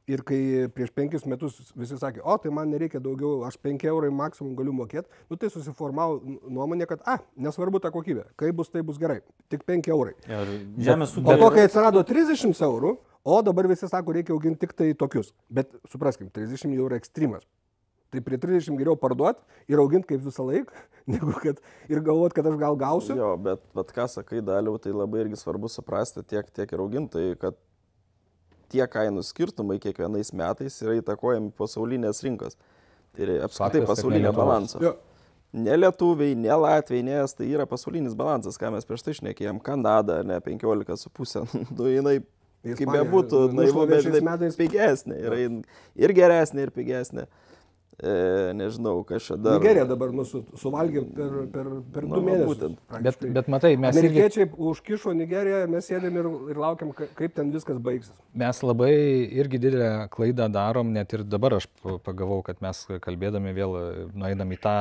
Ir kai prieš 5 metus visi sakė, tai man nereikia daugiau, aš 5 eurai maksimum galiu mokėti, tai susiformavo nuomonė, kad nesvarbu ta kokybė, kai bus, tai bus gerai, tik 5 eurai. Po to, kai atsirado 30 eurų, o dabar visi sako, reikia auginti tik tai tokius. Bet supraskim, 30 jau yra ekstremas. Tai prie 30 geriau parduoti ir auginti kaip visą laiką, negu kad ir galvoti, kad aš gal gausiu. Jo, bet ką sakai, Daliau, tai labai irgi svarbu suprasti tiek ir augintojai, kad tie kainų skirtumai kiekvienais metais yra įtakojami pasaulinės rinkos. Tai yra apskritai pasaulinio balanso. Jo. Ne lietuviai, ne latviai, ne estai, yra pasaulinis balansas, ką mes prieš tai šnekėjom. Kanada, ne 15,5. Jinai, kaip bebūtų, naivu, bet pigesnė. Ir geresnė, ir pigesnė. Nežinau, kas čia dar. Nigerija dabar suvalgė per 2 mėnesius. Bet matai, mes amerikiečiai užkišo Nigeriją ir mes sėdėm ir laukiam, kaip ten viskas baigsis. Mes labai irgi didelę klaidą darom, net ir dabar aš pagavau, kad mes kalbėdami vėl nueinam į tą,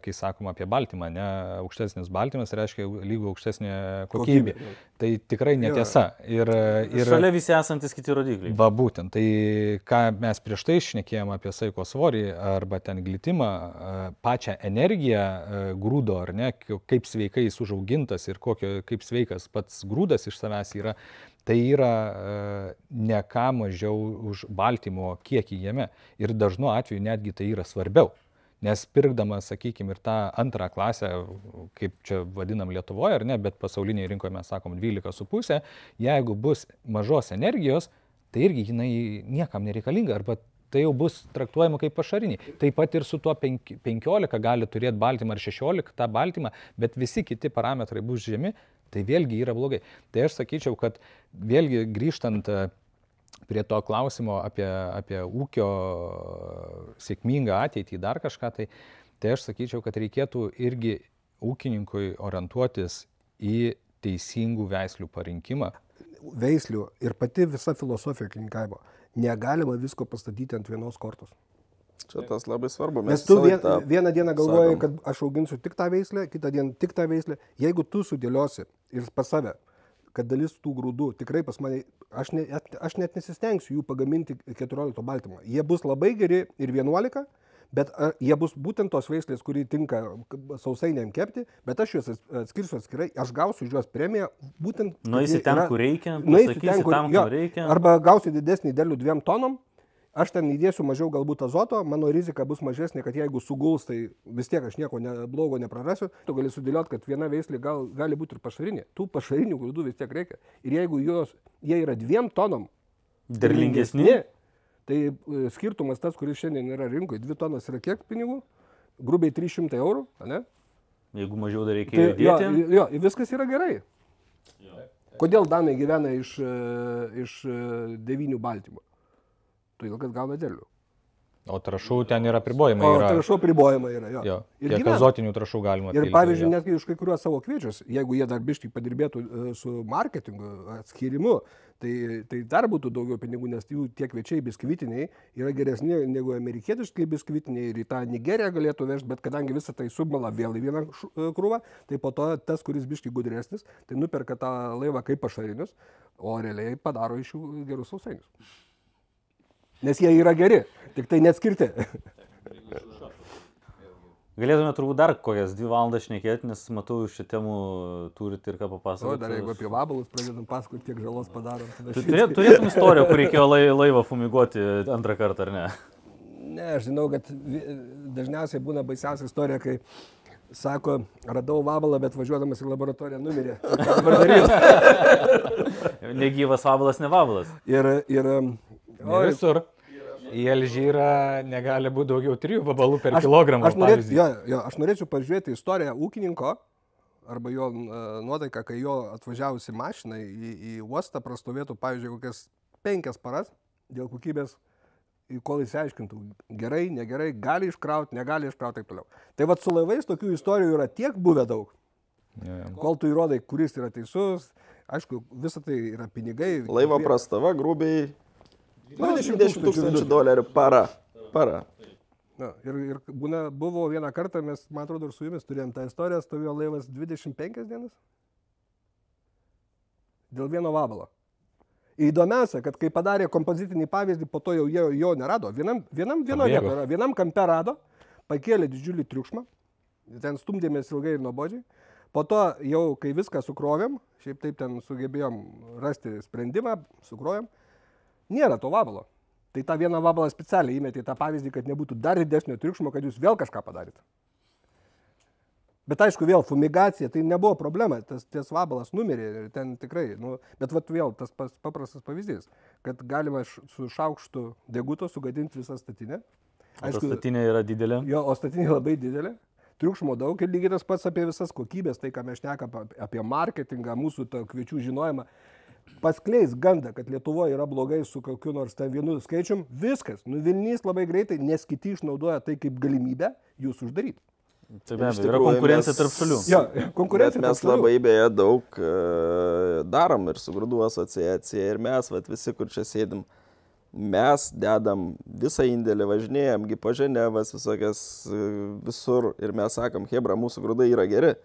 kai sakom apie baltymą, ne, aukštesnis baltymas reiškia lygų aukštesnė kokybė. Tai tikrai netiesa. Ir šalia visi esantis kiti rodikliai. Va būtent, tai ką mes prieš tai šnekėjom apie saiko svorį, ar arba ten glitimą, pačią energiją grūdo, ar ne, kaip sveikai jis užaugintas ir kaip sveikas pats grūdas iš savęs yra, tai yra ne ką mažiau už baltymo kiekį jame. Ir dažnu atveju netgi tai yra svarbiau. Nes pirkdamas, sakykime, ir tą antrą klasę, kaip čia vadinam Lietuvoje, ar ne, bet pasaulinėje rinkoje mes sakom 12,5, jeigu bus mažos energijos, tai irgi jinai niekam nereikalinga, arba tai jau bus traktuojama kaip pašariniai. Taip pat ir su tuo 15 gali turėti baltymą ar 16 tą baltymą, bet visi kiti parametrai bus žemi, tai vėlgi yra blogai. Tai aš sakyčiau, kad vėlgi grįžtant prie to klausimo apie ūkio sėkmingą ateitį, dar kažką, tai aš sakyčiau, kad reikėtų irgi ūkininkui orientuotis į teisingų veislių parinkimą. Veislių ir pati visa filosofija ūkininkavimo. Negalima visko pastatyti ant vienos kortos. Čia tas labai svarbu. Nes tu vieną dieną galvoji, kad aš auginsiu tik tą veislę, kitą dieną tik tą veislę. Jeigu tu sudėliosi ir pas save, kad dalis tų grūdų tikrai pas mane, aš net nesistengsiu jų pagaminti 14 baltymą. Jie bus labai geri ir 11, bet jie bus būtent tos veislės, kuri tinka sausainiam kepti, bet aš juos atskirsiu atskirai, aš gausiu už juos premiją būtent... Nueisi ten, kur reikia, pasakysi tam, kur reikia. Arba gausi didesnį derlių 2 tonom, aš ten įdėsiu mažiau galbūt azoto, mano rizika bus mažesnė, kad jeigu suguls, tai vis tiek aš nieko blogo neprarasiu. Tu gali sudėlioti, kad viena veislė gali būti ir pašarinė. Tų pašarinių grūdų vis tiek reikia. Ir jeigu jie yra 2 tonom derlingesni, tai skirtumas tas, kuris šiandien yra rinkoje, 2 tonas yra kiek pinigų? Grubiai 300 eurų, ne? Jeigu mažiau dar reikėjo įdėti. Jo, viskas yra gerai. Kodėl danai gyvena iš 9 baltymų? Todėl, kad gauna derlių. O trašų ten yra apribojimai. O trašų apribojimai yra, jo. Ir kiek azotinių trašų galima pilti. Ir pavyzdžiui, netgi už kai kuriuos savo kviečius, jeigu jie dar biškai padirbėtų su marketingu, atskirimu, tai dar būtų daugiau pinigų, nes jų tie kviečiai biskvitiniai yra geresni negu amerikietiškai biskvitiniai ir į tą Nigeriją galėtų vežti, bet kadangi visą tai submala vėl į vieną krūvą, tai po to tas, kuris biškai gudresnis, tai nuperka tą laivą kaip pašarinius, o realiai padaro iš jų gerus sausainius. Nes jie yra geri, tik tai neatskirti. Galėtume turbūt dar kokias 2 valandas šnekėti, nes matau, šią temų turite ir ką papasakoti. O, dar jeigu apie vabalus pradedam pasakoti, kiek žalos padarom. Turėtum istoriją, kur reikėjo laivą fumiguoti antrą kartą, ar ne? Ne, aš žinau, kad dažniausiai būna baisiausia istorija, kai sako, radau vabalą, bet važiuodamas į laboratoriją numirė. Negyvas vabalas, ne vabalas. Ne visur. Į Alžyrą negali būti daugiau 3 vabalų per kilogramą. Aš norėčiau pažiūrėti istoriją ūkininko arba jo nuotaiką, kai jo atvažiavusi mašina į uostą prastovėtų, pavyzdžiui, kokias 5 paras dėl kokybės, kol įsiaiškintų gerai, negerai, gali iškrauti, negali iškrauti, taip toliau. Tai vat su laivais tokių istorijų yra tiek buvę daug. Kol tu įrodai, kuris yra teisus, aišku, visa tai yra pinigai. Laivo prastava grubiai $20 000 para. Na, ir buvo vieną kartą, mes, man atrodo, ir su jumis turėjom tą istoriją, stovėjo laivas 25 dienas dėl vieno vabalo. Įdomiausia, kad kai padarė kompozitinį pavyzdį, po to jau jo nerado. Vienam kampe rado, pakėlė didžiulį triukšmą, ten stumdėmės ilgai ir nuobodžiai. Po to jau, kai viską sukrovėm, šiaip taip ten sugebėjom rasti sprendimą, sukrovėm, nėra to vabalo. Tai tą vieną vabalą specialiai įmetė į tą pavyzdį, kad nebūtų dar didesnio triukšmo, kad jūs vėl kažką padarėte. Bet aišku, vėl fumigacija, tai nebuvo problema, tas vabalas numirė, ten tikrai, bet vat vėl tas paprastas pavyzdys, kad galima su šaukštu deguto sugadinti visą statinę. Aišku, o statinė yra didelė. Jo, o statinė labai didelė, triukšmo daug ir lygiai tas pats apie visas kokybės, tai ką mes šnekam apie marketingą, mūsų kviečių žinojimą. Paskleis gandą, kad Lietuvoje yra blogai su kokiu nors ten vienu skaičium, viskas, nuvilnys labai greitai, nes kiti išnaudoja tai kaip galimybę jūs uždaryti. Tai be abejo, yra konkurencija tarp šalių. Jo, konkurencija tarp šalių. Mes labai beje daug darom ir su grūdų asociacija ir mes, visi, kur čia sėdim, mes dedam visą indėlį, važinėjam, po Ženevas, visokias visur ir mes sakom, hebra, mūsų grūdai yra geri.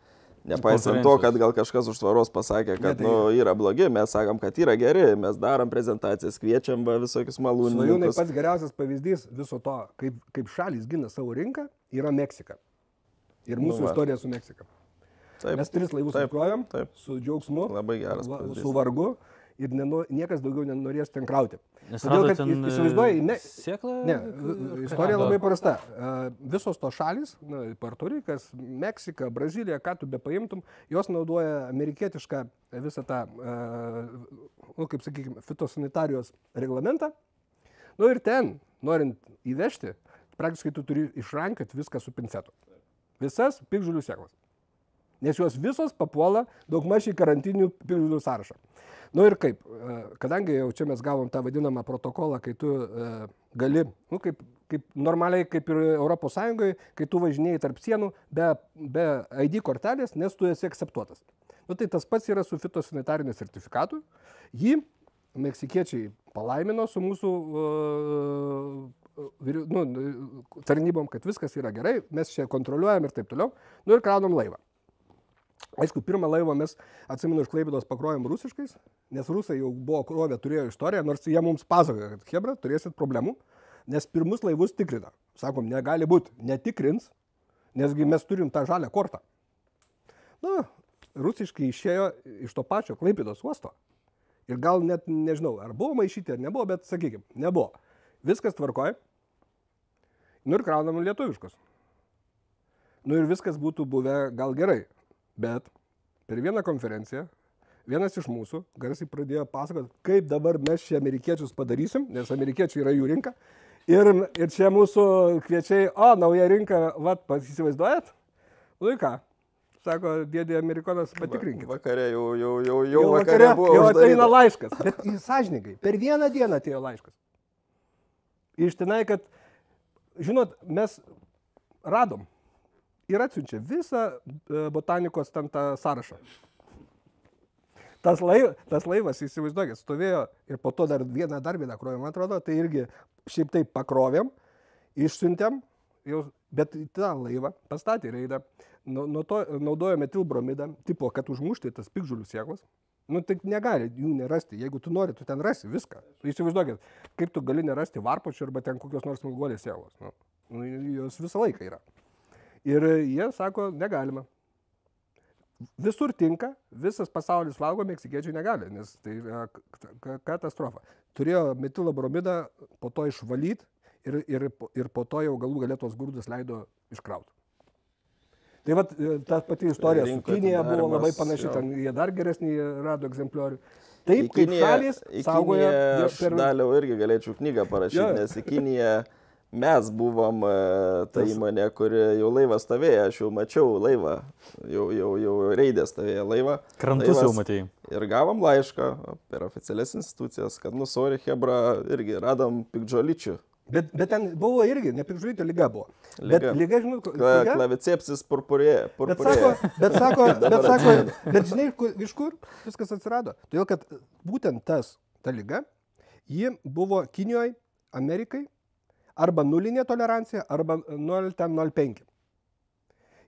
Nepaisant to, kad gal kažkas už tvaros pasakė, kad yra blogi, mes sakom, kad yra geri, mes darom prezentacijas, kviečiam visokius malūnininkus. Svajūnai pats geriausias pavyzdys viso to, kaip šalis gina savo rinką, yra Meksika. Ir mūsų istorija su Meksika. Taip, mes 3 laivus įkrovėm, su džiaugsmu, labai geras pavyzdys. Su vargu ir niekas daugiau nenorės ten krauti. Nes todėl, kad įsivaizduoji, sėklą? Ne, istorija labai prasta. Visos to šalis, Puerto Rikas, Meksika, Brazilija, ką tu be paimtum, jos naudoja amerikietišką visą tą, kaip sakykime, fitosanitarijos reglamentą. Ir ten, norint įvežti, praktiškai tu turi išrankioti viską su pincetu. Visas piktžolių sėklas. Nes jos visos papuola daugmaž į karantinių piktžolių sąrašą. Ir kaip, kadangi jau čia mes gavom tą vadinamą protokolą, kai tu gali, kaip normaliai, kaip ir Europos Sąjungoje, kai tu važinėjai tarp sienų be ID kortelės, nes tu esi akceptuotas. Tai tas pats yra su fitosanitariniu sertifikatu. Jį meksikiečiai palaimino su mūsų tarnybom, kad viskas yra gerai, mes čia kontroliuojam ir taip toliau. Ir kraunam laivą. Aišku, pirmą laivą mes, atsimenu, iš Klaipėdos pakrovėm rusiškais, nes rusai jau buvo krovę, turėjo istoriją, nors jie mums pasakojo, kad chebra, turėsit problemų, nes pirmus laivus tikrina. Sakom, negali būti, netikrins, nesgi mes turim tą žalią kortą. Rusiškai išėjo iš to pačio Klaipėdos uosto. Ir gal net, nežinau, ar buvo maišyti, ar nebuvo, bet sakykime, nebuvo. Viskas tvarkoja. Ir kraunam lietuviškus. Ir viskas būtų buvę gal gerai. Bet per vieną konferenciją vienas iš mūsų garsiai pradėjo pasakoti, kaip dabar mes čia amerikiečius padarysim, nes amerikiečiai yra jų rinka. Ir čia mūsų kviečiai, nauja rinka, įsivaizduojat? Ką? Sako, dėdė Amerikonas, patikrinkit. Vakare jau vakare buvo. Jau ateina laiškas. Bet sąžininkai, per vieną dieną atėjo laiškas. Iš tenai, kad, žinot, mes radom. Ir atsiunčia visą botanikos ten tą sąrašą. Tas laivas, įsivaizduokit, stovėjo ir po to dar vieną krovėm, man atrodo, tai irgi šiaip taip pakrovėm, išsiuntėm, bet tą laivą pastatė reidą, nuo to naudojo metilbromidą, tipo, kad užmušti tas piktžolių sėklas. Tai negali jų nerasti, jeigu tu nori, tu ten rasi viską. Įsivaizduokit, kaip tu gali nerasti varpočių arba ten kokios nors smilguolės sėklos. Jos visą laiką yra. Ir jie sako, negalima. Visur tinka, visas pasaulis valgo, meksikiečiai negali, nes tai yra katastrofa. Turėjo metilobromidą po to išvalyti ir po to jau galų galėtos grūdus leido iškrauti. Tai ta pati istorija su Kinija buvo labai panaši, ten jie dar geresnį rado egzempliorių. Taip, kaip šalis saugoja... Aš daliau irgi galėčiau knygą parašyti, nes į Kiniją mes buvom ta įmonė, kuri jau laivą stovėjo, aš jau mačiau laivą, jau reidė stovėjo laivą. Krantus jau matėjai. Ir gavom laišką per oficialias institucijas, kad, sorry, chebra, irgi radom piktžolyčių. Bet ten buvo irgi, ne piktžolytė, liga buvo. Bet liga, žinau, klavicepsis purpurėja. Bet žinai, iš kur viskas atsirado? Todėl, kad būtent ta liga, ji buvo Kinijoje, Amerikai, arba nulinė tolerancija, arba 0,05.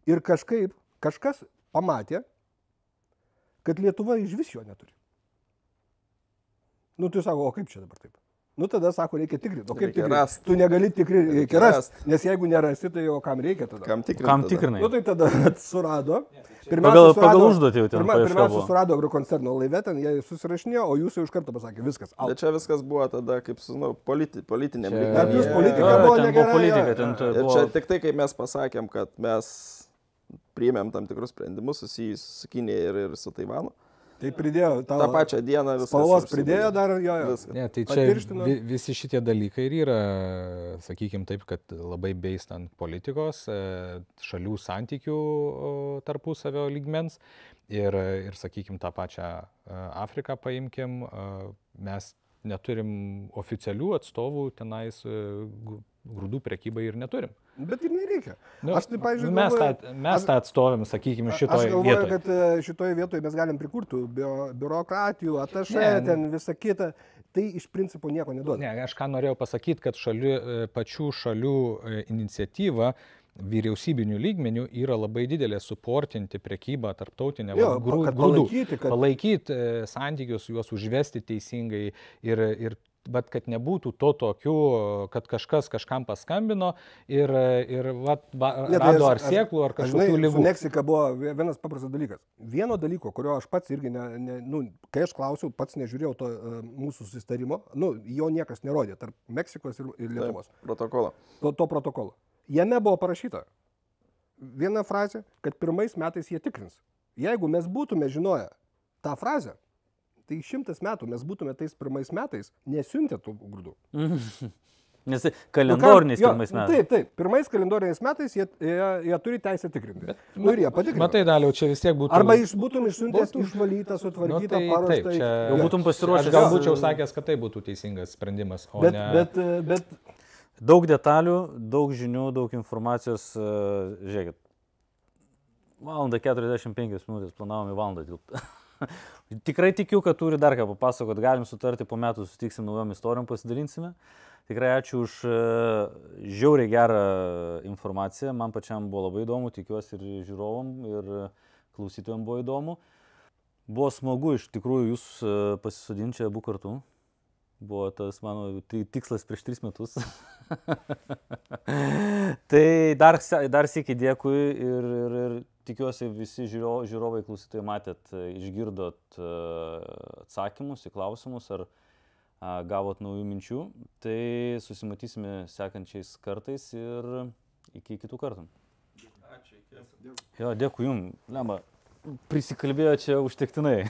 Ir kažkas pamatė, kad Lietuva iš vis jo neturi. Tu sako, o kaip čia dabar taip? Tada sako, reikia tikrinti. O kaip tikrinti? Tu negali tikrinti, reikia rasti. Nes jeigu nerasti, tai jau kam reikia tada? Kam tikrinai? Tai tada surado. Pagal užduotį jau ten paieška buvo. Pirmiausia surado agrokoncerno laive, ten jie susirašinėjo, o jūs jau iš karto pasakė, viskas. Bet čia viskas buvo tada, kaip politinėm lygmenį. Bet jūs politika buvo negerai. Ir čia tik tai, kaip mes pasakėm, kad mes priėmėm tam tikrus sprendimus susijusius su Kinija ir su Taivanu. Tai pridėjo tą pačią dieną viskas. Spalvos pridėjo dar jo. Ne, tai čia visi šitie dalykai ir yra, sakykime taip, kad labai beist ant politikos, šalių santykių tarpusavio lygmens ir sakykime tą pačią Afriką paimkim, mes neturim oficialių atstovų tenais grūdų prekybai ir neturim. Bet ir nereikia. Aš tai, pavyzdžiui, mes tą atstovėm, sakykime, šitoje vietoje. Aš galvoju, kad šitoje vietoje mes galim prikurti biurokratijų, atašė, ten visą kitą. Tai iš principo nieko neduoda. Ne, aš ką norėjau pasakyti, kad pačių šalių iniciatyva vyriausybinių lygmenių yra labai didelė suportinti prekybą tarptautinę, kad palaikyti santykius, juos užvesti teisingai bet kad nebūtų to tokių, kad kažkas kažkam paskambino ir rado ar sėklų, ar kažkokių lygų. Su Meksika buvo vienas paprastas dalykas. Vieno dalyko, kurio aš pats irgi, kai aš klausiau, pats nežiūrėjau to mūsų susitarimo, jo niekas nerodė tarp Meksikos ir Lietuvos. Protokolą. To protokolo. Jame buvo parašyta viena frazė, kad 1 metais jie tikrins. Jeigu mes būtume žinoję tą frazę, tai 100 metų mes būtume tais 1 metais nesiuntę tų grūdų. Nes kalendoriniais 1 metais. Taip. 1 kalendoriniais metais jie turi teisę tikrinti. Ir jie patikrino. Matai, Daliau, čia vis tiek būtų... Arba būtum išsiuntęs išvalytą, sutvarkytą, paruoštą. Jau būtum pasiruošęs. Aš gal būčiau sakęs, kad tai būtų teisingas sprendimas, o bet... Daug detalių, daug žinių, daug informacijos. Žiūrėkit, 1:45 minutės planavom į valandą tilpti. Tikrai tikiu, kad turi dar ką papasakot, galim sutarti, po metų susitiksim naujom istorijom, pasidalinsime. Tikrai ačiū už žiauriai gerą informaciją, man pačiam buvo labai įdomu, tikiuosi ir žiūrovom, ir klausytojom buvo įdomu. Buvo smagu iš tikrųjų jūs pasisodinti čia abu kartu. Buvo tas mano tikslas prieš 3 metus. Tai dar sykį dėkui ir tikiuosi visi žiūrovai klausytojai matėt, išgirdot atsakymus į klausimus ar gavot naujų minčių. Tai susimatysime sekančiais kartais ir iki kitų kartų. Ačiū. Jo, dėkui jums. Lemba, prisikalbėjo čia užtektinai.